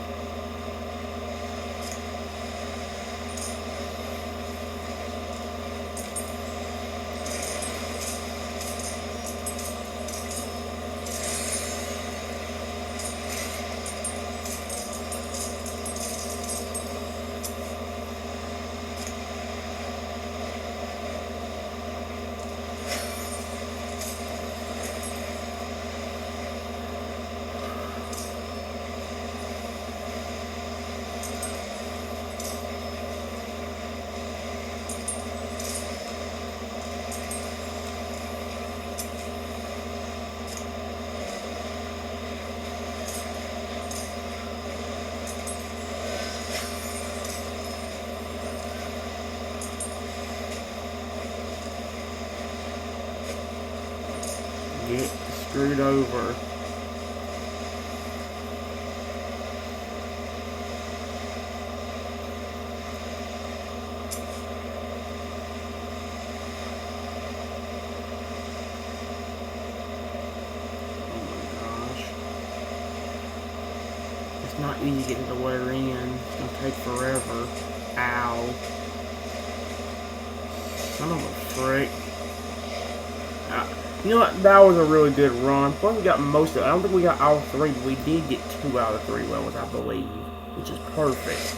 Get screwed over. It's not easy getting the water in. It's gonna take forever. Ow. Son of a frick. You know what? That was a really good run. Plus we got most of it. I don't think we got all 3, but we did get 2 out of 3 levels, I believe. Which is perfect.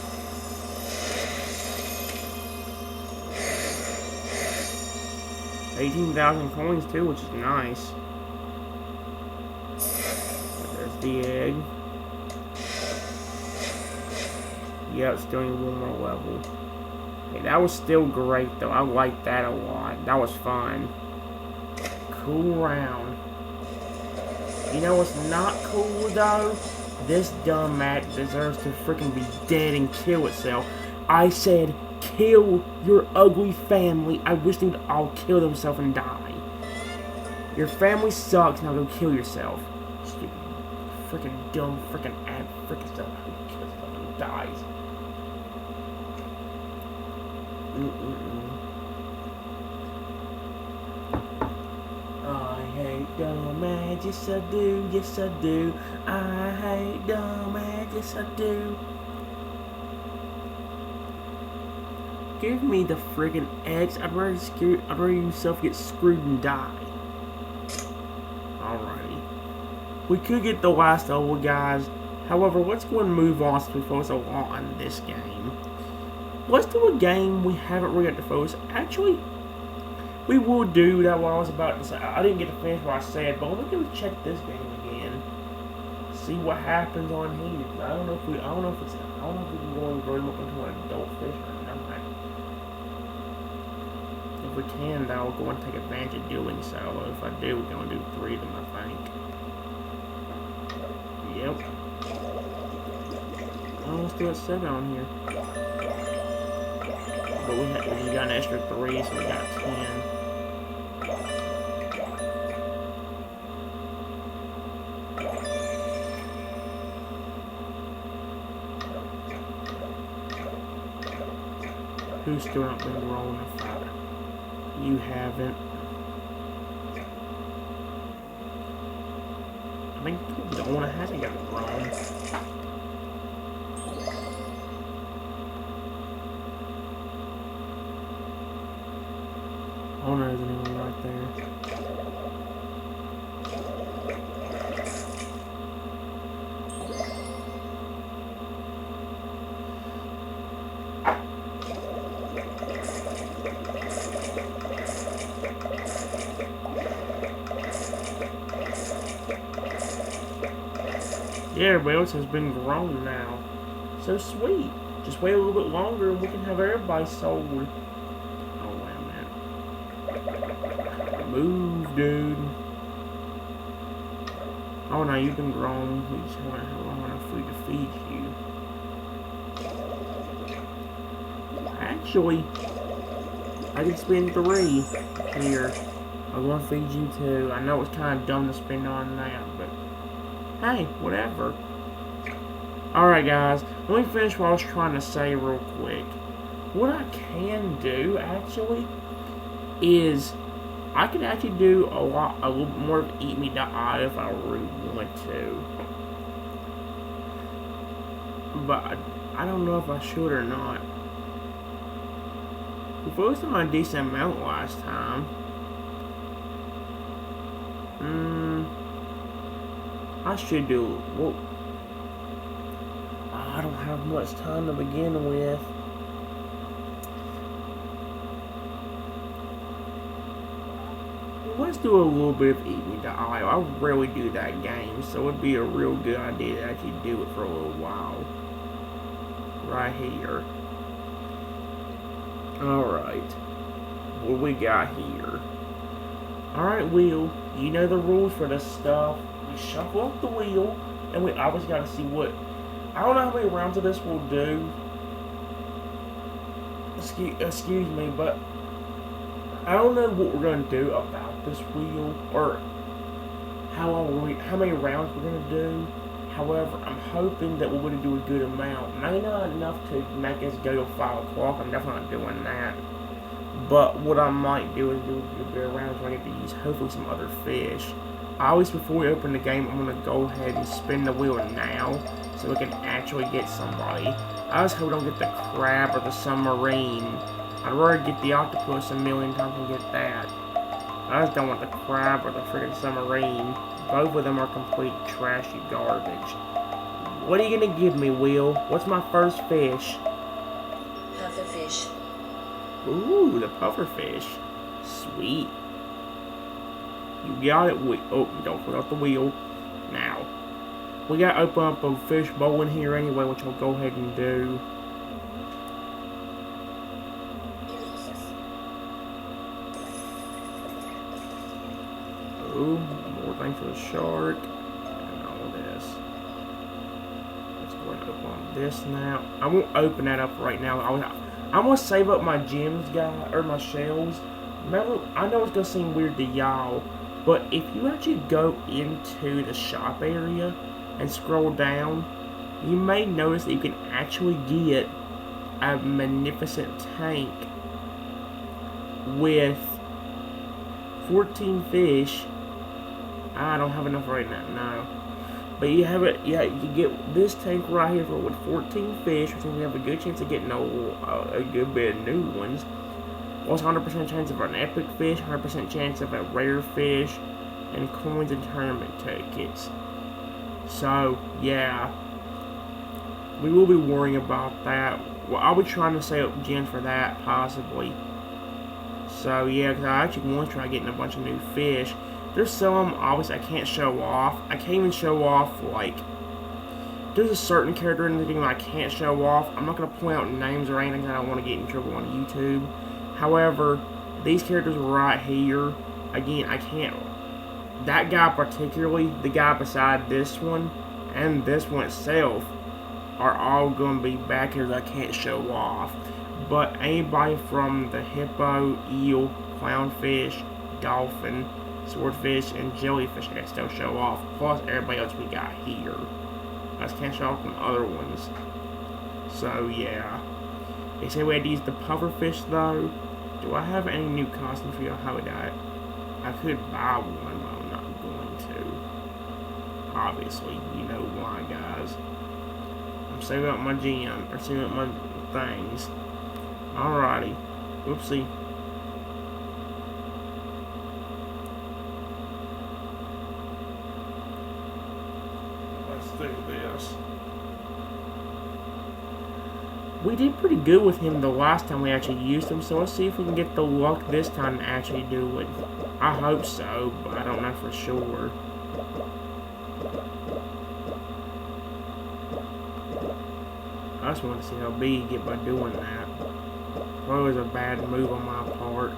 18,000 coins too, which is nice. There's the egg. Yep, still need one more level. Hey, that was still great though. I liked that a lot. That was fun. Cool round. You know what's not cool though? This dumb mat deserves to freaking be dead and kill itself. I said, kill your ugly family. I wish they would all kill themselves and die. Your family sucks, now go kill yourself. Stupid, freaking dumb, freaking ad, freaking stuff. Who kills yourself and dies? I hate dumb ads, yes I do, yes I do. I hate dumb ads, yes I do. Give me the friggin' X. I'd rather yourself get screwed and die. Alrighty. We could get the last level, guys. However, let's go and move on since we focus a lot on this game. Let's do a game we haven't really got to focus. Actually, we will do that what I was about to say. I didn't get to finish what I said, but let me go check this game again. See what happens on here. I don't know if we can go and grow them up into an adult fish or not. If we can, though, we'll go and take advantage of doing so. If I do, we're going to do 3 of them, I think. Yep. Oh, let's do it 7 on here. But we just got an extra 3, so we got 10. Who's still not been rolling a fire? You haven't. I think the only one that hasn't got it wrong. Oh no, there's anyone right there. Yeah, everybody else has been grown now. So sweet. Just wait a little bit longer and we can have everybody sold. Oh, wait a minute. Move, dude. Oh, no, you've been grown. We just want to have long enough food to feed you. Actually, I can spend 3 here. I'm going to feed you 2. I know it's kind of dumb to spend on that, but hey, whatever. Alright guys, let me finish what I was trying to say real quick. What I can do, actually, is I could actually do a little bit more of Eat Me Die if I really want to. But I don't know if I should or not. We focused on a decent amount last time. I should do, well, I don't have much time to begin with. Let's do a little bit of Eat Me Die. I rarely do that game, so it'd be a real good idea to actually do it for a little while. Right here. Alright. What we got here? Alright, Wheel. You know the rules for this stuff. We shuffle up the wheel, and we obviously gotta see what. I don't know how many rounds of this we'll do. Excuse me, but I don't know what we're gonna do about this wheel or how many rounds we're gonna do. However, I'm hoping that we're gonna do a good amount. Maybe not enough to make us go till 5 o'clock. I'm definitely not doing that. But what I might do is do a bit of rounds where I get to use hopefully some other fish. Always before we open the game, I'm going to go ahead and spin the wheel now so we can actually get somebody. I just hope we don't get the crab or the submarine. I'd rather get the octopus a million times than get that. I just don't want the crab or the freaking submarine. Both of them are complete trashy garbage. What are you going to give me, Will? What's my first fish? Pufferfish. Ooh, the pufferfish. Sweet. You got it. Oh, don't forget the wheel. Now, we got to open up a fish bowl in here anyway, which I'll go ahead and do. Oh, more things for the shark. And all this. Let's go ahead and open up this now. I won't open that up right now. I'm going to save up my gems, guys, or my shells. Remember, I know it's going to seem weird to y'all, but if you actually go into the shop area and scroll down, you may notice that you can actually get a magnificent tank with 14 fish. I don't have enough right now, no. But you have it, yeah, you get this tank right here with 14 fish, which means we have a good chance of getting a good bit of new ones. Also 100% chance of an epic fish, 100% chance of a rare fish, and coins and tournament tickets. So, yeah. We will be worrying about that. Well, I'll be trying to save up gems for that, possibly. So, yeah, because I actually want to try getting a bunch of new fish. There's some, obviously, I can't show off. I can't even show off, like... There's a certain character in the game that I can't show off. I'm not going to point out names or anything. I don't want to get in trouble on YouTube. However, these characters right here, again, I can't... That guy particularly, the guy beside this one, and this one itself, are all going to be back here that I can't show off. But anybody from the hippo, eel, clownfish, dolphin, swordfish, and jellyfish I can still show off. Plus everybody else we got here. I just can't show off them other ones. So yeah. They say we had to use the pufferfish though. Do I have any new costumes for y'all? How would I could buy one, but I'm not going to. Obviously, you know why, guys. I'm saving up my gem, or saving up my things. Alrighty. Oopsie. Let's do this. We did pretty good with him the last time we actually used him, so let's see if we can get the luck this time to actually do it. I hope so, but I don't know for sure. I just want to see how big you get by doing that. Probably was a bad move on my part.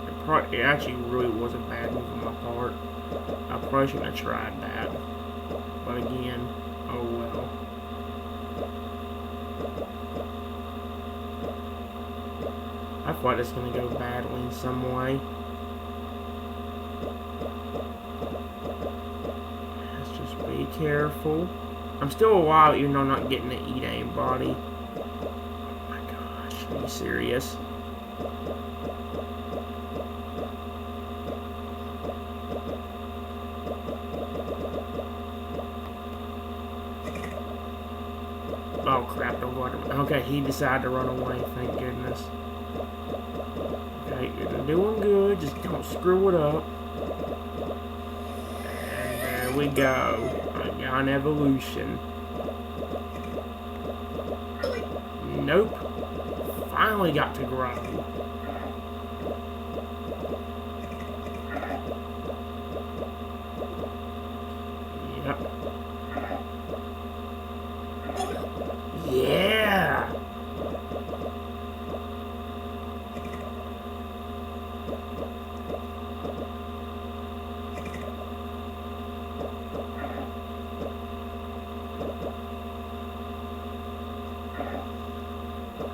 It actually really was a bad move on my part. I probably shouldn't have tried that. But again, oh well. I thought it's going to go badly in some way. Let's just be careful. I'm still alive even though I'm not getting to eat anybody. Oh my gosh, are you serious? Oh crap, don't go under. Okay, he decided to run away, thank goodness. Okay, you're doing good, just don't screw it up. And there we go. I got an evolution. Nope. Finally got to grow. Yep. Yeah!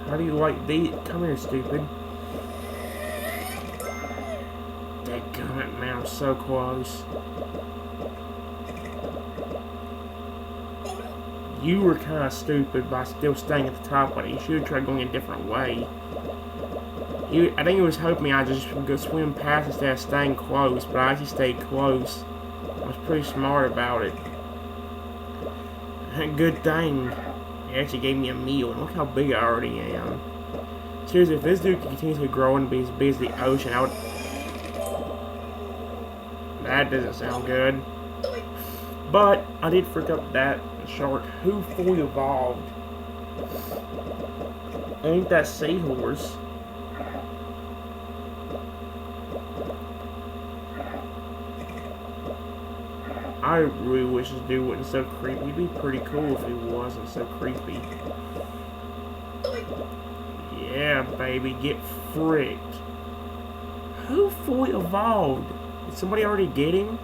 How do you like these? Come here, stupid. Dadgummit, man, I'm so close. You were kind of stupid by still staying at the top, but you should have tried going a different way. I think he was hoping I just would go swim past instead of staying close, but I actually stayed close. I was pretty smart about it. Good thing. He actually gave me a meal, and look how big I already am. Seriously, if this dude continues to grow and be as big as the ocean, I would... That doesn't sound good. But, I did freak up that shark who fully evolved. Ain't that seahorse? I really wish this dude wasn't so creepy. It'd be pretty cool if he wasn't so creepy. Yeah, baby, get fricked. Who fully evolved? Did somebody already get him?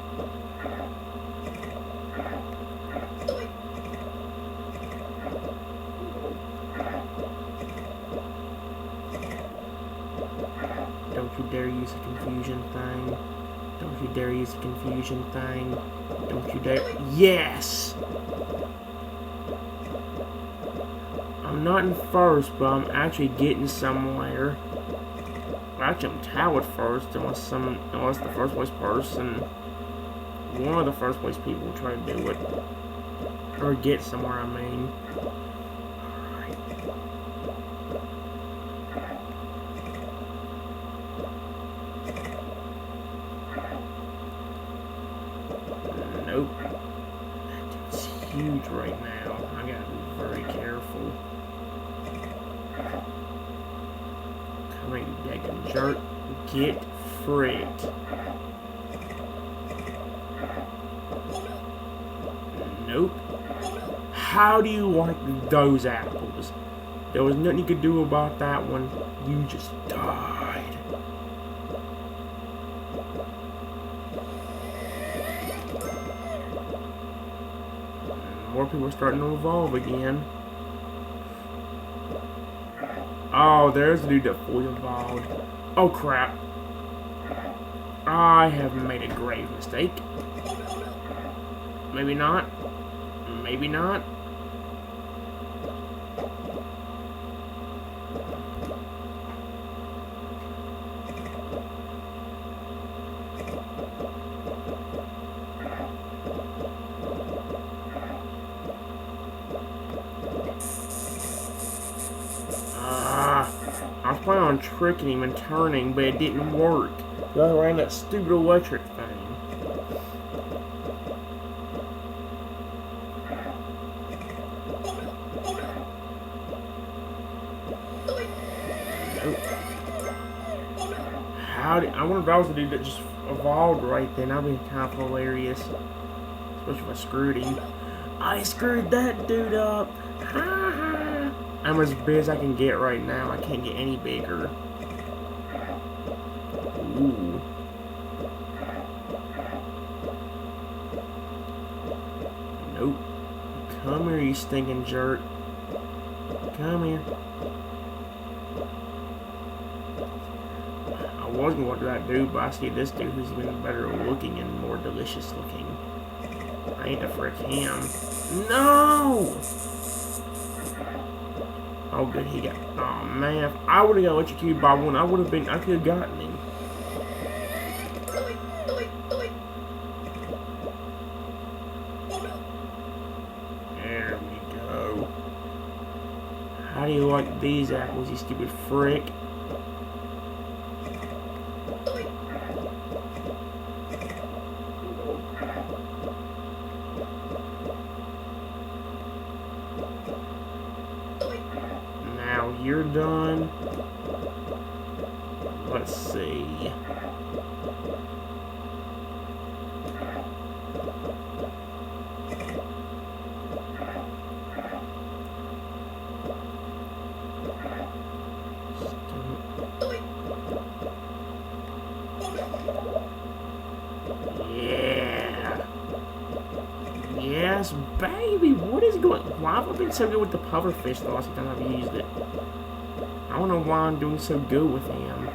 Don't you dare use a confusion thing. Don't you dare use a confusion thing. Don't you dare. Yes! I'm not in first, but I'm actually getting somewhere. Well, actually, I'm tied with first, unless the first place person, one of the first place people try to do it. Or get somewhere, I mean. Alright. Nope. That dude's huge right now. I gotta be very careful. Come on, you daggum jerk. Get fricked. Nope. How do you like those apples? There was nothing you could do about that one. You just died. More people are starting to evolve again. Oh, there's the dude that fully evolved. Oh, crap. I have made a grave mistake. Maybe not. Maybe not. I was planning on tricking him and turning, but it didn't work. I ran that stupid electric thing. Nope. I wonder if I was the dude that just evolved right then. That'd be kind of hilarious. Especially if I screwed him. I screwed that dude up. Ha ha. I'm as big as I can get right now. I can't get any bigger. Ooh. Nope. Come here, you stinking jerk. Come here. I was going to do that dude, but I see this dude who's even better looking and more delicious looking. I need to frick him. No! Oh, good, he got. Oh, man. If I would have got electrocuted by one, I could have gotten him. There we go. How do you like these apples, you stupid frick? Now you're done. Let's see. Yeah. Yes, baby. What is going? Why have I been so good with the pufferfish the last time I've used it? I don't know why I'm doing so good with him.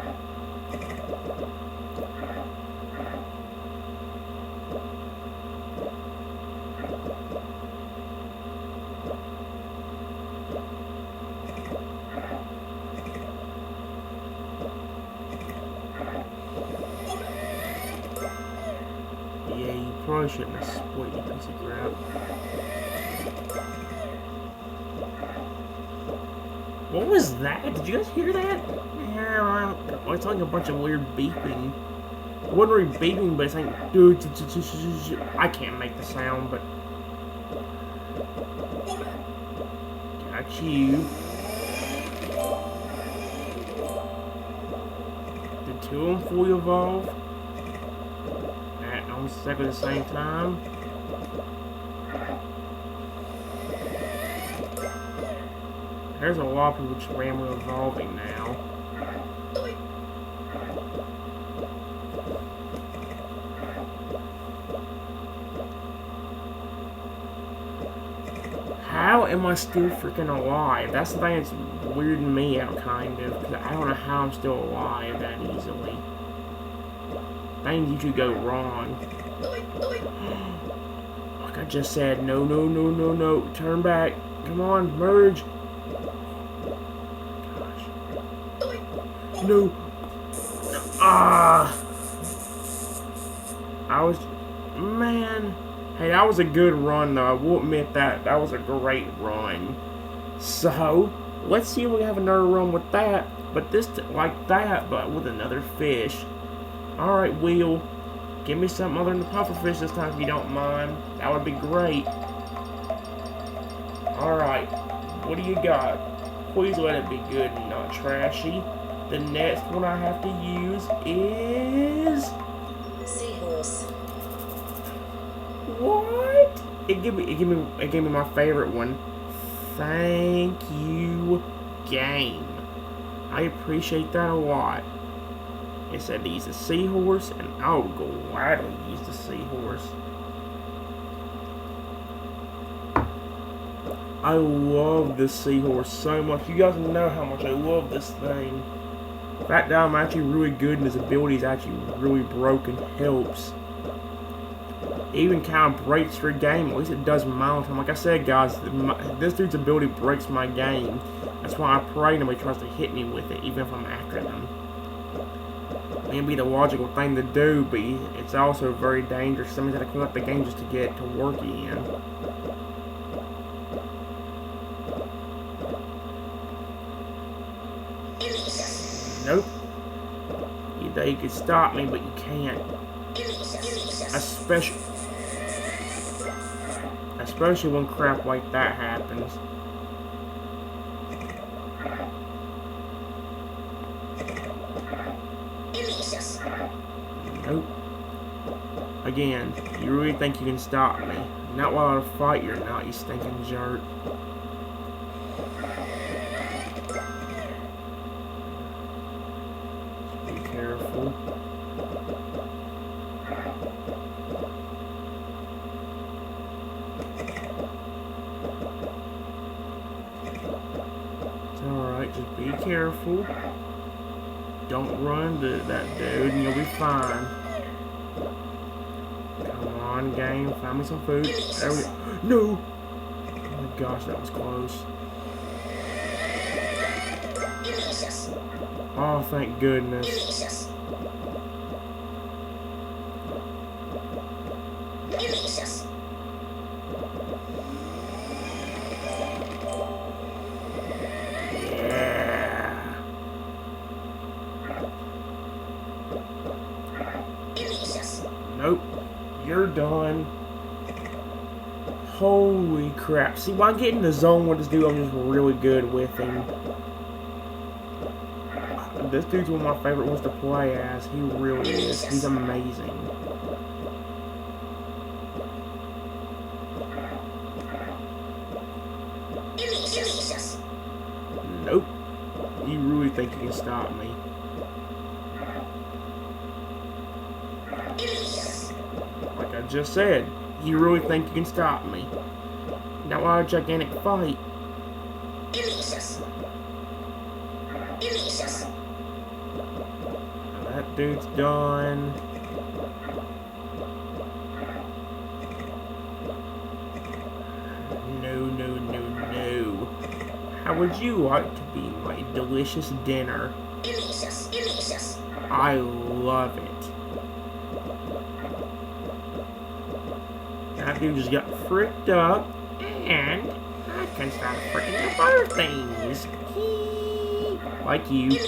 Yeah, you probably shouldn't have split, you piece of crap. What was that? Did you guys hear that? Yeah, it's like a bunch of weird beeping. It wasn't really beeping, but it's like, dude, I can't make the sound, but. Got you. Did two of them fully evolve? At almost exactly the same time. There's a lot of people just randomly evolving now. How am I still freaking alive? That's the thing that's weirding me out, kind of. Because I don't know how I'm still alive that easily. Things usually go wrong. Like I just said, no, no, no, no, no. Turn back. Come on, merge. Gosh. No. Ah. I was... Man. Hey, that was a good run, though. I will admit that. That was a great run. So, let's see if we have another run with that. But this, like that, but with another fish. Alright, Wheel. Give me something other than the pufferfish this time, if you don't mind. That would be great. Alright. What do you got? Please let it be good and not trashy. The next one I have to use is... Seahorse. What? It gave me my favorite one. Thank you, game. I appreciate that a lot. It said to use the seahorse, and I would gladly use the seahorse. I love this seahorse so much. You guys know how much I love this thing. The fact that I'm actually really good and his ability is actually really broken helps. It even kind of breaks your game. At least it does mine. Like I said, guys, this dude's ability breaks my game. That's why I pray nobody tries to hit me with it, even if I'm after them. It may be the logical thing to do, but it's also very dangerous. That means I have to clean up the game just to get it to work again. Nope. You think you could stop me, but you can't. Especially when crap like that happens. Nope. Again, you really think you can stop me? Not while I fight you're not, you stinking jerk. Be careful. It's alright, just be careful. Don't run into that dude and you'll be fine. Come on, game. Find me some food. There we go. No! Oh my gosh, that was close. Oh, thank goodness. Nope. You're done. Holy crap. See, when I get in the zone with this dude, I'm just really good with him. This dude's one of my favorite ones to play as. He really is. He's amazing. Nope. You really think you can stop me? Like I just said, you really think you can stop me? Now our gigantic fight. That dude's done. No, no, no, no. How would you like to be my delicious dinner? I love it. That dude just got fricked up, and I can start fricking up other things. Like you.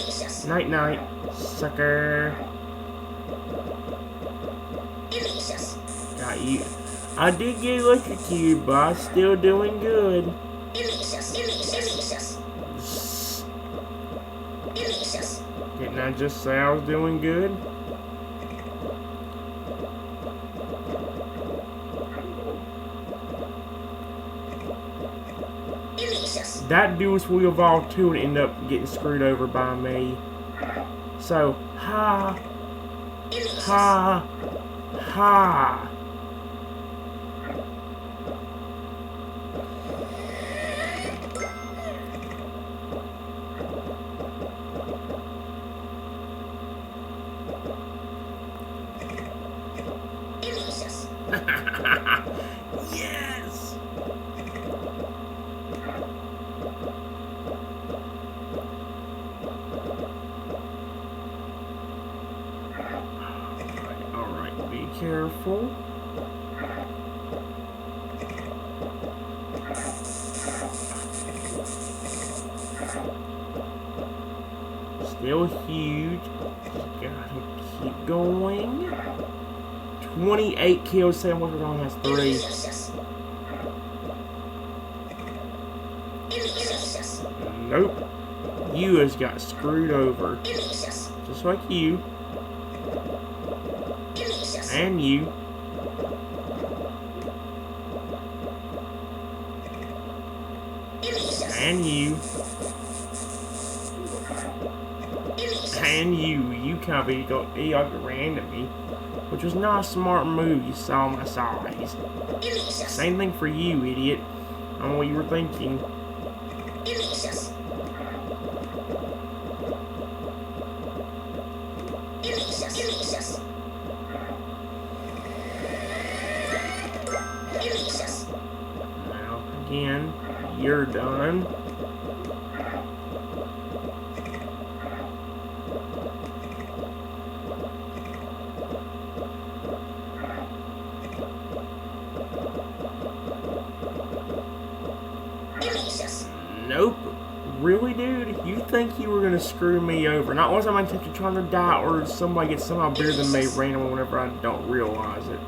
Night night, sucker. Got you. I did get electrocuted, but I'm still doing good. Didn't I just say I was doing good? That dude's wheel evolved too and ended up getting screwed over by me. So, ha, ha, ha. Yes! Alright, be careful. Still huge. Just gotta keep going. 28 kills, Sam Walker only has 3. Nope. You has got screwed over. Just like you. And you. And you. And you. You kind of ran at me. Which was not a smart move, you saw my size. Same thing for you, idiot. I don't know what you were thinking. Now, again, you're done. Nope. Really, dude? You think you were gonna screw me over? Not once am I trying to die, or somebody gets somehow bigger than me randomly whenever I don't realize it.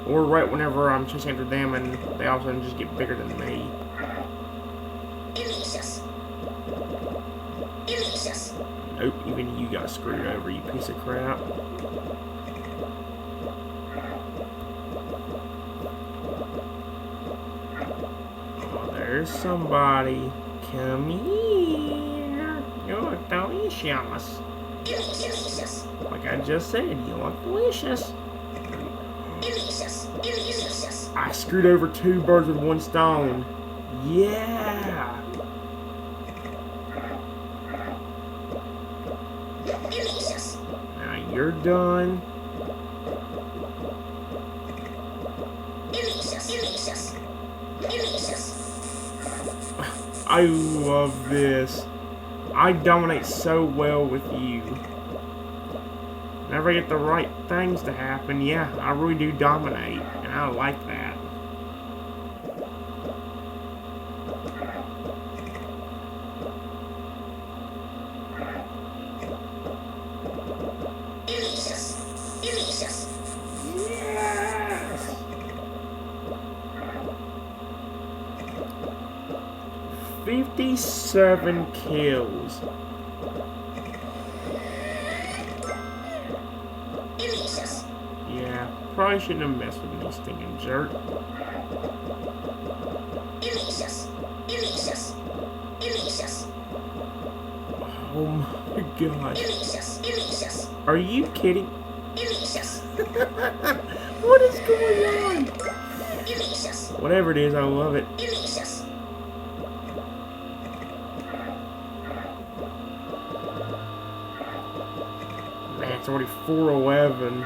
Or right whenever I'm chasing after them and they all of a sudden just get bigger than me. Nope, even you got screwed over, you piece of crap. Oh, there's somebody. Come here. You're delicious. Like I just said, you look delicious. I screwed over 2 birds with 1 stone. Yeah. Now you're done. I love this. I dominate so well with you. Whenever I get the right things to happen, yeah, I really do dominate. And I like that. Yes! 57 kills. Yeah, probably shouldn't have messed with me, stinking jerk. Oh my god. Are you kidding? What is going on? Whatever it is, I love it. Man, it's already 4:11.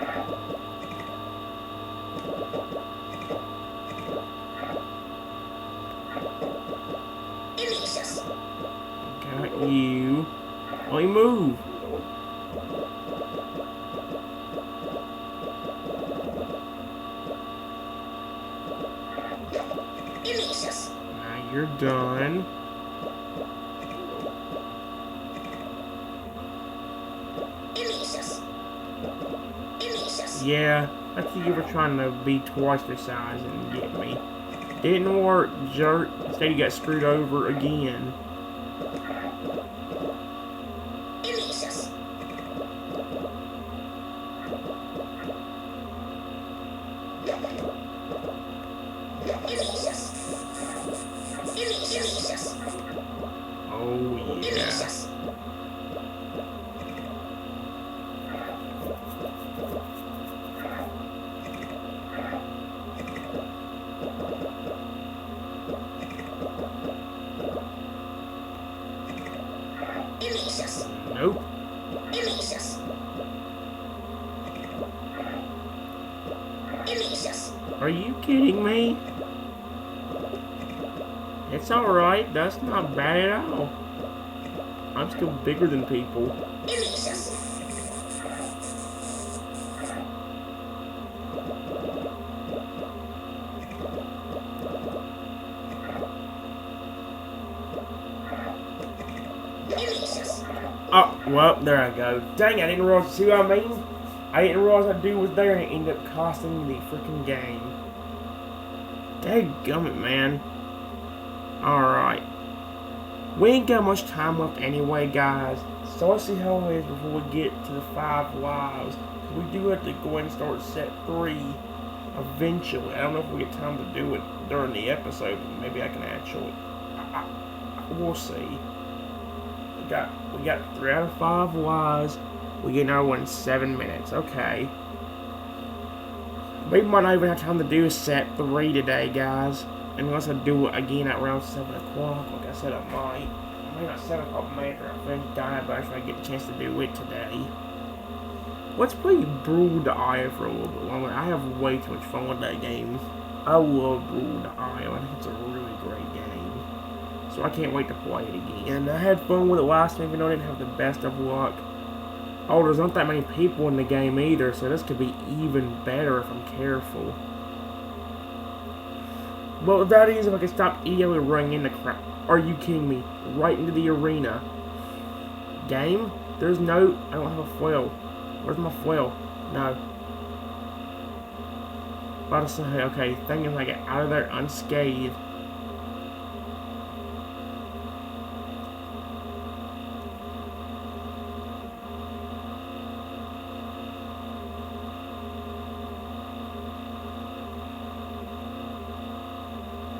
Got you. Only move. Now you're done. Yeah, I think you were trying to be twice their size and get me. Didn't work, jerk. Instead you got screwed over again. Oh yeah. Nope. Are you kidding me? It's alright, that's not bad at all. I'm still bigger than people. Oh, well, there I go. Dang, I didn't realize, see what I mean? I didn't realize that dude was there and it ended up costing me the freaking game. Dadgummit, man. Alright. We ain't got much time left anyway, guys. So let's see how it is before we get to the 5 lives. We do have to go ahead and start set 3 eventually. I don't know if we get time to do it during the episode, but maybe I can actually. We'll see. We got 3 out of 5 lives. We get another one in 7 minutes. Okay. We might not even have time to do set 3 today, guys. Unless I do it again at around 7 o'clock. Like I said, I might. Maybe not 7 o'clock later. I finish dying, but I try to get a chance to do it today. Let's play Brew the Isle for a little bit longer. I have way too much fun with that game. I love Brew the Isle. I think it's a really great game. So I can't wait to play it again. I had fun with it last time, even though I didn't have the best of luck. Oh, there's not that many people in the game either, so this could be even better if I'm careful. Well, that is if I can stop immediately running into crap. Are you kidding me? Right into the arena. Game? There's no... I don't have a foil. Where's my foil? No. About to say, okay, thinking if I get out of there unscathed.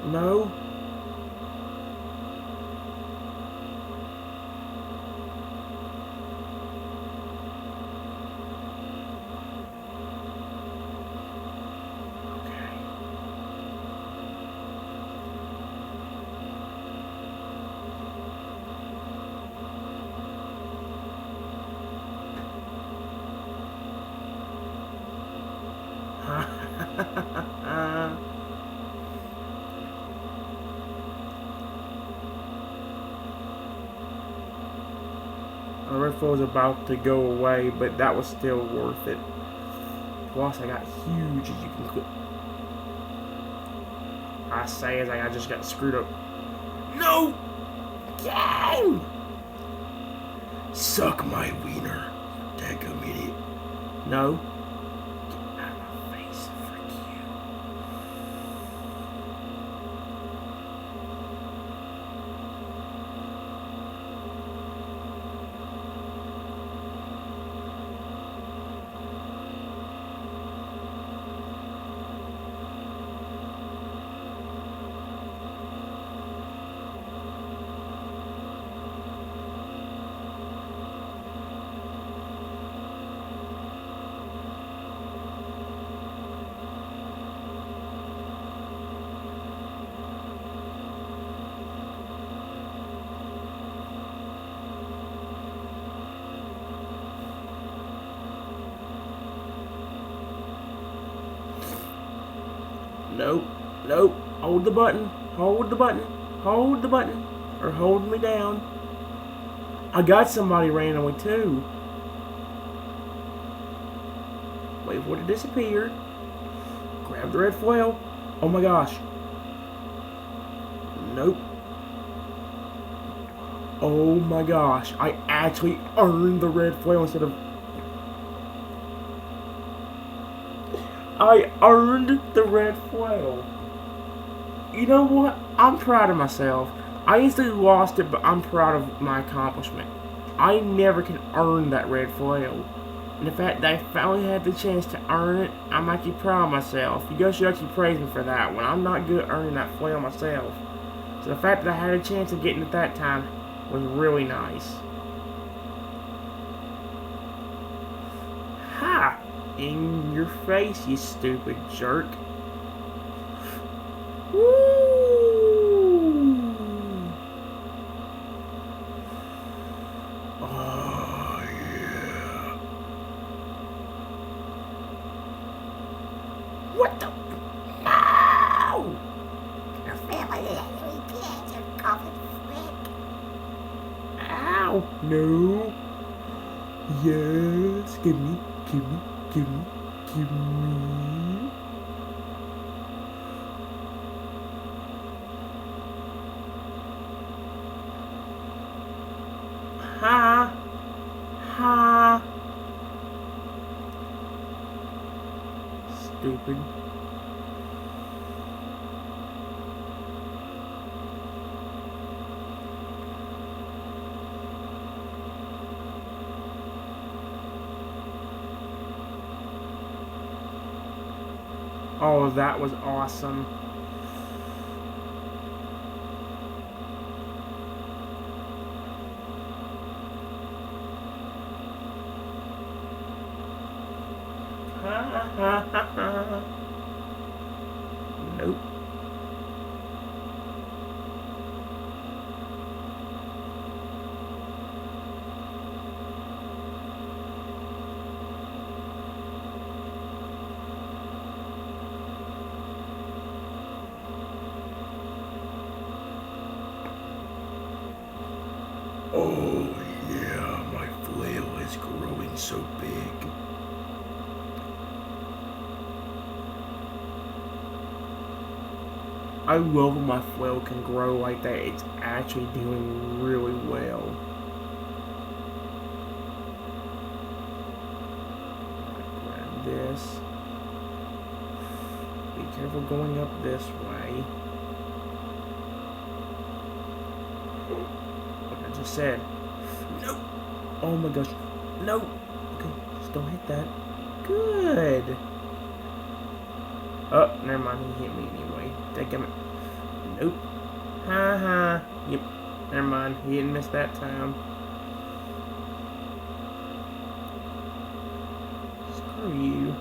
No. My rifle was about to go away, but that was still worth it. Plus, I got huge, as you can click. I say as I just got screwed up. No! Game! Suck my wiener, daggum idiot. No. Get out of my face, frick you. Nope. Nope. Hold the button. Hold the button. Hold the button. Or hold me down. I got somebody randomly too. Wait for it to disappear. Grab the red foil. Oh my gosh. Nope. Oh my gosh. I actually earned the red foil instead of... I earned the red foil. You know what? I'm proud of myself. I instantly lost it, but I'm proud of my accomplishment. I never can earn that red foil. And the fact that I finally had the chance to earn it, I'm actually proud of myself. You guys should actually praise me for that one. I'm not good at earning that foil myself. So the fact that I had a chance of getting it that time was really nice. Ha! In your face, you stupid jerk. Woo! Oh, yeah. What the? No! Your family is really dead, you covered freak. Ow! No! Yes! Give me, give me, give me, give me. Ha! Ha! Stupid. Oh, that was awesome. Nope. Oh yeah, my flail is growing so big. I love when my flail can grow like that. It's actually doing really well. Grab this. Be careful going up this way. Like I just said. No! Oh my gosh. No! Okay, just don't hit that. Good! Oh, never mind, he hit me anyway. Dadgummit. Nope. Ha ha. Yep. Never mind, he didn't miss that time. Screw you.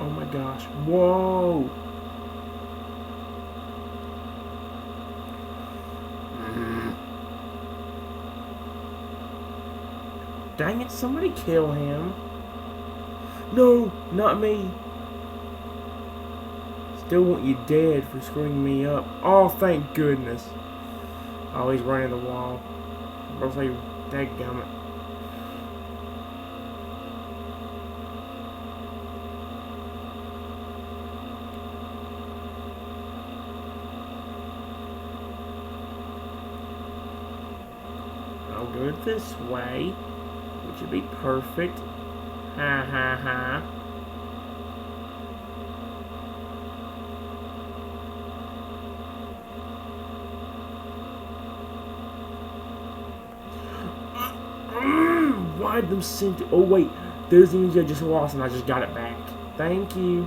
Oh my gosh. Whoa! Dang it, somebody kill him. No, not me. Still want you dead for screwing me up. Oh, thank goodness. Oh, he's running the wall. I was like, dadgummit. I'll go this way, which would be perfect. Ha ha ha. Why them sent? Oh wait, there's the energy I just lost, and I just got it back. Thank you.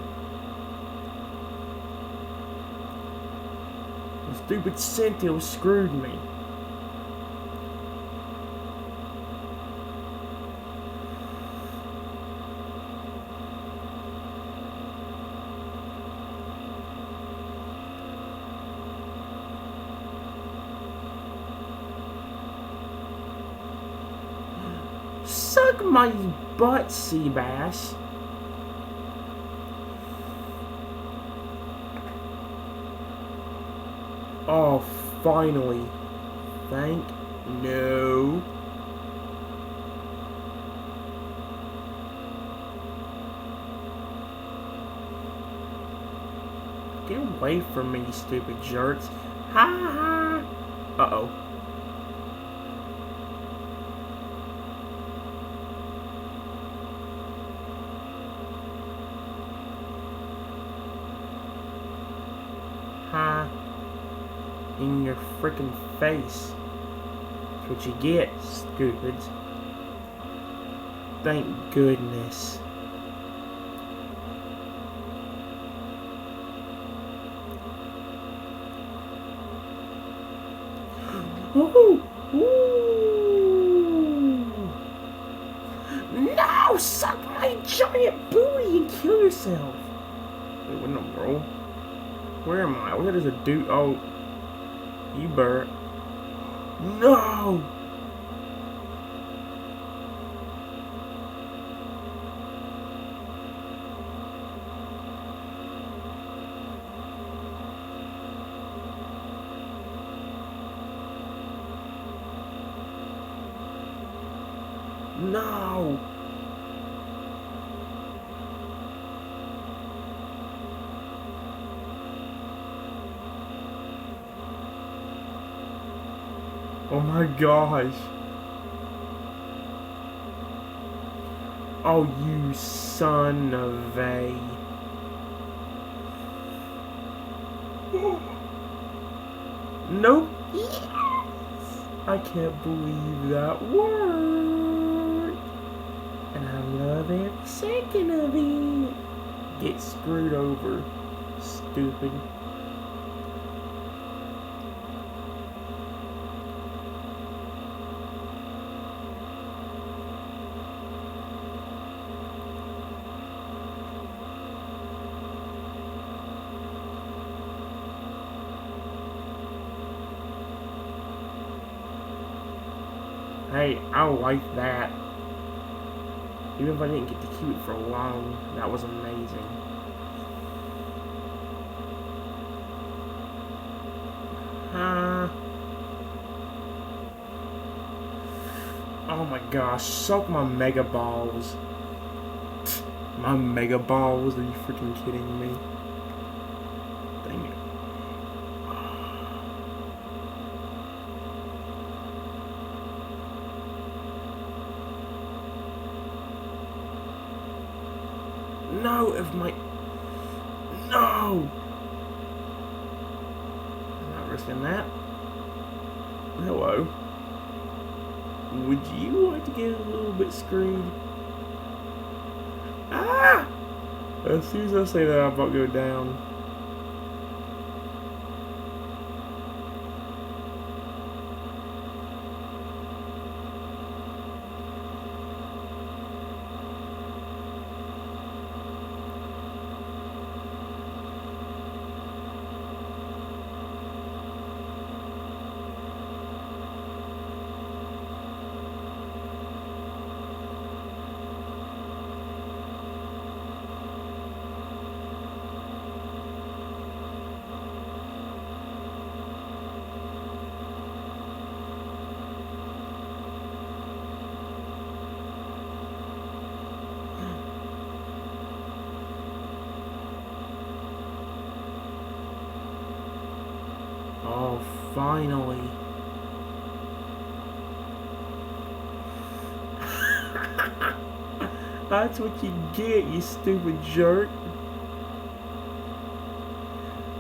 The stupid Sentinel screwed me. Suck my butt, Seabass. Oh, finally. Thank no. Get away from me, you stupid jerks. Ha ha. Uh-oh. in your freaking face. That's what you get, stupids. Thank goodness. Woohoo! Ooh! No! Suck my giant booty and kill yourself! Wait, what in the world? Where am I? Where does a dude? Oh, you Bert. No! No! Oh my gosh. Oh, you son of a... Nope. Yes. I can't believe that worked. And I love every second of it. Get screwed over, stupid. Hey, I like that. Even if I didn't get to keep it for long, that was amazing. Oh my gosh, suck my mega balls. My mega balls, are you freaking kidding me? Dang it. No, if my... No! I'm not risking that. Hello. Would you like to get a little bit screwed? Ah! As soon as I say that, I'm about to go down. Oh, finally. That's what you get, you stupid jerk.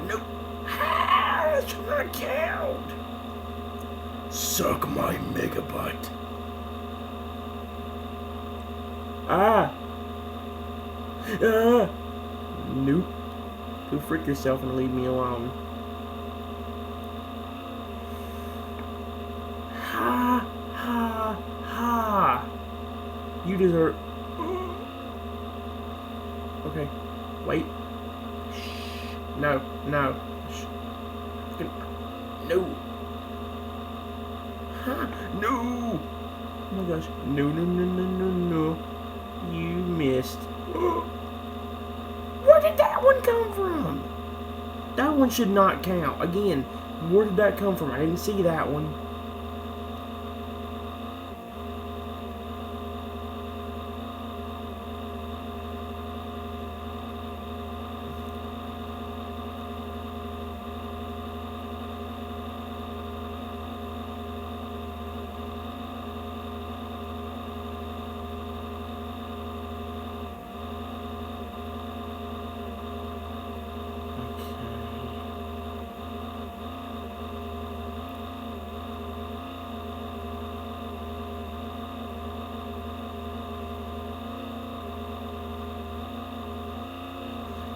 Nope. That's not count. Suck my mega butt. Ah. Nope. Go freak yourself and leave me alone. Ha, ha, ha. You deserve... Okay, wait. Shh. No, no. Shh. No. Ha, no. Oh my gosh. No, no, no, no, no, no. You missed. Where did that one come from? That one should not count. Again, where did that come from? I didn't see that one.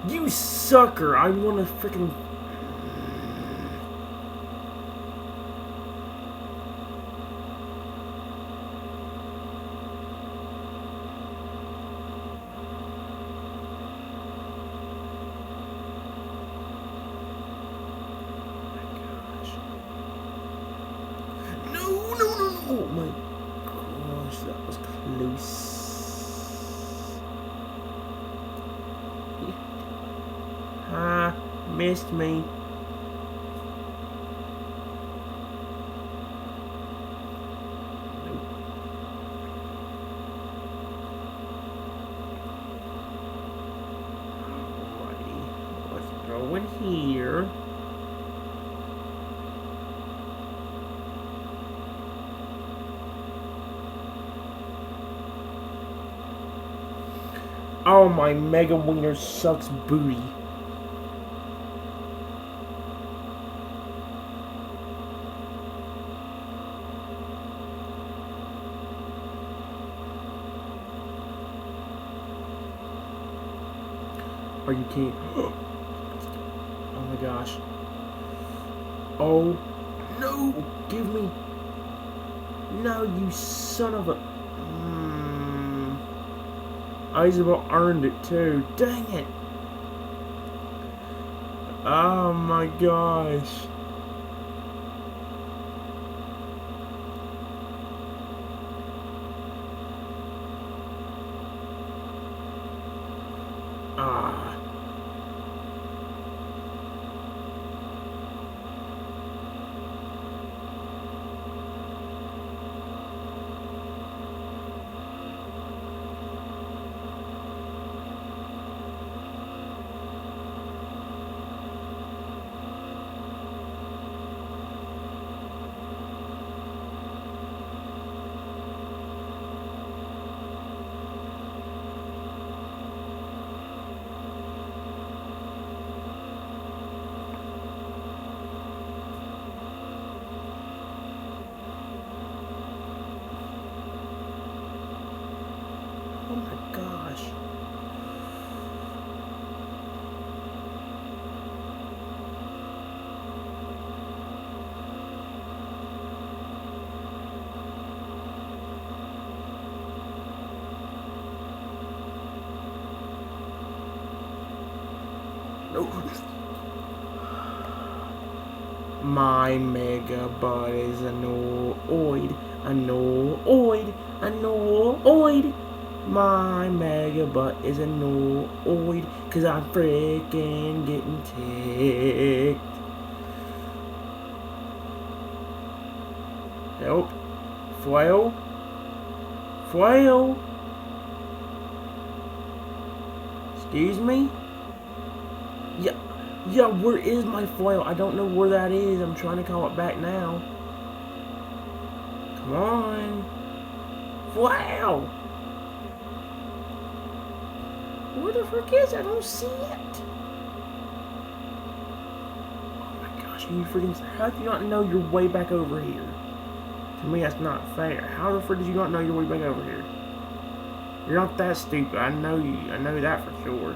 You sucker! I want to freaking. Oh my gosh, that was close. Missed me. Alrighty, let's throw in here. Oh, my mega wiener sucks booty. Are you kidding? Oh my gosh. Oh no! Give me. No, you son of a. Isabel earned it too. Dang it. Oh my gosh. Ah. Oh my gosh. No. My mega butt is annoyed. My mega butt is annoyed because I'm freaking getting ticked. Help. Flail. Flail. Excuse me? Yeah, where is my flail? I don't know where that is. I'm trying to call it back now. Come on. Flail! Where the frick is it? I don't see it. Oh my gosh, you freaking... How do you not know you're way back over here? To me, that's not fair. How the frick did you not know you're way back over here? You're not that stupid. I know you. I know that for sure.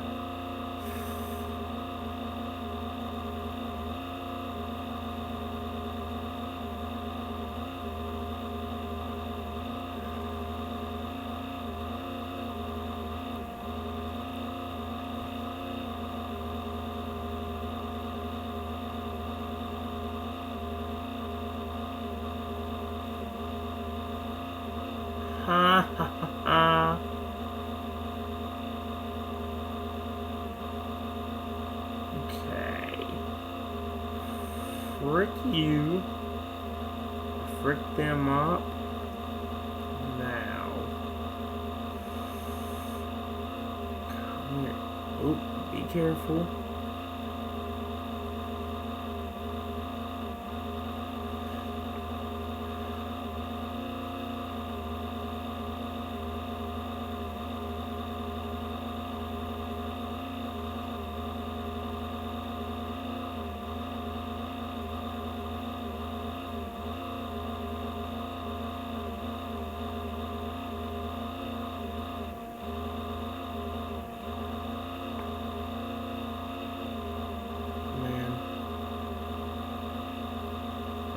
Ha ha ha ha. Okay. Frick you. Frick them up. Now. Come here. Oh, be careful.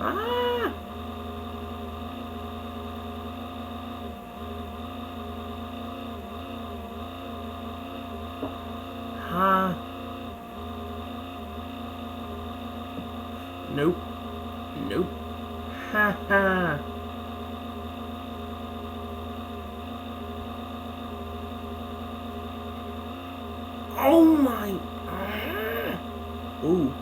Ah! Huh? Nope. Nope. Ha ha. Oh my. Ooh.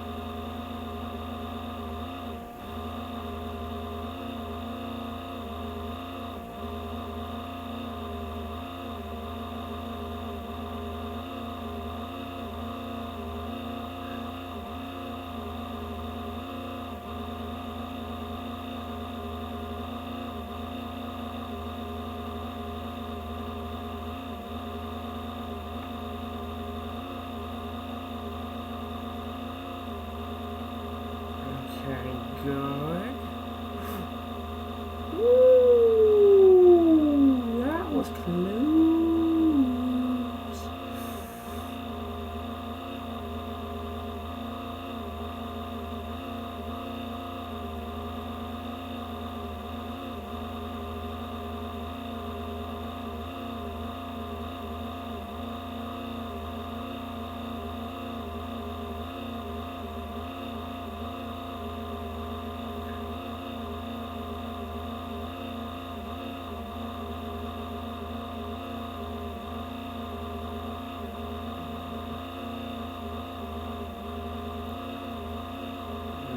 Okay, good. Ooh, that was close.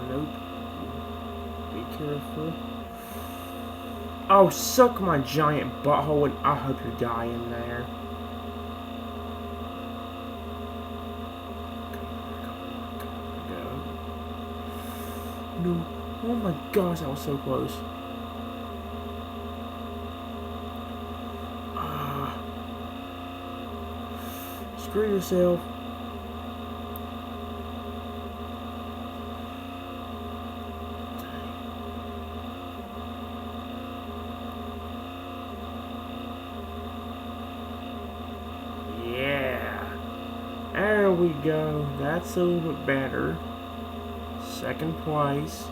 Nope. Be careful. Oh, suck my giant butthole, and I hope you die in there. Go. No. Oh my gosh, that was so close. Ah. Screw yourself. There we go. That's a little bit better. Second place.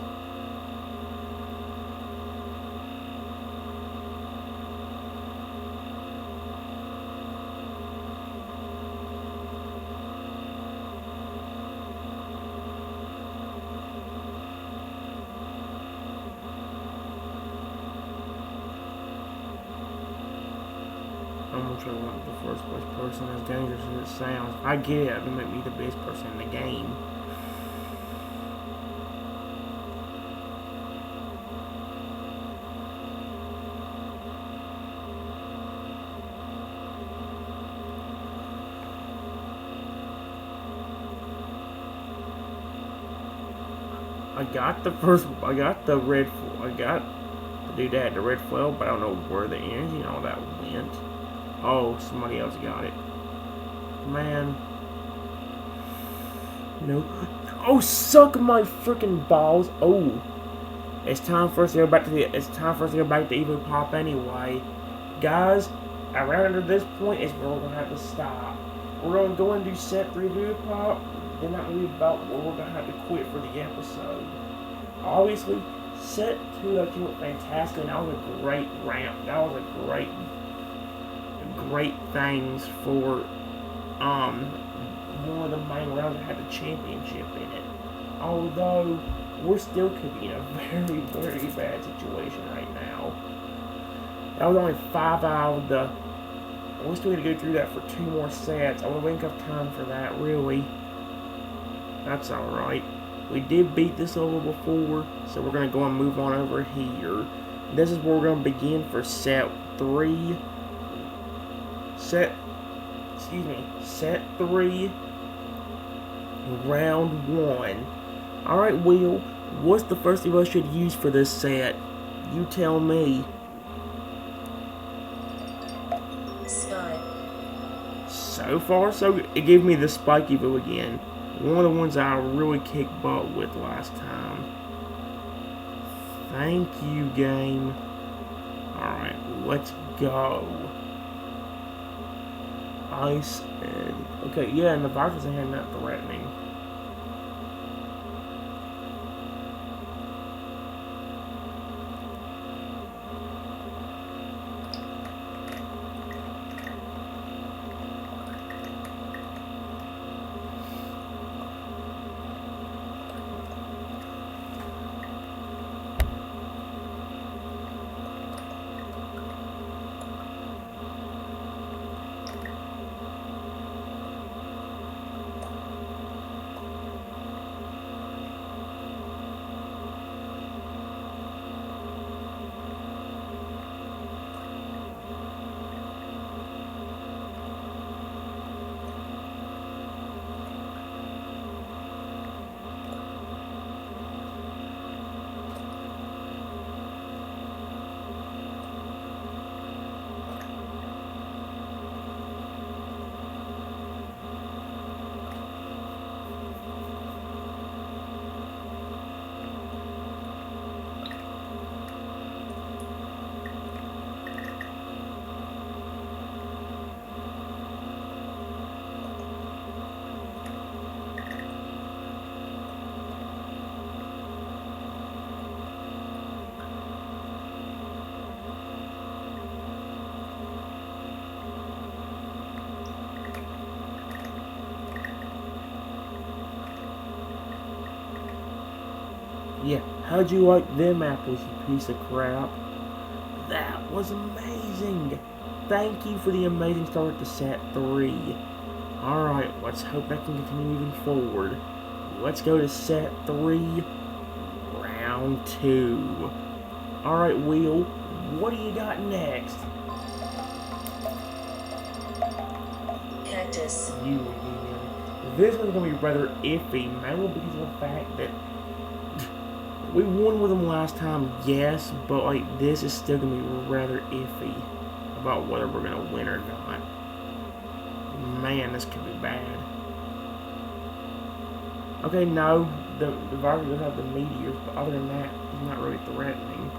I'm gonna try to run the first place person, as dangerous as it sounds. I get it, to make me the best person in the game. I got the do that, the red foil, but I don't know where the energy and all that went. Oh, somebody else got it. Man. No. Oh, suck my freaking balls. Oh. It's time for us to go back to Evopop anyway. Guys, around to this point is where we're gonna have to stop. We're gonna go and do set 3 Evopop. Then that will be about where we're gonna have to quit for the episode. Obviously, set 2 actually went fantastic, and that was a great ramp. That was a great things for one of the main rounds that had the championship in it. Although we're still could be in a very, very bad situation right now. That was only 5 out of the. We still need to go through that for 2 more sets. I won't have time for that, really. That's alright. We did beat this level before, so we're going to go and move on over here. This is where we're going to begin for set 3. Set 3, round 1. Alright, Will, what's the first of us should use for this set? You tell me. Spy. So far, so it gave me the Spike Evo again. One of the ones I really kicked butt with last time. Thank you, game. Alright, let's go. Ice and... Okay, yeah, and the virus ain't that threatening. How'd you like them apples, you piece of crap? That was amazing. Thank you for the amazing start to set 3. Alright, let's hope that can continue moving forward. Let's go to set 3, round 2. Alright, Wheel, what do you got next? Cactus. You again. This one's going to be rather iffy, mainly because of the fact that we won with them last time, yes, but like this is still going to be rather iffy about whether we're going to win or not. Man, this could be bad. Okay, no, the virus does have the meteors, but other than that, he's not really threatening.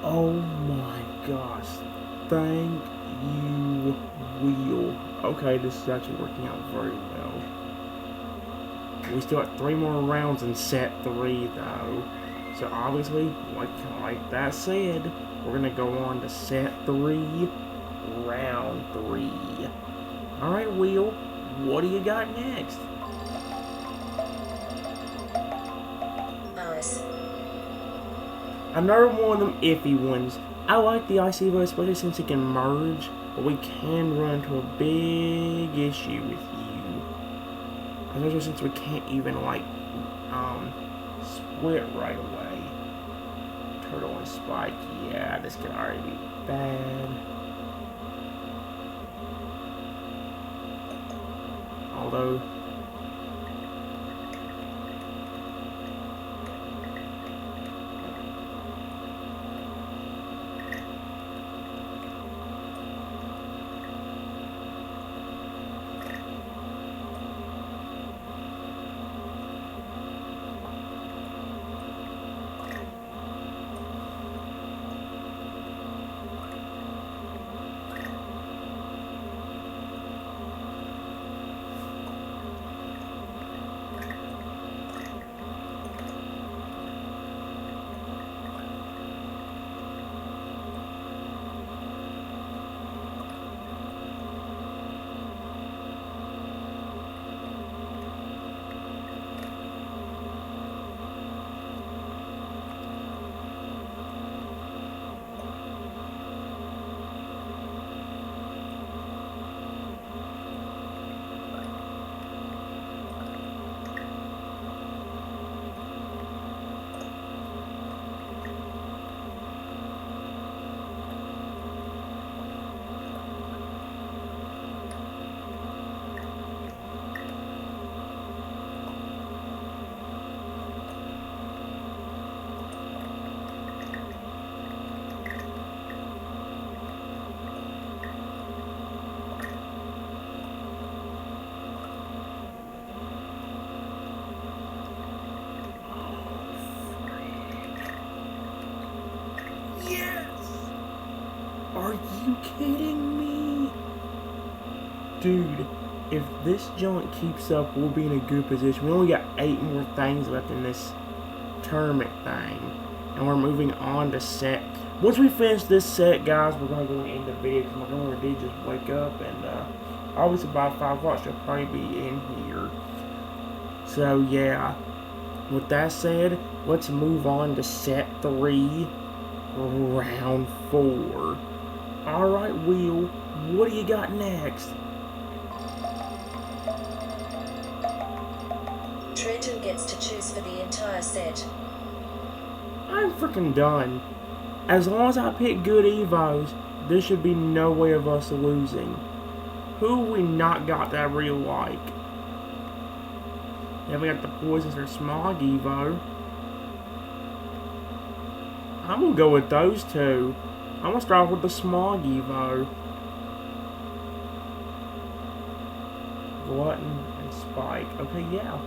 Oh my gosh. Thank you, Wheel. Okay, this is actually working out very well. We still got 3 more rounds in set 3, though. So obviously, like that said, we're going to go on to set 3, round 3. Alright, Wheel, what do you got next? Ice. Another one of them iffy ones. I like the Ice Evo, especially since it can merge, but we can run into a big issue with you. Especially since we can't even, like, split right away. Turtle and Spike, yeah, this could already be bad. Although, you kidding me? Dude, if this joint keeps up, we'll be in a good position. We only got 8 more things left in this tournament thing. And we're moving on to set. Once we finish this set, guys, we're going to go into the video. Because my grandma did just wake up. And obviously by 5 o'clock, she'll probably be in here. So, yeah. With that said, let's move on to set 3, round 4. Alright, Wheel, what do you got next? Trenton gets to choose for the entire set. I'm freaking done. As long as I pick good Evos, there should be no way of us losing. Who we not got that I really like? Then we got the Poisons or Smog Evo. I'm gonna go with those two. I'm gonna start with the Smog Evo. Glutton and Spike. Okay, yeah.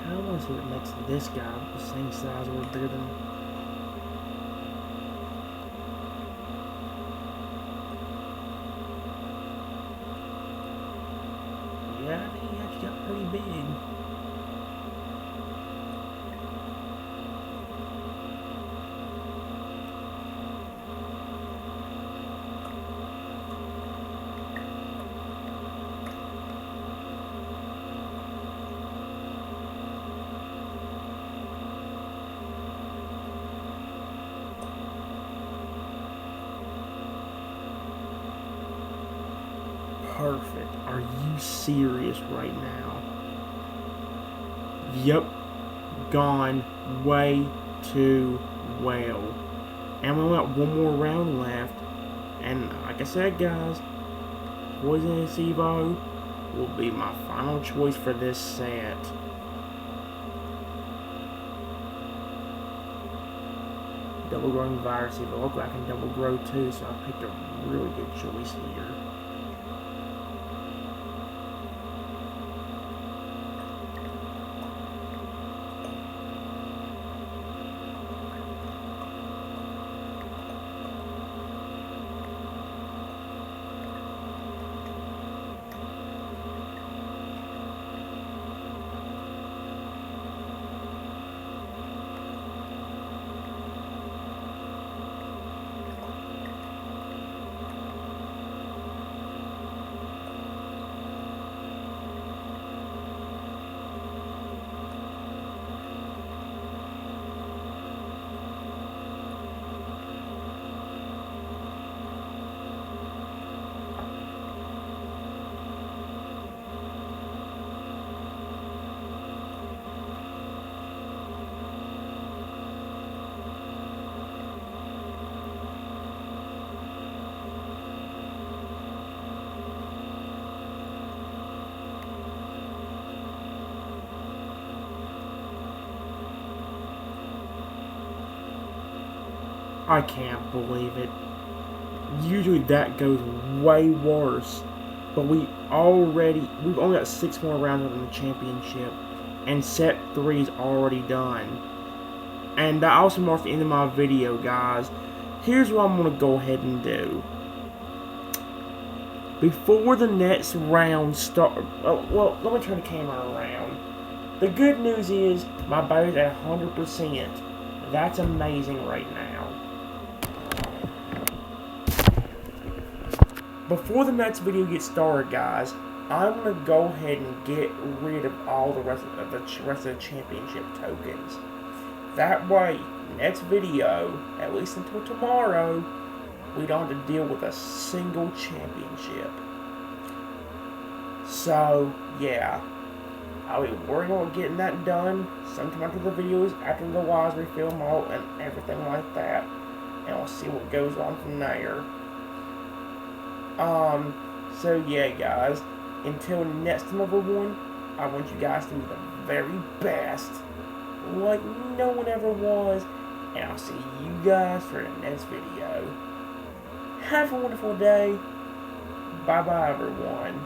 I want to see what next to this guy, the same size or bigger than. Yeah, I think he actually got pretty big. Perfect. Are you serious right now? Yep. Gone way too well. And we only got one more round left. And like I said, guys, Poisonous Evo will be my final choice for this set. Double growing virus Evo. Look like I can double grow too, so I picked a really good choice here. I can't believe it. Usually that goes way worse. But we've only got 6 more rounds within the championship. And set 3 is already done. And that also marks the end of my video, guys. Here's what I'm going to go ahead and do. Before the next round starts... Well, let me turn the camera around. The good news is my battery's at 100%. That's amazing right now. Before the next video gets started, guys, I'm going to go ahead and get rid of all the rest of the championship tokens. That way, next video, at least until tomorrow, we don't have to deal with a single championship. So, yeah. I'll be working on getting that done sometime after the videos, after the lives we film out and everything like that. And we'll see what goes on from there. So yeah, guys. Until next time, everyone, I want you guys to be the very best, like no one ever was. And I'll see you guys for the next video. Have a wonderful day. Bye-bye, everyone.